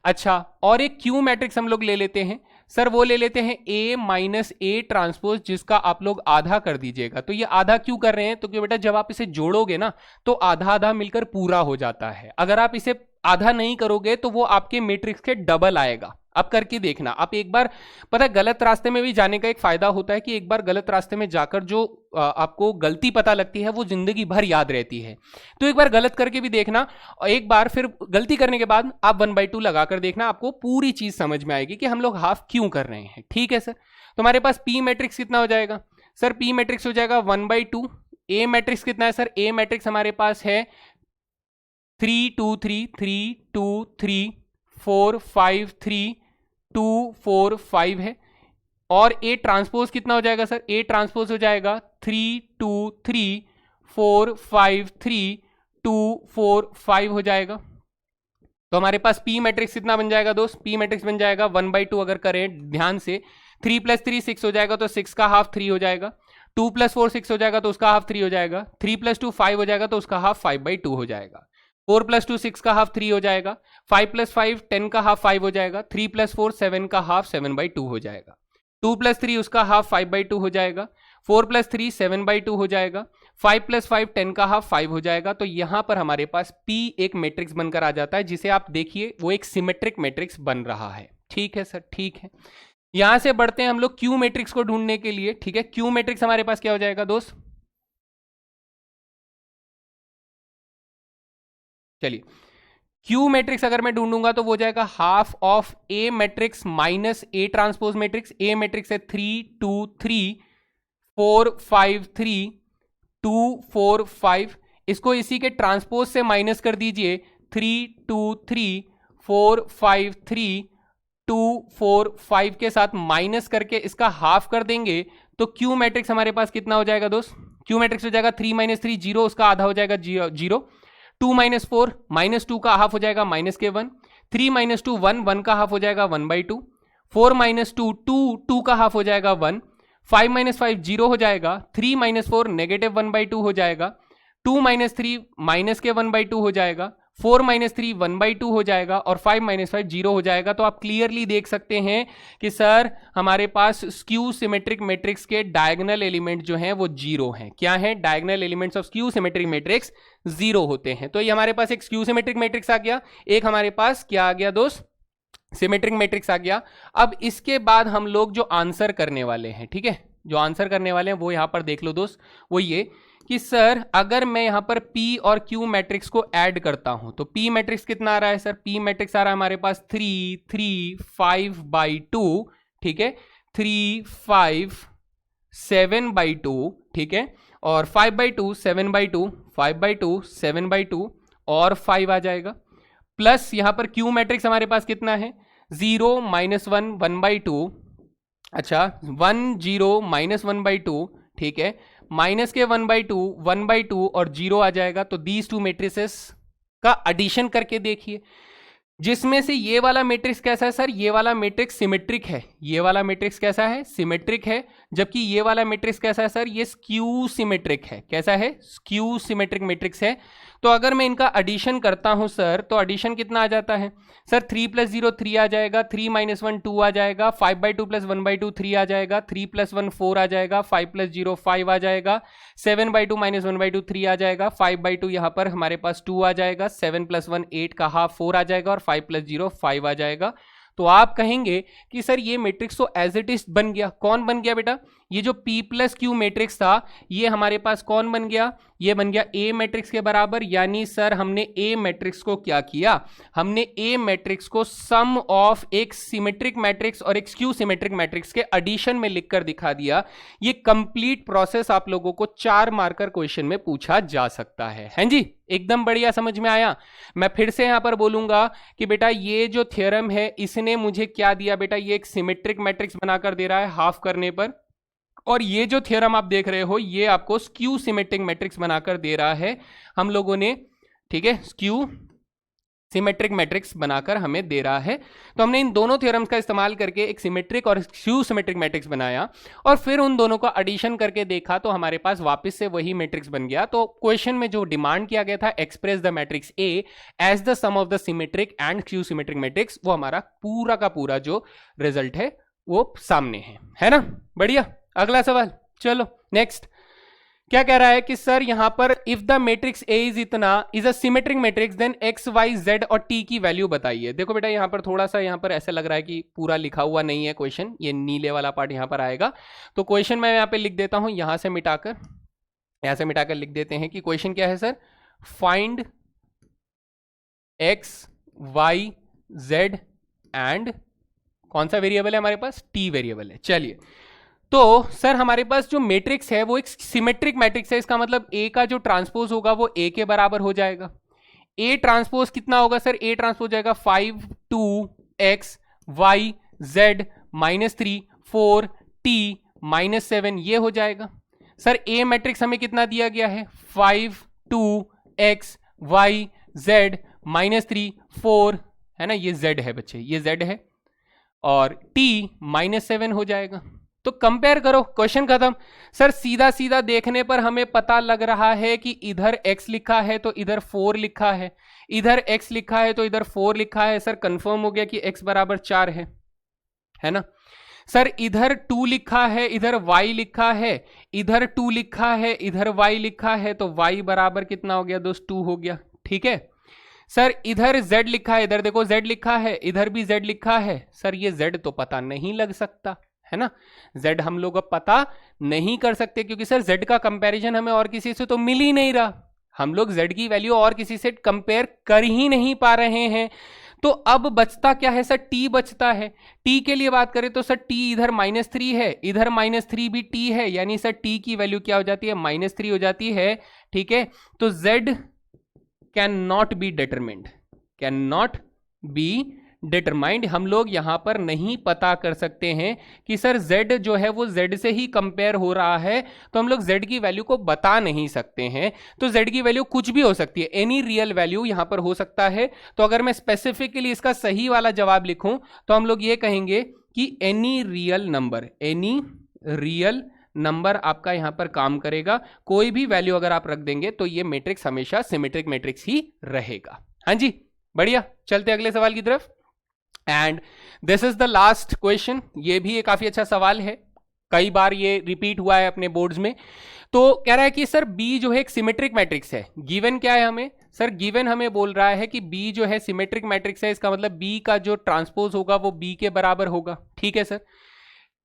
अच्छा, और एक क्यू मैट्रिक्स हम लोग ले लेते हैं सर, वो ले लेते हैं ए माइनस ए ट्रांसपोज जिसका आप लोग आधा कर दीजिएगा। तो ये आधा क्यों कर रहे हैं? तो बेटा जब आप इसे जोड़ोगे ना तो आधा आधा मिलकर पूरा हो जाता है। अगर आप इसे आधा नहीं करोगे तो वो आपके मैट्रिक्स के डबल आएगा। अब करके देखना। आप एक बार, पता है गलत रास्ते में भी जाने का एक फायदा होता है कि एक बार गलत रास्ते में जाकर जो आपको गलती पता लगती है वो जिंदगी भर याद रहती है। तो एक बार गलत करके भी देखना, और एक बार फिर गलती करने के बाद आप 1/2 लगाकर देखना, आपको पूरी चीज समझ में आएगी कि हम लोग हाफ क्यों कर रहे हैं। ठीक है सर, तो हमारे पास पी मैट्रिक्स कितना हो जाएगा सर? पी मैट्रिक्स हो जाएगा 1/2। ए मैट्रिक्स कितना है सर? ए मैट्रिक्स हमारे पास है 3 2 3 3 2 3 4 5 3 2 4 5 है। और ए ट्रांसपोज कितना हो जाएगा सर? ए ट्रांसपोज हो जाएगा 3 2 3 4 5 3 2 4 5 हो जाएगा। तो हमारे पास पी मैट्रिक्स कितना बन जाएगा दोस्त? पी मैट्रिक्स बन जाएगा 1/2। अगर करें ध्यान से, 3 + 3 6 हो जाएगा, तो 6 का हाफ 3 हो जाएगा। 2 + 4 6 हो जाएगा, तो उसका हाफ 3 हो जाएगा। 3 + 2 5 हो जाएगा, तो उसका हाफ 5/2 हो जाएगा। 4 + 2 6 का हाफ 3 हो जाएगा। 5 + 5 10 का हाफ 5 हो जाएगा। 3 + 4 7 का हाफ 7/2 हो जाएगा। 2 + 3 उसका हाफ 5/2 हो जाएगा। 4 + 3 7/2 हो जाएगा। 5 + 5 10 का हाफ 5 हो जाएगा। तो यहां पर हमारे पास P एक मैट्रिक्स बनकर आ जाता है, जिसे आप देखिए वो एक सिमेट्रिक मैट्रिक्स बन रहा है। ठीक है सर, ठीक है। यहां से बढ़ते हैं हम लोग Q मैट्रिक्स को ढूंढने के लिए। ठीक है, Q मैट्रिक्स हमारे पास क्या हो जाएगा दोस्त? चलिए, Q मैट्रिक्स अगर मैं ढूंढूंगा तो वो हो जाएगा half of A matrix minus A transpose matrix. A matrix है 3 2 3 4 5 3 2 4 5। इसको इसी के ट्रांसपोज से माइनस कर दीजिए। 3 2 3 4 5 3 2 4 5 के साथ माइनस करके इसका हाफ कर देंगे तो Q मैट्रिक्स हमारे पास कितना हो जाएगा दोस्त? Q मैट्रिक्स हो जाएगा 3 - 3 0, उसका आधा हो जाएगा 0। 2 - 4 -2 का हाफ हो जाएगा -1। 3 - 2 1, 1 का हाफ हो जाएगा 1/2। 4 - 2 2, 2 का हाफ हो जाएगा 1। 5 - 5 0 हो जाएगा। 3 - 4 -1/2 हो जाएगा। 2 माइनस 3 माइनस के 1/2 हो जाएगा, 4 माइनस 3 1/2 हो जाएगा और 5 माइनस 5 0 हो जाएगा। तो आप क्लियरली देख सकते हैं कि सर हमारे पास स्क्यू सिमेट्रिक मैट्रिक्स के डायगोनल एलिमेंट जो हैं वो 0 हैं। क्या है? Diagonal elements of skew symmetric matrix 0 होते हैं। तो ये हमारे पास एक स्क्यू सिमेट्रिक मैट्रिक्स आ गया, एक हमारे पास क्या आ गया दोस्त? सिमेट्रिक मैट्रिक्स आ गया। अब इसके बाद हम लोग जो आंसर करने वाले हैं, ठीक है, जो आंसर करने वाले हैं वो यहां पर देख लो दोस्त, वो ये कि सर अगर मैं यहां पर P और Q मैट्रिक्स को ऐड करता हूं तो P मैट्रिक्स कितना आ रहा है सर? P मैट्रिक्स आ रहा है हमारे पास 3 3 5/2, ठीक है, 3 5 7/2, ठीक है, और 5/2 7/2 5/2 7/2 और 5 आ जाएगा। प्लस यहां पर Q मैट्रिक्स हमारे पास कितना है? 0 -1 1/2, अच्छा 1 0 -1/2, ठीक है, माइनस के 1/2 1/2 और 0 आ जाएगा। तो दीज टू मैट्रिसेस का एडिशन करके देखिए, जिसमें से ये वाला मैट्रिक्स कैसा है सर? ये वाला मैट्रिक्स सिमेट्रिक है। ये वाला मैट्रिक्स कैसा है? सिमेट्रिक है। जबकि ये वाला मैट्रिक्स कैसा है सर? ये स्क्यू सिमेट्रिक है। कैसा है? स्क्यू सिमेट्रिक मैट्रिक्स है। तो अगर मैं इनका एडिशन करता हूं सर, तो एडिशन कितना आ जाता है सर? 3 + 0 3 आ जाएगा, 3 - 1 2 आ जाएगा, 5/2 + 1/2 3 आ जाएगा, 3 + 1 4 आ जाएगा, 5 + 0 5 आ जाएगा, 7/2 - 1/2 3 आ जाएगा, 5/2 यहाँ पर हमारे पास 2 आ जाएगा, 7 + 1 8 का हाफ 4 आ जाएगा और 5 + 0 5 आ जाएगा। तो आप कहेंगे कि सर ये मैट्रिक्स तो एज इट इज बन गया। कौन बन गया बेटा? ये जो P + Q मैट्रिक्स था ये हमारे पास कौन बन गया? ये बन गया A मैट्रिक्स के बराबर। यानी सर हमने A मैट्रिक्स को क्या किया? हमने A मैट्रिक्स को सम ऑफ एक सिमेट्रिक मैट्रिक्स और एक स्क्यू सिमेट्रिक मैट्रिक्स के एडिशन में लिखकर दिखा दिया। ये कंप्लीट प्रोसेस आप लोगों को 4 मार्कर क्वेश्चन में पूछा जा सकता है। हैं जी? एकदम बढ़िया, समझ में आया? मैं फिर से यहां पर बोलूंगा कि बेटा ये जो थ्योरम है इसने मुझे क्या दिया बेटा? ये एक सिमेट्रिक मैट्रिक्स बनाकर दे रहा है हाफ करने पर, और ये जो थ्योरम आप देख रहे हो ये आपको स्क्यू सिमेट्रिक मैट्रिक्स बनाकर दे रहा है हम लोगों ने, ठीक है, स्क्यू सिमेट्रिक मैट्रिक्स बनाकर हमें दे रहा है। तो हमने इन दोनों थ्योरम्स का इस्तेमाल करके एक सिमेट्रिक और स्क्यू सिमेट्रिक मैट्रिक्स बनाया और फिर उन दोनों का एडिशन करके देखा तो हमारे पास वापस से वही मैट्रिक्स बन गया। तो क्वेश्चन में जो डिमांड किया गया था express the matrix A as the sum of the symmetric and skew symmetric matrix, वो हमारा पूरा का पूरा जो रिजल्ट है वो सामने है ना? बढ़िया। अगला सवाल, चलो नेक्स्ट। क्या कह रहा है कि सर यहां पर if the matrix A is इतना is a symmetric matrix then X Y Z और टी की वैल्यू बताइए। देखो बेटा यहां पर थोड़ा सा यहां पर ऐसा लग रहा है कि पूरा लिखा हुआ नहीं है क्वेश्चन, ये नीले वाला पार्ट यहां पर आएगा। तो क्वेश्चन मैं यहां पे लिख देता हूं, यहां से मिटाकर लिख देते हैं कि क्वेश्चन क्या है sir? Find X Y Z and कौन सा वेरिएबल है हमारे पास? टी वेरिएबल है। चलिए, तो सर हमारे पास जो मैट्रिक्स है वो एक सिमेट्रिक मैट्रिक्स है, इसका मतलब ए का जो ट्रांसपोज होगा वो ए के बराबर हो जाएगा। ए ट्रांसपोज कितना होगा सर? ए ट्रांसपोज जाएगा 5 2 x y z -3 4 t -7, ये हो जाएगा। सर ए मैट्रिक्स हमें कितना दिया गया है? 5 2 x y z -3 4, है ना, ये z है बच्चे, ये z है, और t -7 हो जाएगा। तो कंपेयर करो, क्वेश्चन खत्म। सर सीधा सीधा देखने पर हमें पता लग रहा है कि इधर x लिखा है तो इधर 4 लिखा है, इधर x लिखा है तो इधर 4 लिखा है। सर कंफर्म हो गया कि x बराबर 4 है ना? सर इधर 2 लिखा है, इधर y लिखा है, इधर 2 लिखा है, इधर y लिखा है, तो y बराबर कितना हो गया दोस्त? 2 हो गया। ठीक है सर, इधर z लिखा है, इधर देखो z लिखा है, इधर भी z लिखा है। सर ये z तो पता नहीं लग सकता, है ना? z हम लोग अब पता नहीं कर सकते क्योंकि सर z का कंपैरिजन हमें और किसी से तो मिल ही नहीं रहा। हम लोग z की वैल्यू और किसी से कंपेयर कर ही नहीं पा रहे हैं। तो अब बचता क्या है सर? t बचता है। t के लिए बात करें तो सर t इधर -3 है, इधर -3 भी t है, यानी सर t की वैल्यू क्या हो जाती है? -3 हो जाती है। ठीक है, तो z can not be determined, can not be determined. हम लोग यहां पर नहीं पता कर सकते हैं कि सर z जो है वो z से ही कंपेयर हो रहा है, तो हम लोग z की वैल्यू को बता नहीं सकते हैं। तो z की वैल्यू कुछ भी हो सकती है, एनी रियल वैल्यू यहां पर हो सकता है। तो अगर मैं स्पेसिफिकली इसका सही वाला जवाब लिखूं तो हम लोग ये कहेंगे कि any real number, any real number आपका यहां पर काम करेगा। कोई भी वैल्यू अगर आप रख देंगे तो ये मैट्रिक्स हमेशा सिमेट्रिक मैट्रिक्स ही रहेगा। हाँ जी, बढ़िया, चलते अगले सवाल की तरफ। And this is the last question. ये भी एक काफी अच्छा सवाल है, कई बार ये रिपीट हुआ है अपने बोर्ड्स में। तो कह रहा है कि सर बी जो है एक सिमेट्रिक मैट्रिक्स है। गिवन क्या है हमें? सर गिवन हमें बोल रहा है कि बी जो है सिमेट्रिक मैट्रिक्स है, इसका मतलब बी का जो ट्रांसपोज होगा वो बी के बराबर होगा। ठीक है sir.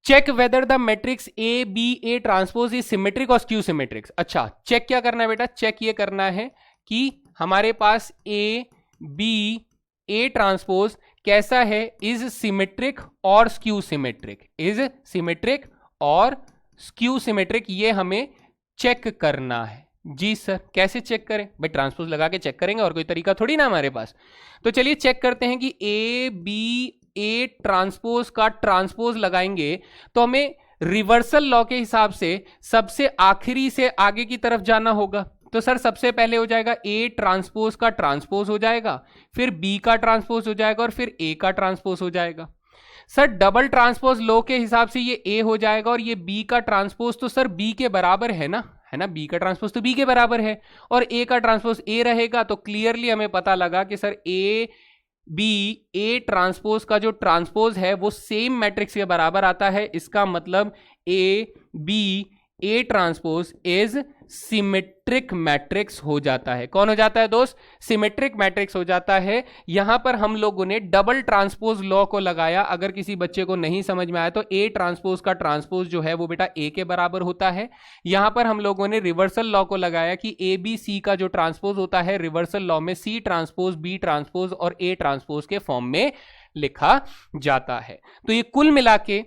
Check whether the matrix A B A transpose is symmetric और स्क्यू सिमेट्रिक्स। अच्छा, चेक क्या करना है बेटा? चेक ये करना है कि हमारे पास ए बी ए ट्रांसपोज कैसा है, इज सिमेट्रिक और स्क्यू सिमेट्रिक, इज सिमेट्रिक और स्क्यू सिमेट्रिक, ये हमें चेक करना है। जी सर, कैसे चेक करें भाई? ट्रांसपोज लगा के चेक करेंगे, और कोई तरीका थोड़ी ना हमारे पास। तो चलिए चेक करते हैं कि ए बी ए ट्रांसपोज का ट्रांसपोज लगाएंगे तो हमें रिवर्सल लॉ के हिसाब से सबसे आखिरी से आगे की तरफ जाना होगा। तो सर सबसे पहले हो जाएगा ए ट्रांसपोज का ट्रांसपोज हो जाएगा, फिर बी का ट्रांसपोज हो जाएगा, और फिर ए का ट्रांसपोज हो जाएगा। सर डबल ट्रांसपोज लॉ के हिसाब से ये ए हो जाएगा, और ये बी का ट्रांसपोज तो सर बी के बराबर है ना, है ना? बी का ट्रांसपोज तो बी के बराबर है, और ए का ट्रांसपोज ए रहेगा। तो क्लियरली हमें पता लगा कि sir A B A transpose का जो ट्रांसपोज है वो सेम मैट्रिक्स के बराबर आता है। इसका मतलब A B A transpose is symmetric matrix हो जाता है। कौन हो जाता है दोस्त? सिमेट्रिक मैट्रिक्स हो जाता है। यहां पर हम लोगों ने डबल ट्रांसपोज लॉ को लगाया। अगर किसी बच्चे को नहीं समझ में आया तो ए ट्रांसपोज का ट्रांसपोज जो है वो बेटा ए के बराबर होता है। यहां पर हम लोगों ने रिवर्सल लॉ को लगाया कि ए बी सी का जो ट्रांसपोज होता है रिवर्सल लॉ में सी ट्रांसपोज बी ट्रांसपोज और ए ट्रांसपोज के फॉर्म में लिखा जाता है। तो ये कुल मिला के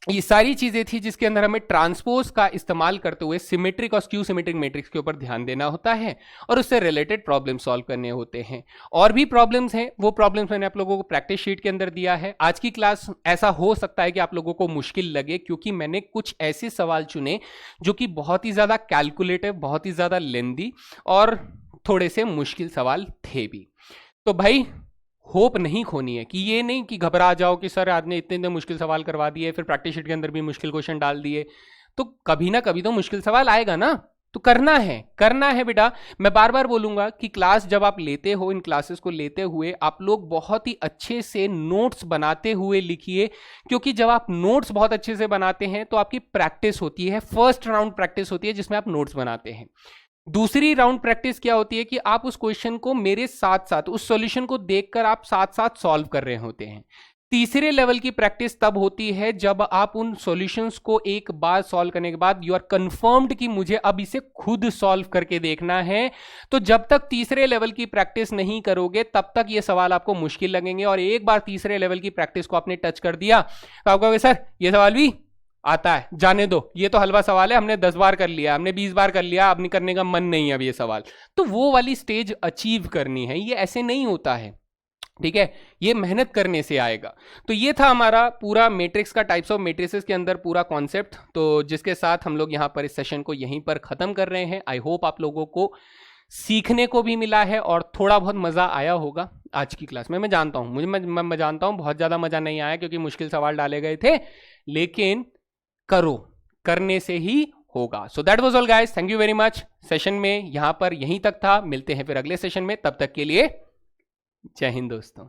ये सारी चीजें थी जिसके अंदर हमें ट्रांसपोज का इस्तेमाल करते हुए सिमेट्रिक और स्क्यू सिमेट्रिक मैट्रिक्स के ऊपर ध्यान देना होता है और उससे रिलेटेड प्रॉब्लम सॉल्व करने होते हैं। और भी प्रॉब्लम्स हैं, वो प्रॉब्लम्स मैंने आप लोगों को प्रैक्टिस शीट के अंदर दिया है। आज की क्लास ऐसा हो सकता है कि आप लोगों को मुश्किल लगे, क्योंकि मैंने कुछ ऐसे सवाल चुने जो कि बहुत ही ज्यादा कैलकुलेटिव, बहुत ही ज्यादा लेंदी और थोड़े से मुश्किल सवाल थे भी। तो भाई होप नहीं खोनी है कि ये नहीं कि घबरा जाओ कि सर आज ने इतने मुश्किल सवाल करवा दिए, फिर प्रैक्टिस शीट के अंदर भी मुश्किल क्वेश्चन डाल दिए। तो कभी ना कभी तो मुश्किल सवाल आएगा ना, तो करना है बेटा। मैं बार बार बोलूंगा कि क्लास जब आप लेते हो, इन क्लासेस को लेते हुए आप लोग बहुत ही अच्छे से नोट्स बनाते हुए लिखिए, क्योंकि जब आप नोट्स बहुत अच्छे से बनाते हैं तो आपकी प्रैक्टिस होती है। फर्स्ट राउंड प्रैक्टिस होती है जिसमें आप नोट्स बनाते हैं। दूसरी राउंड प्रैक्टिस क्या होती है कि आप उस क्वेश्चन को मेरे साथ साथ, उस सॉल्यूशन को देखकर आप साथ साथ सॉल्व कर रहे होते हैं। तीसरे लेवल की प्रैक्टिस तब होती है जब आप उन सॉल्यूशंस को एक बार सॉल्व करने के बाद यू आर कंफर्म्ड कि मुझे अब इसे खुद सॉल्व करके देखना है। तो जब तक तीसरे लेवल की प्रैक्टिस नहीं करोगे तब तक ये सवाल आपको मुश्किल लगेंगे, और एक बार तीसरे लेवल की प्रैक्टिस को आपने टच कर दिया तो आप कहोगे सर ये सवाल भी आता है, जाने दो, ये तो हलवा सवाल है, हमने 10 बार कर लिया, हमने 20 बार कर लिया, अब नहीं करने का मन नहीं है अब ये सवाल। तो वो वाली स्टेज अचीव करनी है, ये ऐसे नहीं होता है, ठीक है? ये मेहनत करने से आएगा। तो ये था हमारा पूरा मैट्रिक्स का, टाइप्स ऑफ मैट्रिसेस के अंदर पूरा कॉन्सेप्ट, तो जिसके साथ हम लोग यहाँ पर इस सेशन को यहीं पर खत्म कर रहे हैं। आई होप आप लोगों को सीखने को भी मिला है और थोड़ा बहुत मजा आया होगा आज की क्लास में। मैं जानता हूँ, मैं जानता हूँ बहुत ज्यादा मजा नहीं आया क्योंकि मुश्किल सवाल डाले गए थे, लेकिन करने से ही होगा। So that was all guys, thank you very much. Session में यहां पर यहीं तक था, मिलते हैं फिर अगले सेशन में, तब तक के लिए जय हिंद दोस्तों।